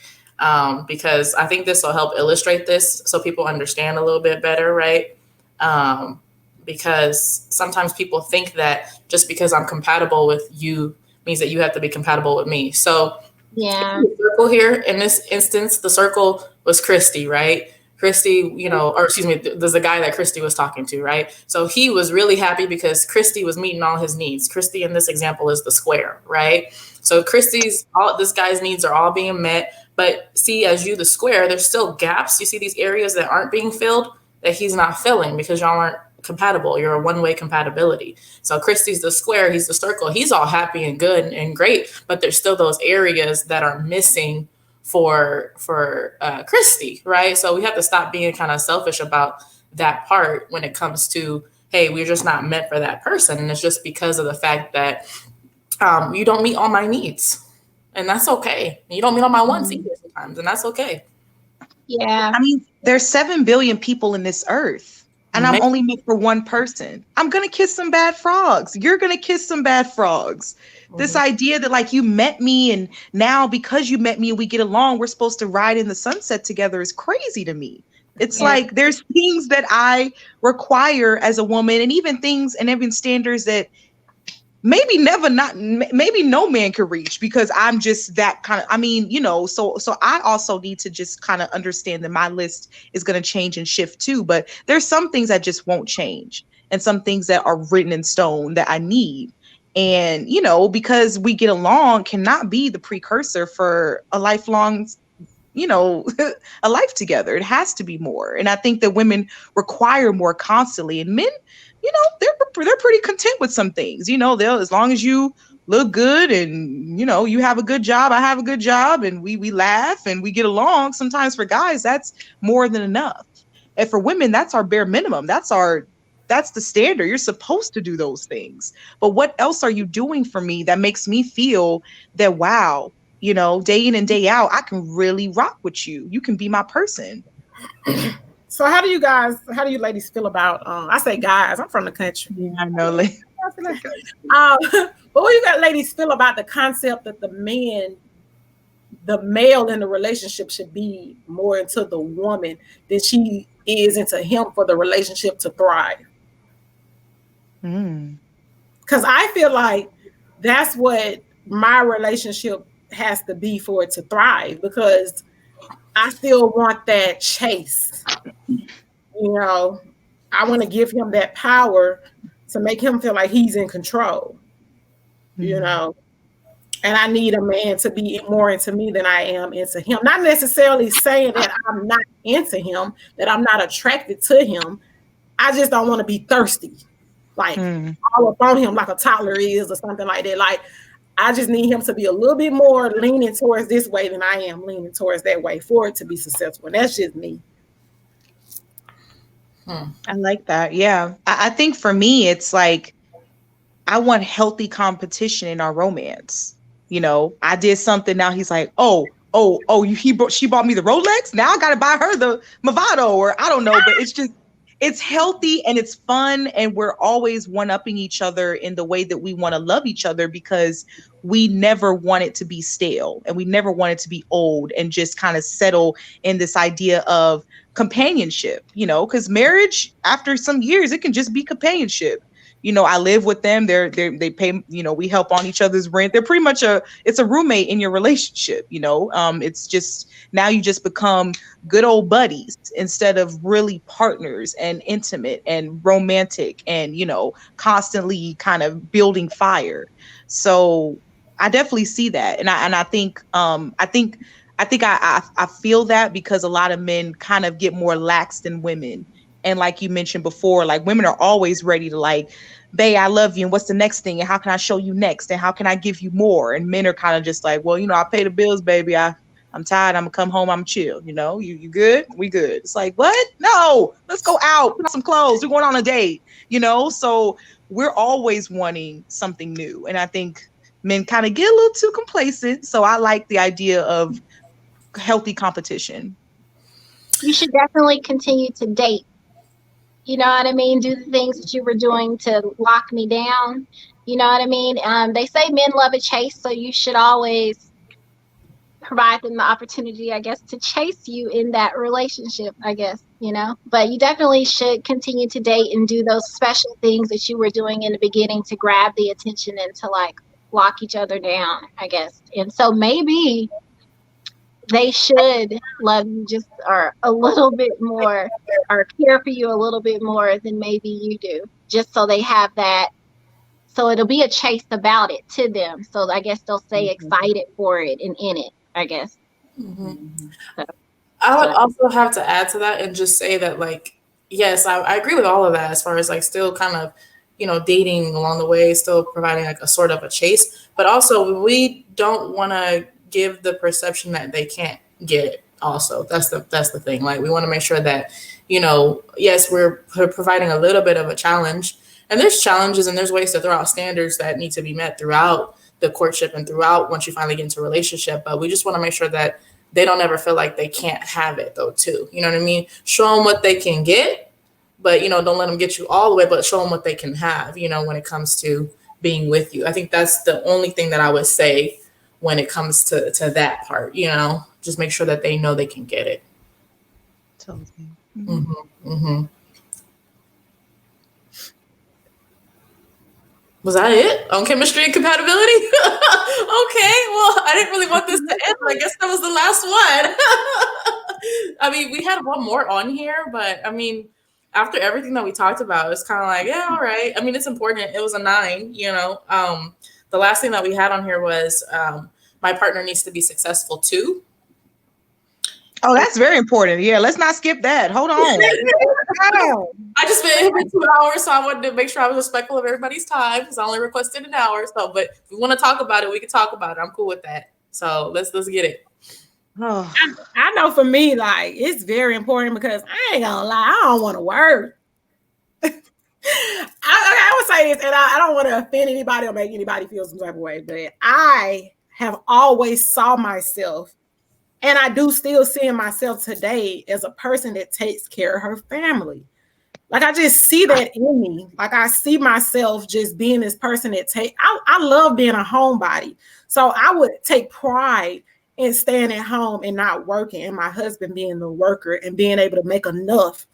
because I think this will help illustrate this so people understand a little bit better, right? Um, because sometimes people think that just because I'm compatible with you means that you have to be compatible with me. So Yeah. the circle here in this instance, the circle was Christy, right? Christy, or excuse me, there's the guy that Christy was talking to, right? So he was really happy because Christy was meeting all his needs. Christy in this example is the square, right? So this guy's needs are all being met. But see, as you, the square, there's still gaps. You see these areas that aren't being filled that he's not filling because y'all aren't compatible. You're a one-way compatibility. So Christy's the square, he's the circle. He's all happy and good and great, but there's still those areas that are missing for Christy, right? So we have to stop being kind of selfish about that part when it comes to, hey, we're just not meant for that person, and it's just because of the fact that you don't meet all my needs, and that's okay. You don't meet all my wants Mhm. either sometimes, and that's okay. Yeah. I mean, there's 7 billion people in this earth, and I'm only meant for one person. I'm gonna kiss some bad frogs. You're gonna kiss some bad frogs. This Mhm. idea that like you met me, and now because you met me and we get along, we're supposed to ride in the sunset together is crazy to me. It's Yeah. like there's things that I require as a woman, and even things and even standards that maybe no man could reach, because I'm just that kind of, I mean, so I also need to just kind of understand that my list is going to change and shift too, but there's some things that just won't change, and some things that are written in stone that I need. And because we get along cannot be the precursor for a lifelong, you know a life together. It has to be more, and I think that women require more constantly, and men, they're pretty content with some things. They'll, as long as you look good, and you have a good job, I have a good job, and we laugh and we get along. Sometimes for guys that's more than enough, and for women that's our bare minimum. That's the standard. You're supposed to do those things, but what else are you doing for me that makes me feel that, wow, day in and day out, I can really rock with you. You can be my person. So how do you ladies feel about, I say guys, I'm from the country. Yeah, I know. Like, But what you got ladies feel about the concept that the male in the relationship should be more into the woman than she is into him for the relationship to thrive? mm, Because I feel like that's what my relationship has to be for it to thrive, because I still want that chase. You know, I want to give him that power to make him feel like he's in control, you mm, know. And I need a man to be more into me than I am into him. Not necessarily saying that I'm not into him, that I'm not attracted to him. I just don't want to be thirsty, like mm. all up on him like a toddler is or something like that. Like, I just need him to be a little bit more leaning towards this way than I am leaning towards that way for it to be successful. And that's just me. I like that. Yeah. I think for me, it's like, I want healthy competition in our romance. I did something. Now he's like, she bought me the Rolex. Now I got to buy her the Movado, or I don't know, but it's healthy and it's fun. And we're always one-upping each other in the way that we want to love each other, because we never want it to be stale and we never want it to be old and just kind of settle in this idea of companionship, because marriage, after some years, it can just be companionship. I live with them. They pay, we help on each other's rent. They're pretty much it's a roommate in your relationship. It's just, now you just become good old buddies instead of really partners and intimate and romantic and, constantly kind of building fire. So I definitely see that. And I think, I feel that because a lot of men kind of get more lax than women. And like you mentioned before, like, women are always ready to, like, babe, I love you, and what's the next thing, and how can I show you next, and how can I give you more? And men are kind of just like, well, I pay the bills, baby. I'm tired. I'm gonna come home. I'm chill. You good? We good. It's like, what? No, let's go out. Put on some clothes. We're going on a date. So we're always wanting something new, and I think men kind of get a little too complacent. So I like the idea of healthy competition. You should definitely continue to date. You know what I mean? Do the things that you were doing to lock me down. You know what I mean? They say men love a chase, so you should always provide them the opportunity, I guess, to chase you in that relationship, I guess, But you definitely should continue to date and do those special things that you were doing in the beginning to grab the attention and to, like, lock each other down, I guess. And so maybe they should love you just, or a little bit more, or care for you a little bit more than maybe you do, just so they have that. So it'll be a chase about it to them. So I guess they'll stay excited for it and in it, I guess. I would also have to add to that and just say that, like, yes, I agree with all of that as far as, like, still kind of, dating along the way, still providing, like, a sort of a chase. But also, we don't want to give the perception that they can't get it. Also, that's the thing. Like, we want to make sure that, yes, we're providing a little bit of a challenge, and there's challenges and there's ways to throw out standards that need to be met throughout the courtship and throughout once you finally get into a relationship. But we just want to make sure that they don't ever feel like they can't have it though too. You know what I mean? Show them what they can get, but don't let them get you all the way, but show them what they can have, when it comes to being with you. I think that's the only thing that I would say when it comes to that part, just make sure that they know they can get it. Totally. Mm-hmm. Mm-hmm. Was that it on chemistry and compatibility? Okay, well, I didn't really want this to end, but I guess that was the last one. I mean, we had one more on here, but I mean, after everything that we talked about, it's kind of like, yeah, all right. I mean, it's important. It was a 9, The last thing that we had on here was my partner needs to be successful too. Oh, that's very important. Yeah, let's not skip that. Hold on. I just been here for 2 hours, so I wanted to make sure I was respectful of everybody's time because I only requested an hour. So, but if we want to talk about it, we can talk about it. I'm cool with that. So let's get it. Oh. I know for me, like, it's very important because I ain't gonna lie, I don't want to work. I would say this, and I don't want to offend anybody or make anybody feel some type of way, but I have always saw myself, and I do still see myself today as a person that takes care of her family. Like I just see that in me. Like I see myself just being this person that I love being a homebody. So I would take pride in staying at home and not working, and my husband being the worker and being able to make enough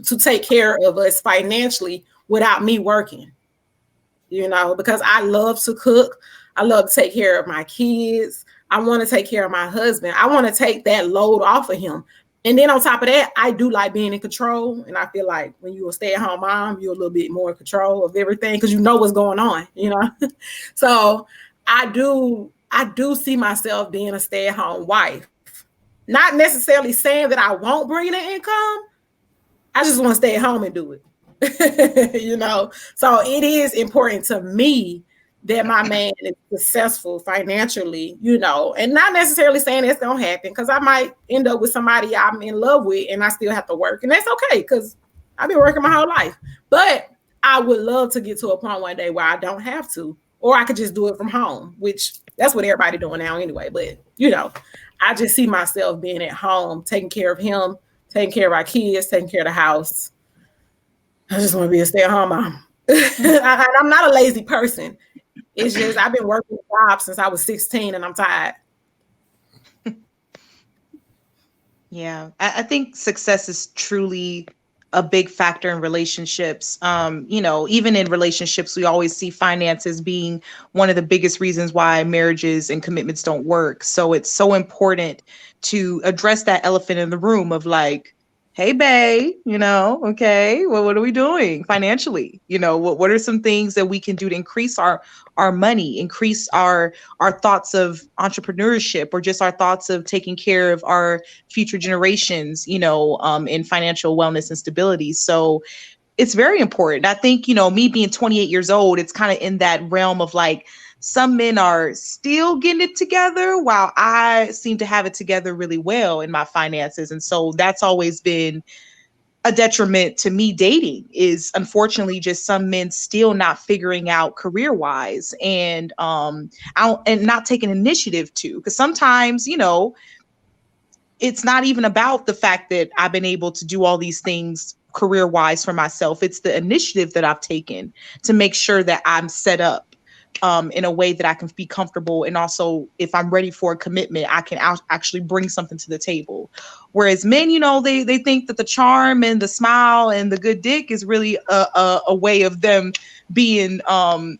to take care of us financially without me working, because I love to cook. I love to take care of my kids. I want to take care of my husband. I want to take that load off of him. And then on top of that, I do like being in control. And I feel like when you're a stay-at-home mom, you're a little bit more in control of everything because you know what's going on. So I do see myself being a stay-at-home wife. Not necessarily saying that I won't bring in income. I just want to stay at home and do it. So it is important to me that my man is successful financially, and not necessarily saying it's gonna happen, because I might end up with somebody I'm in love with and I still have to work, and that's okay because I've been working my whole life. But I would love to get to a point one day where I don't have to, or I could just do it from home, which that's what everybody doing now anyway. But I just see myself being at home, taking care of him, taking care of our kids, taking care of the house. I just want to be a stay-at-home mom. I'm not a lazy person. It's just I've been working a job since I was 16 and I'm tired. Yeah, I think success is truly a big factor in relationships. Even in relationships, we always see finances being one of the biggest reasons why marriages and commitments don't work. So it's so important to address that elephant in the room of like, hey, babe, okay, well, what are we doing financially? What are some things that we can do to increase our money, increase our thoughts of entrepreneurship, or just our thoughts of taking care of our future generations, in financial wellness and stability. So it's very important. I think, me being 28 years old, it's kind of in that realm of like, some men are still getting it together while I seem to have it together really well in my finances. And so that's always been a detriment to me dating, is unfortunately just some men still not figuring out career wise and and not taking initiative to, because sometimes, it's not even about the fact that I've been able to do all these things career wise for myself. It's the initiative that I've taken to make sure that I'm set up in a way that I can be comfortable. And also, if I'm ready for a commitment, I can actually bring something to the table. Whereas men, they think that the charm and the smile and the good dick is really a way of them being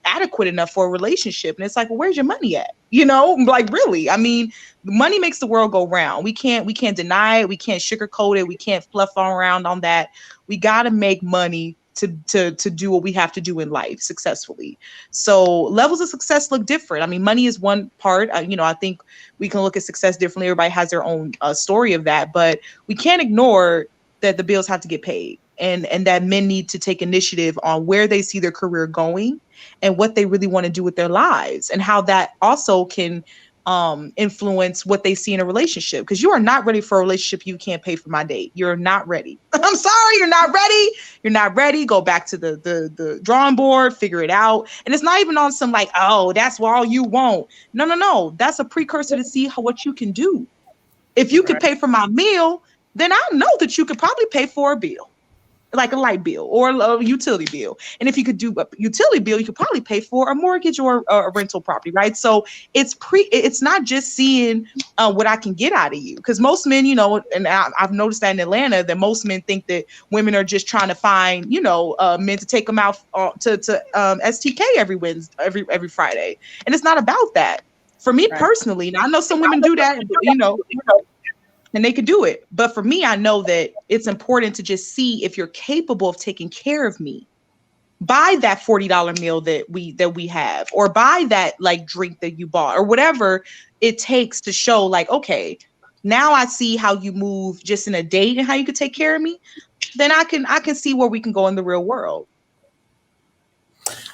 adequate enough for a relationship. And it's like, well, where's your money at? Like, really? I mean, money makes the world go round. We can't deny it. We can't sugarcoat it. We can't fluff around on that. We got to make money to do what we have to do in life successfully. So levels of success look different. I mean, money is one part. I think we can look at success differently. Everybody has their own story of that, but we can't ignore that the bills have to get paid, and that men need to take initiative on where they see their career going and what they really want to do with their lives, and how that also can influence what they see in a relationship. Because you are not ready for a relationship you can't pay for my date. You're not ready. I'm sorry, you're not ready. You're not ready. Go back to the drawing board, figure it out. And it's not even on some like, oh, that's all you want. No. That's a precursor to see what you can do. If you could pay for my meal, then I know that you could probably pay for a bill, like a light bill or a utility bill. And if you could do a utility bill, you could probably pay for a mortgage or a rental property, right? So it's not just seeing what I can get out of you. Because most men, and I've noticed that in Atlanta, that most men think that women are just trying to find, men to take them out to STK every Wednesday, every Friday. And it's not about that. For me personally, now I know some women do that, and they could do it. But for me, I know that it's important to just see if you're capable of taking care of me. Buy that $40 meal that we have, or buy that like drink that you bought, or whatever it takes to show like, okay, now I see how you move just in a date and how you could take care of me. Then I can see where we can go in the real world.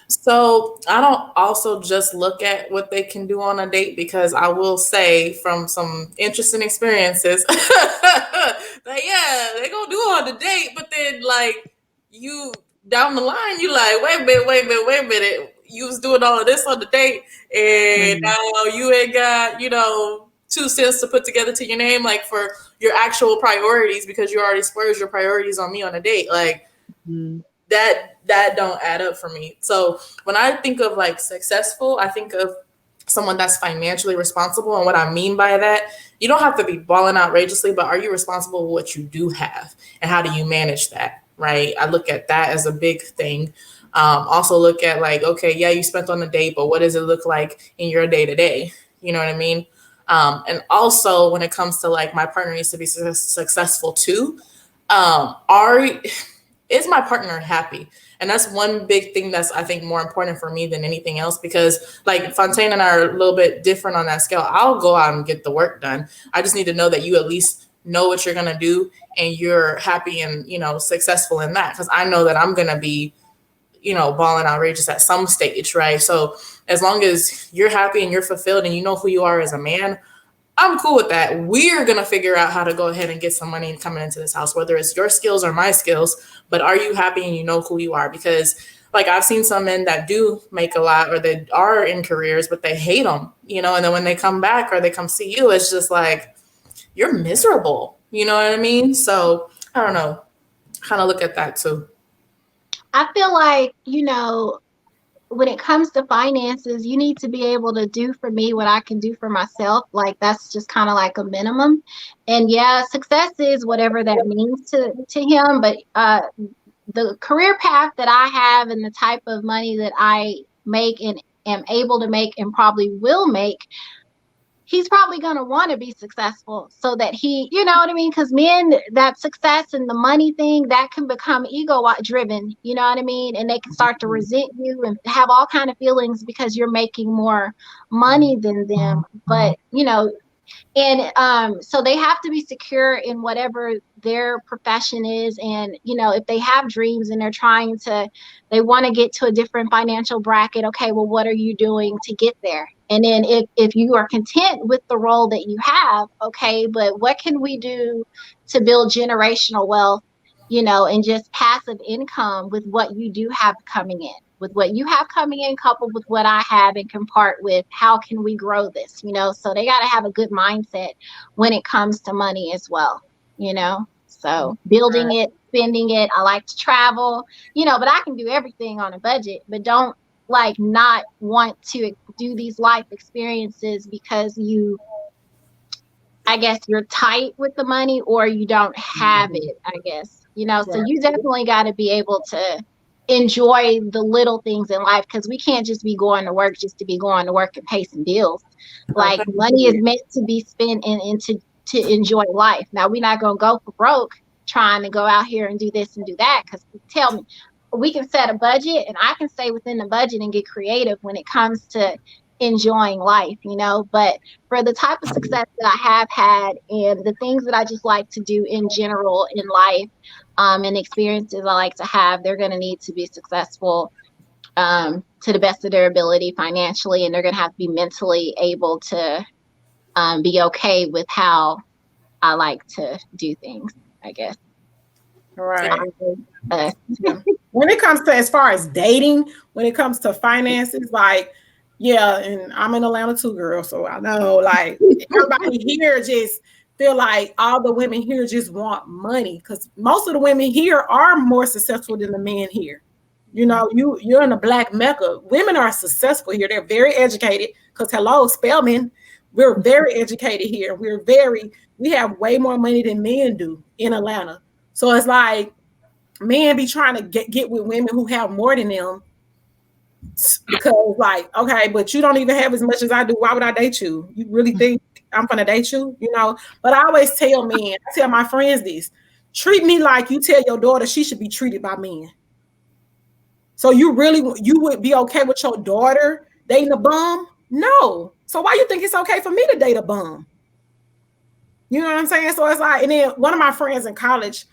So I don't also just look at what they can do on a date, because I will say from some interesting experiences that they're gonna do on the date, but then like you down the line, you like, wait a minute. you was doing all of this on the date, and Mhm. now you ain't got, 2 cents to put together to your name, like for your actual priorities, because you already splurged your priorities on me on a date. Like Mhm. that don't add up for me. So when I think of like successful, I think of someone that's financially responsible. And what I mean by that, you don't have to be balling outrageously, but are you responsible with what you do have? And how do you manage that? Right. I look at that as a big thing. Also look at like, okay, yeah, you spent on a date, but what does it look like in your day to day? You know what I mean? And also when it comes to like my partner needs to be successful too. Are is my partner happy? And that's one big thing that's I think more important for me than anything else, because like Fontaine and I are a little bit different on that scale. I'll go out and get the work done. I just need to know that you at least know what you're gonna do and you're happy and successful in that, because I know that I'm gonna be balling outrageous at some stage, right? So as long as you're happy and you're fulfilled and you know who you are as a man, I'm cool with that. We're gonna figure out how to go ahead and get some money coming into this house, whether it's your skills or my skills. But are you happy and you know who you are? Because like I've seen some men that do make a lot or they are in careers, but they hate them, and then when they come back or they come see you, it's just like you're miserable. You know what I mean? So I don't know. Kind of look at that too. I feel like, when it comes to finances, you need to be able to do for me what I can do for myself. Like that's just kind of like a minimum. And yeah, success is whatever that means to him. But the career path that I have and the type of money that I make and am able to make and probably will make, he's probably going to want to be successful so that he, you know what I mean? Because men, that success and the money thing, that can become ego driven, you know what I mean? And they can start to resent you and have all kind of feelings because you're making more money than them. But, and so they have to be secure in whatever their profession is. And, if they have dreams and they want to get to a different financial bracket, okay, well, what are you doing to get there? And then if you are content with the role that you have, okay, but what can we do to build generational wealth, and just passive income with what you do have coming in? With what you have coming in coupled with what I have and can part with, how can we grow this? So they got to have a good mindset when it comes to money as well. So building it, spending it. I like to travel, but I can do everything on a budget, but don't like not want to do these life experiences because I guess you're tight with the money or you don't have it, I guess. So you definitely got to be able to enjoy the little things in life because we can't just be going to work just to be going to work and pay some bills. Like Okay. money is meant to be spent and to enjoy life. Now we're not going to go for broke trying to go out here and do this and do that because tell me, we can set a budget and I can stay within the budget and get creative when it comes to enjoying life. But for the type of success that I have had and the things that I just like to do in general in life, and experiences I like to have, they're going to need to be successful to the best of their ability financially, and they're going to have to be mentally able to be okay with how I like to do things, I guess. Right. Uh, Yeah. When it comes to as far as dating, when it comes to finances, like, yeah, and I'm in Atlanta too, girl. So I know like everybody here just feel like all the women here just want money because most of the women here are more successful than the men here. You're in a black mecca. Women are successful here. They're very educated because hello, Spelman, we're very educated here. We have way more money than men do in Atlanta. So it's like men be trying to get with women who have more than them because like, okay, but you don't even have as much as I do. Why would I date you? You really think I'm gonna date you? But I always tell men, I tell my friends this, treat me like you tell your daughter she should be treated by men. So you would be okay with your daughter dating a bum? No. So why you think it's okay for me to date a bum? You know what I'm saying? So it's like, and then one of my friends in college,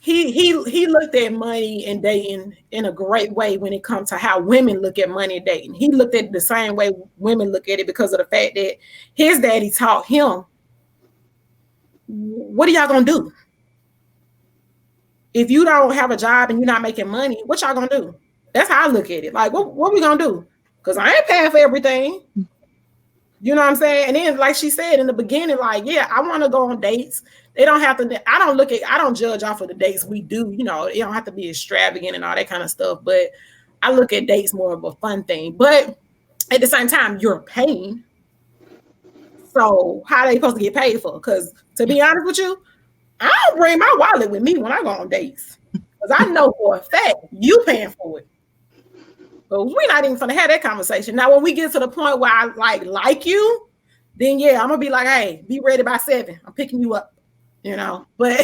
he looked at money and dating in a great way when it comes to how women look at money and dating. He looked at it the same way women look at it because of the fact that his daddy taught him, what are y'all gonna do? If you don't have a job and you're not making money, what y'all gonna do? That's how I look at it. Like, what we gonna do? Because I ain't paying for everything. You know what I'm saying? And then, like she said in the beginning, like, yeah, I want to go on dates. They don't have to. I don't judge off of the dates we do. You know, it don't have to be extravagant and all that kind of stuff. But I look at dates more of a fun thing. But at the same time, you're paying. So how are they supposed to get paid for? Because to be honest with you, I don't bring my wallet with me when I go on dates. Because I know for a fact you paying for it. But we're not even gonna have that conversation. Now, when we get to the point where I like you, then yeah, I'm gonna be like, hey, be ready by 7. I'm picking you up. You know, but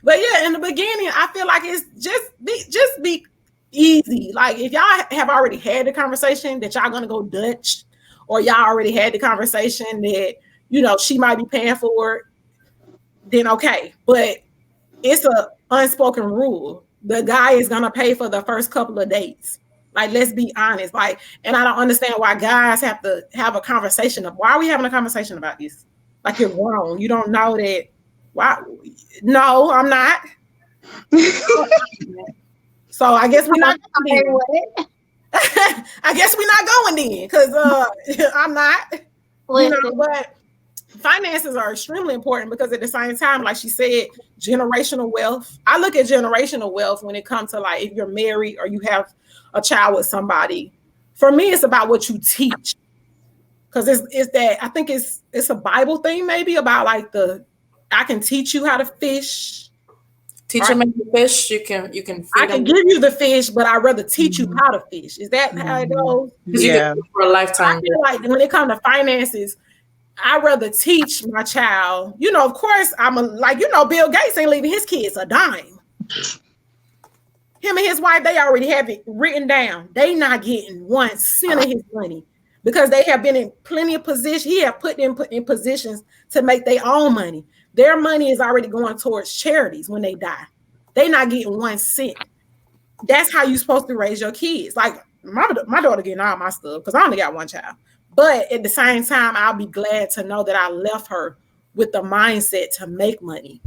but yeah, in the beginning, I feel like it's just be easy. Like if y'all have already had the conversation that y'all gonna go Dutch, or y'all already had the conversation that she might be paying for it, then okay. But it's a unspoken rule. The guy is gonna pay for the first couple of dates. Like, let's be honest. Like, and I don't understand why guys have to have a conversation of why are we having a conversation about this? Like, you're grown. You don't know that. Why? No, I'm not. So I guess we're not going then. I guess we're not going then because I'm not. But finances are extremely important because at the same time, like she said, generational wealth. I look at generational wealth when it comes to like if you're married or you have a child with somebody. For me, it's about what you teach. Because it's that I think it's a Bible thing maybe about like I can teach you how to fish. Teach them how to fish. You can feed I can give you the fish, but I'd rather teach you how to fish. Is that how it goes? Yeah, for a lifetime. I feel like when it comes to finances, I'd rather teach my child. Of course, Bill Gates ain't leaving his kids a dime. Him and his wife, they already have it written down. They not getting 1 cent of his money because they have been in plenty of positions. He have put them in positions to make their own money. Their money is already going towards charities when they die. They not getting 1 cent. That's how you supposed to raise your kids. Like my daughter getting all my stuff because I only got 1 child. But at the same time, I'll be glad to know that I left her with the mindset to make money.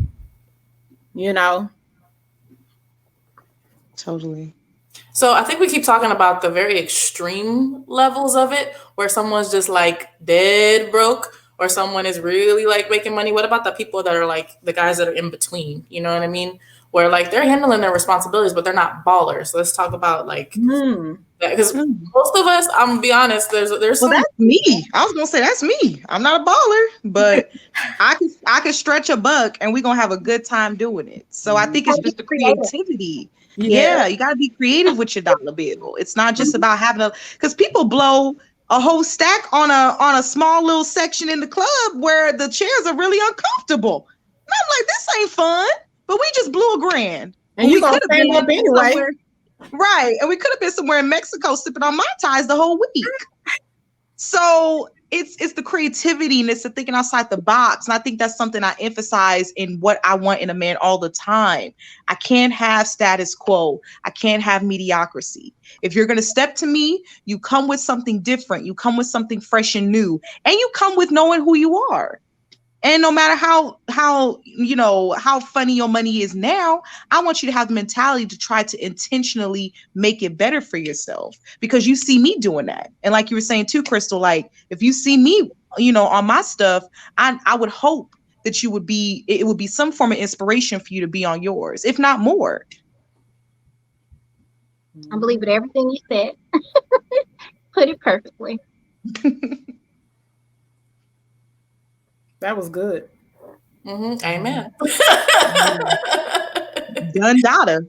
Totally. So I think we keep talking about the very extreme levels of it, where someone's just like dead broke, or someone is really like making money. What about the people that are like the guys that are in between? You know what I mean? Where like they're handling their responsibilities, but they're not ballers. So let's talk about like because most of us, I'm gonna be honest, there's well, that's me. I was gonna say that's me. I'm not a baller, but I can stretch a buck and we're gonna have a good time doing it. So I think it's just the creativity. Yeah, you gotta be creative with your dollar bill. It's not just about having because people blow a whole stack on a small little section in the club where the chairs are really uncomfortable. And I'm like, this ain't fun. But we just blew $1,000. And you gonna stand up anyway. Right. And we could have been somewhere in Mexico sipping on Mai Tais the whole week. So it's the creativity and it's the thinking outside the box. And I think that's something I emphasize in what I want in a man all the time. I can't have status quo. I can't have mediocrity. If you're going to step to me, you come with something different. You come with something fresh and new. And you come with knowing who you are. And no matter how funny your money is now, I want you to have the mentality to try to intentionally make it better for yourself because you see me doing that. And like you were saying too, Crystal, like if you see me, on my stuff, I would hope that it would be some form of inspiration for you to be on yours, if not more. I believe in everything you said. Put it perfectly. That was good. Amen. Done data.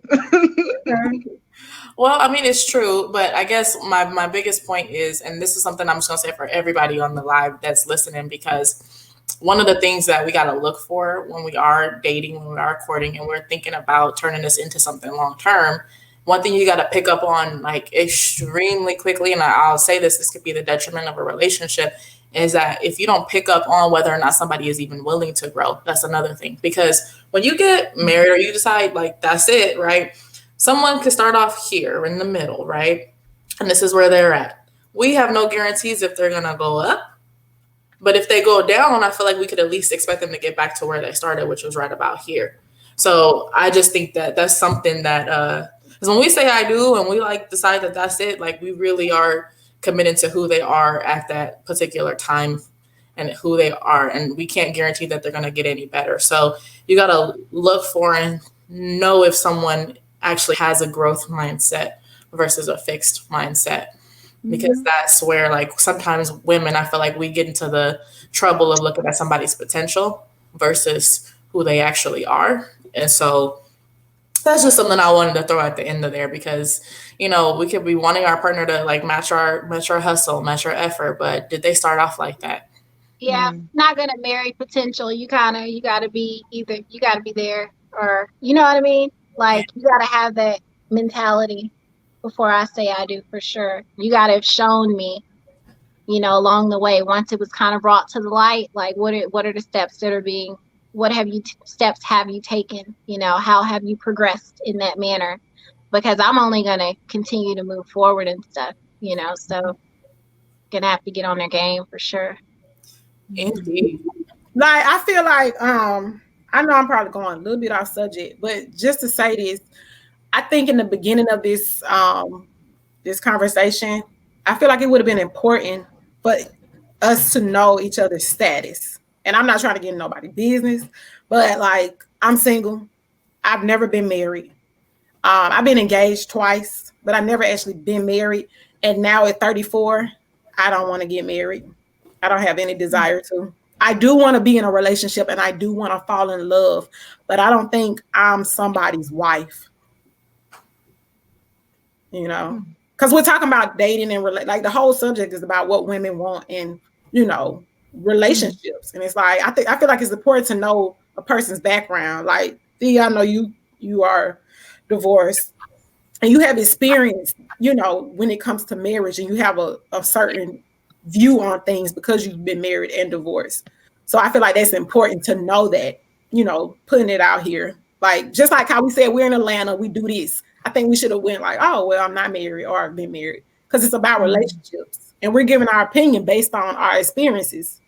Well, I mean, it's true, but I guess my biggest point is, and this is something I'm just going to say for everybody on the live that's listening, because one of the things that we got to look for when we are dating, when we are courting, and we're thinking about turning this into something long term, one thing you got to pick up on like extremely quickly, and I'll say this could be the detriment of a relationship, is that if you don't pick up on whether or not somebody is even willing to grow, that's another thing. Because when you get married or you decide like that's it, right? Someone could start off here in the middle, right? And this is where they're at. We have no guarantees if they're going to go up. But if they go down, I feel like we could at least expect them to get back to where they started, which was right about here. So I just think that that's something that Because when we say I do and we like decide that that's it, like we really are committed to who they are at that particular time and who they are. And we can't guarantee that they're going to get any better. So you got to look for and know if someone actually has a growth mindset versus a fixed mindset. Because that's where, like, sometimes women, I feel like we get into the trouble of looking at somebody's potential versus who they actually are. And so that's just something I wanted to throw at the end of there because, we could be wanting our partner to like match our hustle, match our effort, but did they start off like that? Yeah, not gonna marry potential. You gotta be either you gotta be there or you know what I mean? Yeah. Like you gotta have that mentality before I say I do for sure. You gotta have shown me, along the way, once it was kind of brought to the light, like what are the steps that are being what have you steps have you taken? How have you progressed in that manner? Because I'm only gonna continue to move forward and stuff, so gonna have to get on their game for sure. Indeed. Like I feel like I know I'm probably going a little bit off subject, but just to say this, I think in the beginning of this conversation, I feel like it would have been important for us to know each other's status. And I'm not trying to get in nobody's business, but like I'm single. I've never been married. I've been engaged twice, but I've never actually been married. And now at 34, I don't want to get married. I don't have any desire to. I do want to be in a relationship and I do want to fall in love, but I don't think I'm somebody's wife. Because we're talking about dating and like the whole subject is about what women want in relationships, and it's like I feel like it's important to know a person's background. Like, I know you are divorced and you have experience, when it comes to marriage, and you have a certain view on things because you've been married and divorced. So I feel like that's important to know that, putting it out here. Like, just like how we said we're in Atlanta, we do this. I think we should have went like, oh, well, I'm not married or I've been married, because it's about relationships and we're giving our opinion based on our experiences.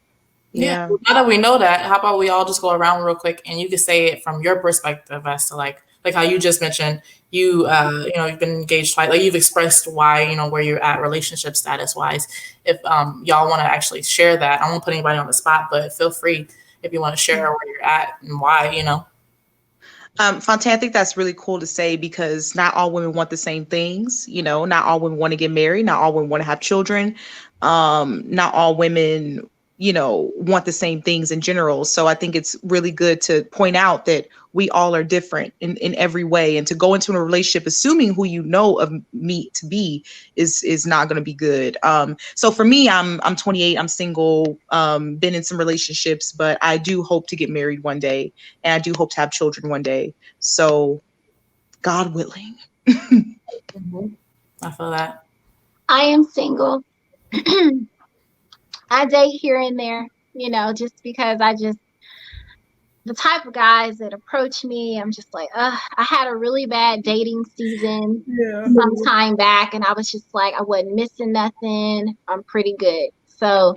Yeah. Now that we know that, how about we all just go around real quick and you can say it from your perspective as to like how you just mentioned, you've been engaged twice, like you've expressed why, where you're at relationship status wise. If y'all want to actually share that, I won't put anybody on the spot, but feel free if you want to share where you're at and why. Fontaine, I think that's really cool to say because not all women want the same things. Not all women want to get married. Not all women want to have children. Not all women, want the same things in general. So I think it's really good to point out that we all are different in every way. And to go into a relationship assuming who you know of me to be is not going to be good. So for me, I'm 28. I'm single. Been in some relationships, but I do hope to get married one day, and I do hope to have children one day. So, God willing. I feel that. I am single. I date here and there, just because the type of guys that approach me, I'm just like, I had a really bad dating season some time back, and I was just like, I wasn't missing nothing. I'm pretty good. So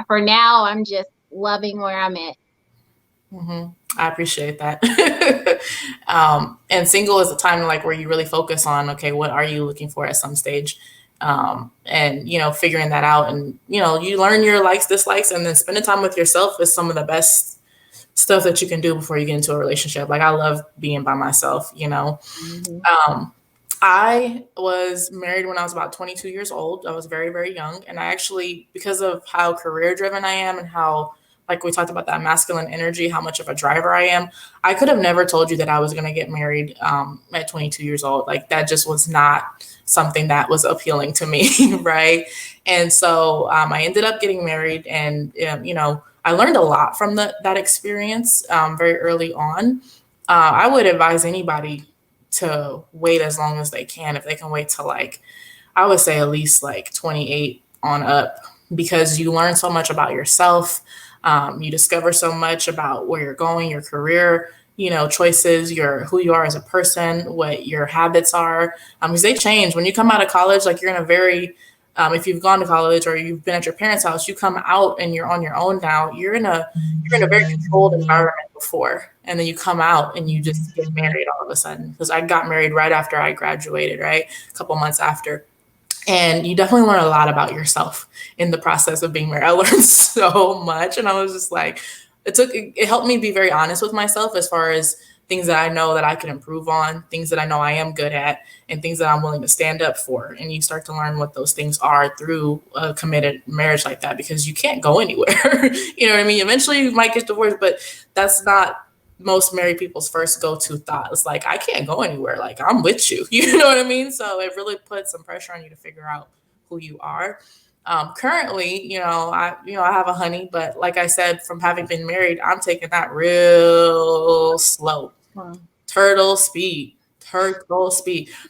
for now, I'm just loving where I'm at. I appreciate that. And single is a time like where you really focus on, okay, what are you looking for at some stage? And figuring that out, and you learn your likes, dislikes, and then spending time with yourself is some of the best stuff that you can do before you get into a relationship. Like, I love being by myself. I was married when I was about 22 years old. I was very, very young, and I actually, because of how career driven I am and how, like we talked about, that masculine energy, how much of a driver I am, I could have never told you that I was going to get married at 22 years old. Like, that just was not something that was appealing to me, right? And so I ended up getting married, and I learned a lot from that experience very early on. I would advise anybody to wait as long as they can, if they can wait till I would say at least 28 on up, because you learn so much about yourself. You discover so much about where you're going, your career, choices, who you are as a person, what your habits are, because they change when you come out of college. Like, you're in a very If you've gone to college or you've been at your parents' house, you come out and you're on your own now. You're in a very controlled environment before, and then you come out and you just get married all of a sudden. Because I got married right after I graduated, right, a couple months after, and you definitely learn a lot about yourself in the process of being married. I learned so much, and I was just like, it helped me be very honest with myself as far as things that I know that I can improve on, things that I know I am good at, and things that I'm willing to stand up for. And you start to learn what those things are through a committed marriage like that, because you can't go anywhere. You know what I mean? Eventually you might get divorced, but that's not most married people's first go-to thought. It's like, I can't go anywhere. Like, I'm with you. You know what I mean? So it really puts some pressure on you to figure out who you are. Currently, I have a honey, but like I said, from having been married, I'm taking that real slow. Wow. Turtle speed,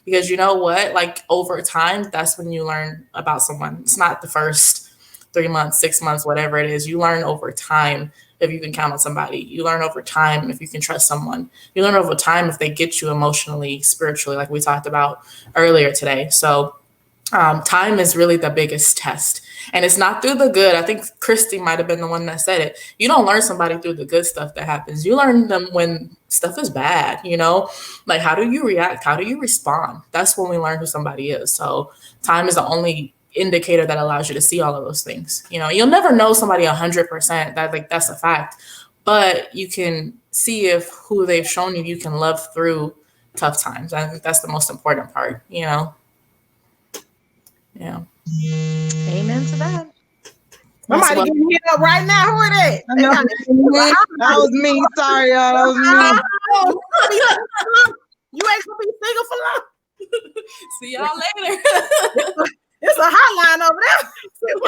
because you know what? Like, over time, that's when you learn about someone. It's not the first 3 months, 6 months, whatever it is. You learn over time if you can count on somebody. You learn over time if you can trust someone. You learn over time if they get you emotionally, spiritually, like we talked about earlier today. So time is really the biggest test. And it's not through the good. I think Christy might have been the one that said it. You don't learn somebody through the good stuff that happens. You learn them when stuff is bad, Like, how do you react? How do you respond? That's when we learn who somebody is. So time is the only indicator that allows you to see all of those things. You'll never know somebody 100%. That's a fact. But you can see if who they've shown you can love through tough times. I think that's the most important part, Yeah. Amen to that. Somebody getting hit up right now. Who are they? That was me. Sorry, y'all. That was me. You ain't gonna be single for long. See y'all later. It's a hotline over there.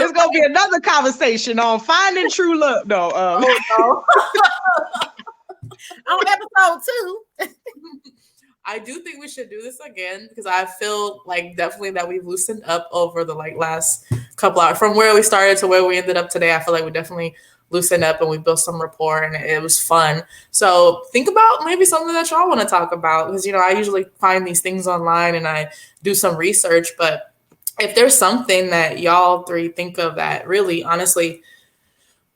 It's gonna be another conversation on finding true love. No. On episode 2. I do think we should do this again, because I feel like definitely that we've loosened up over the last couple hours from where we started to where we ended up today. I feel like we definitely loosened up and we built some rapport, and it was fun. So think about maybe something that y'all want to talk about, because I usually find these things online and I do some research. But if there's something that y'all three think of that really honestly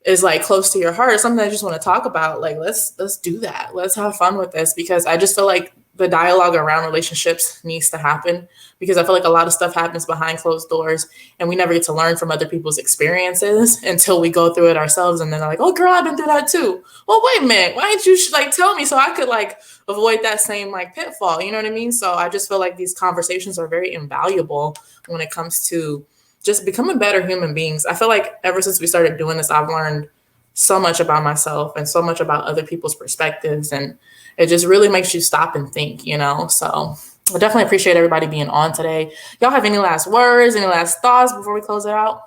is like close to your heart, or something that you just want to talk about, like let's do that. Let's have fun with this, because I just feel like the dialogue around relationships needs to happen, because I feel like a lot of stuff happens behind closed doors and we never get to learn from other people's experiences until we go through it ourselves. And then they're like, oh girl, I've been through that too. Well, wait a minute. Why didn't you tell me so I could avoid that same pitfall? You know what I mean? So I just feel like these conversations are very invaluable when it comes to just becoming better human beings. I feel like ever since we started doing this, I've learned so much about myself and so much about other people's perspectives, and it just really makes you stop and think, So I definitely appreciate everybody being on today. Y'all have any last words, any last thoughts before we close it out?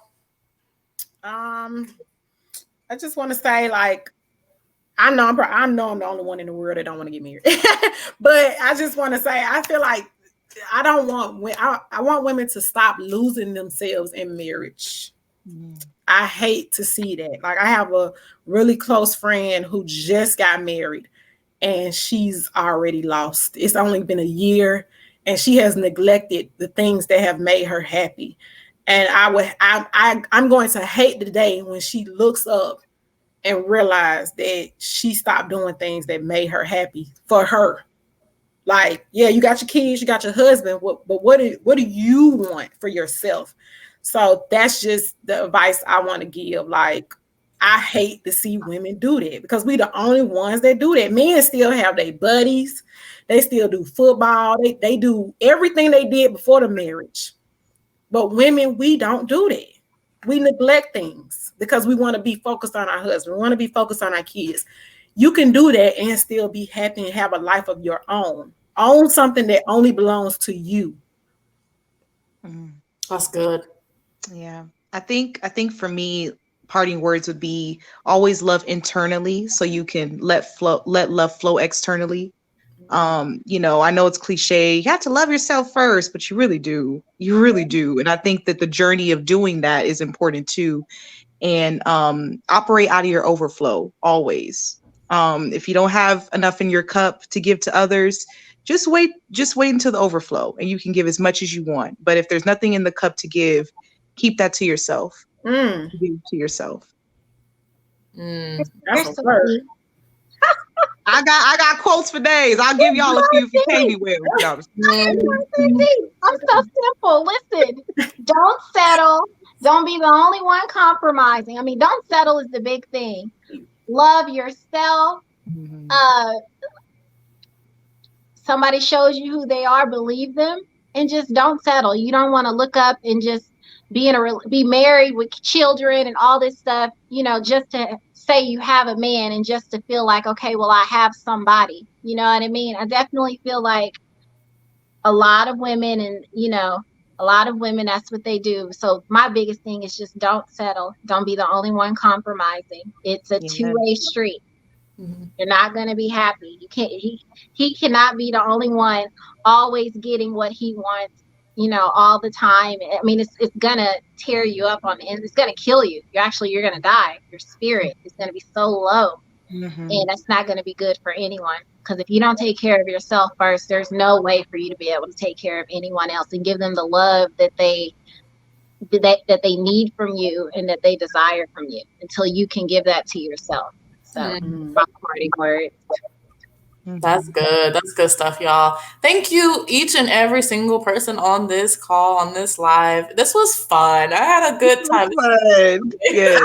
I just want to say, I know I'm the only one in the world that don't want to get married, but I just want to say, I feel like I want women to stop losing themselves in marriage. I hate to see that. I have a really close friend who just got married, and she's already lost. It's only been a year, and she has neglected the things that have made her happy. And I'm going to hate the day when she looks up and realize that she stopped doing things that made her happy for her. Yeah, you got your kids, you got your husband, but what do you want for yourself? So that's just the advice I want to give. I hate to see women do that, because we the only ones that do that. Men still have their buddies. They still do football. They do everything they did before the marriage. But women, we don't do that. We neglect things because we want to be focused on our husband. We want to be focused on our kids. You can do that and still be happy and have a life of your own. Own something that only belongs to you. That's good. Yeah. I think for me, parting words would be always love internally so you can let love flow externally. I know it's cliche. You have to love yourself first, but you really do. You really do. And I think that the journey of doing that is important too. And operate out of your overflow always. If you don't have enough in your cup to give to others, just wait until the overflow, and you can give as much as you want. But if there's nothing in the cup to give, keep that to yourself. Mm, Give it to yourself. Mm. that's You're a so word. sweet. I got quotes for days. I'll give y'all a few if you pay me well. No, I'm so simple. Listen, don't settle. Don't be the only one compromising. I mean, don't settle is the big thing. Love yourself. Mhm. Uh, somebody shows you who they are, believe them, and just don't settle. You don't want to look up and just be married with children and all this stuff, just to say you have a man and just to feel like, okay, well, I have somebody. You know what I mean? I definitely feel like a lot of women and, a lot of women, that's what they do. So my biggest thing is just don't settle. Don't be the only one compromising. It's a Yeah. two-way street. Mhm. You're not going to be happy. You can't. He cannot be the only one always getting what he wants. All the time. I mean, it's gonna tear you up and it's gonna kill you. You're gonna die. Your spirit is gonna be so low, and Mhm. that's not gonna be good for anyone. Because if you don't take care of yourself first, there's no way for you to be able to take care of anyone else and give them the love that they need from you and that they desire from you until you can give that to yourself. So, Mm. my parting word. That's good. That's good stuff, y'all. Thank you, each and every single person on this call, on this live. This was fun. I had a good time. Fun. Yes.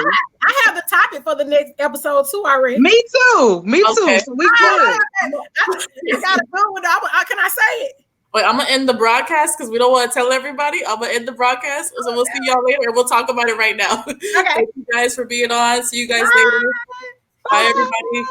I have the topic for the next episode too already. Me too. Me too. Okay. So we good. I got a good one. Can I say it? Wait, I'm gonna end the broadcast because we don't want to tell everybody. I'm gonna end the broadcast. So we'll see y'all later. We'll talk about it right now. Okay. Thank you guys for being on. See you guys later. Bye, everybody.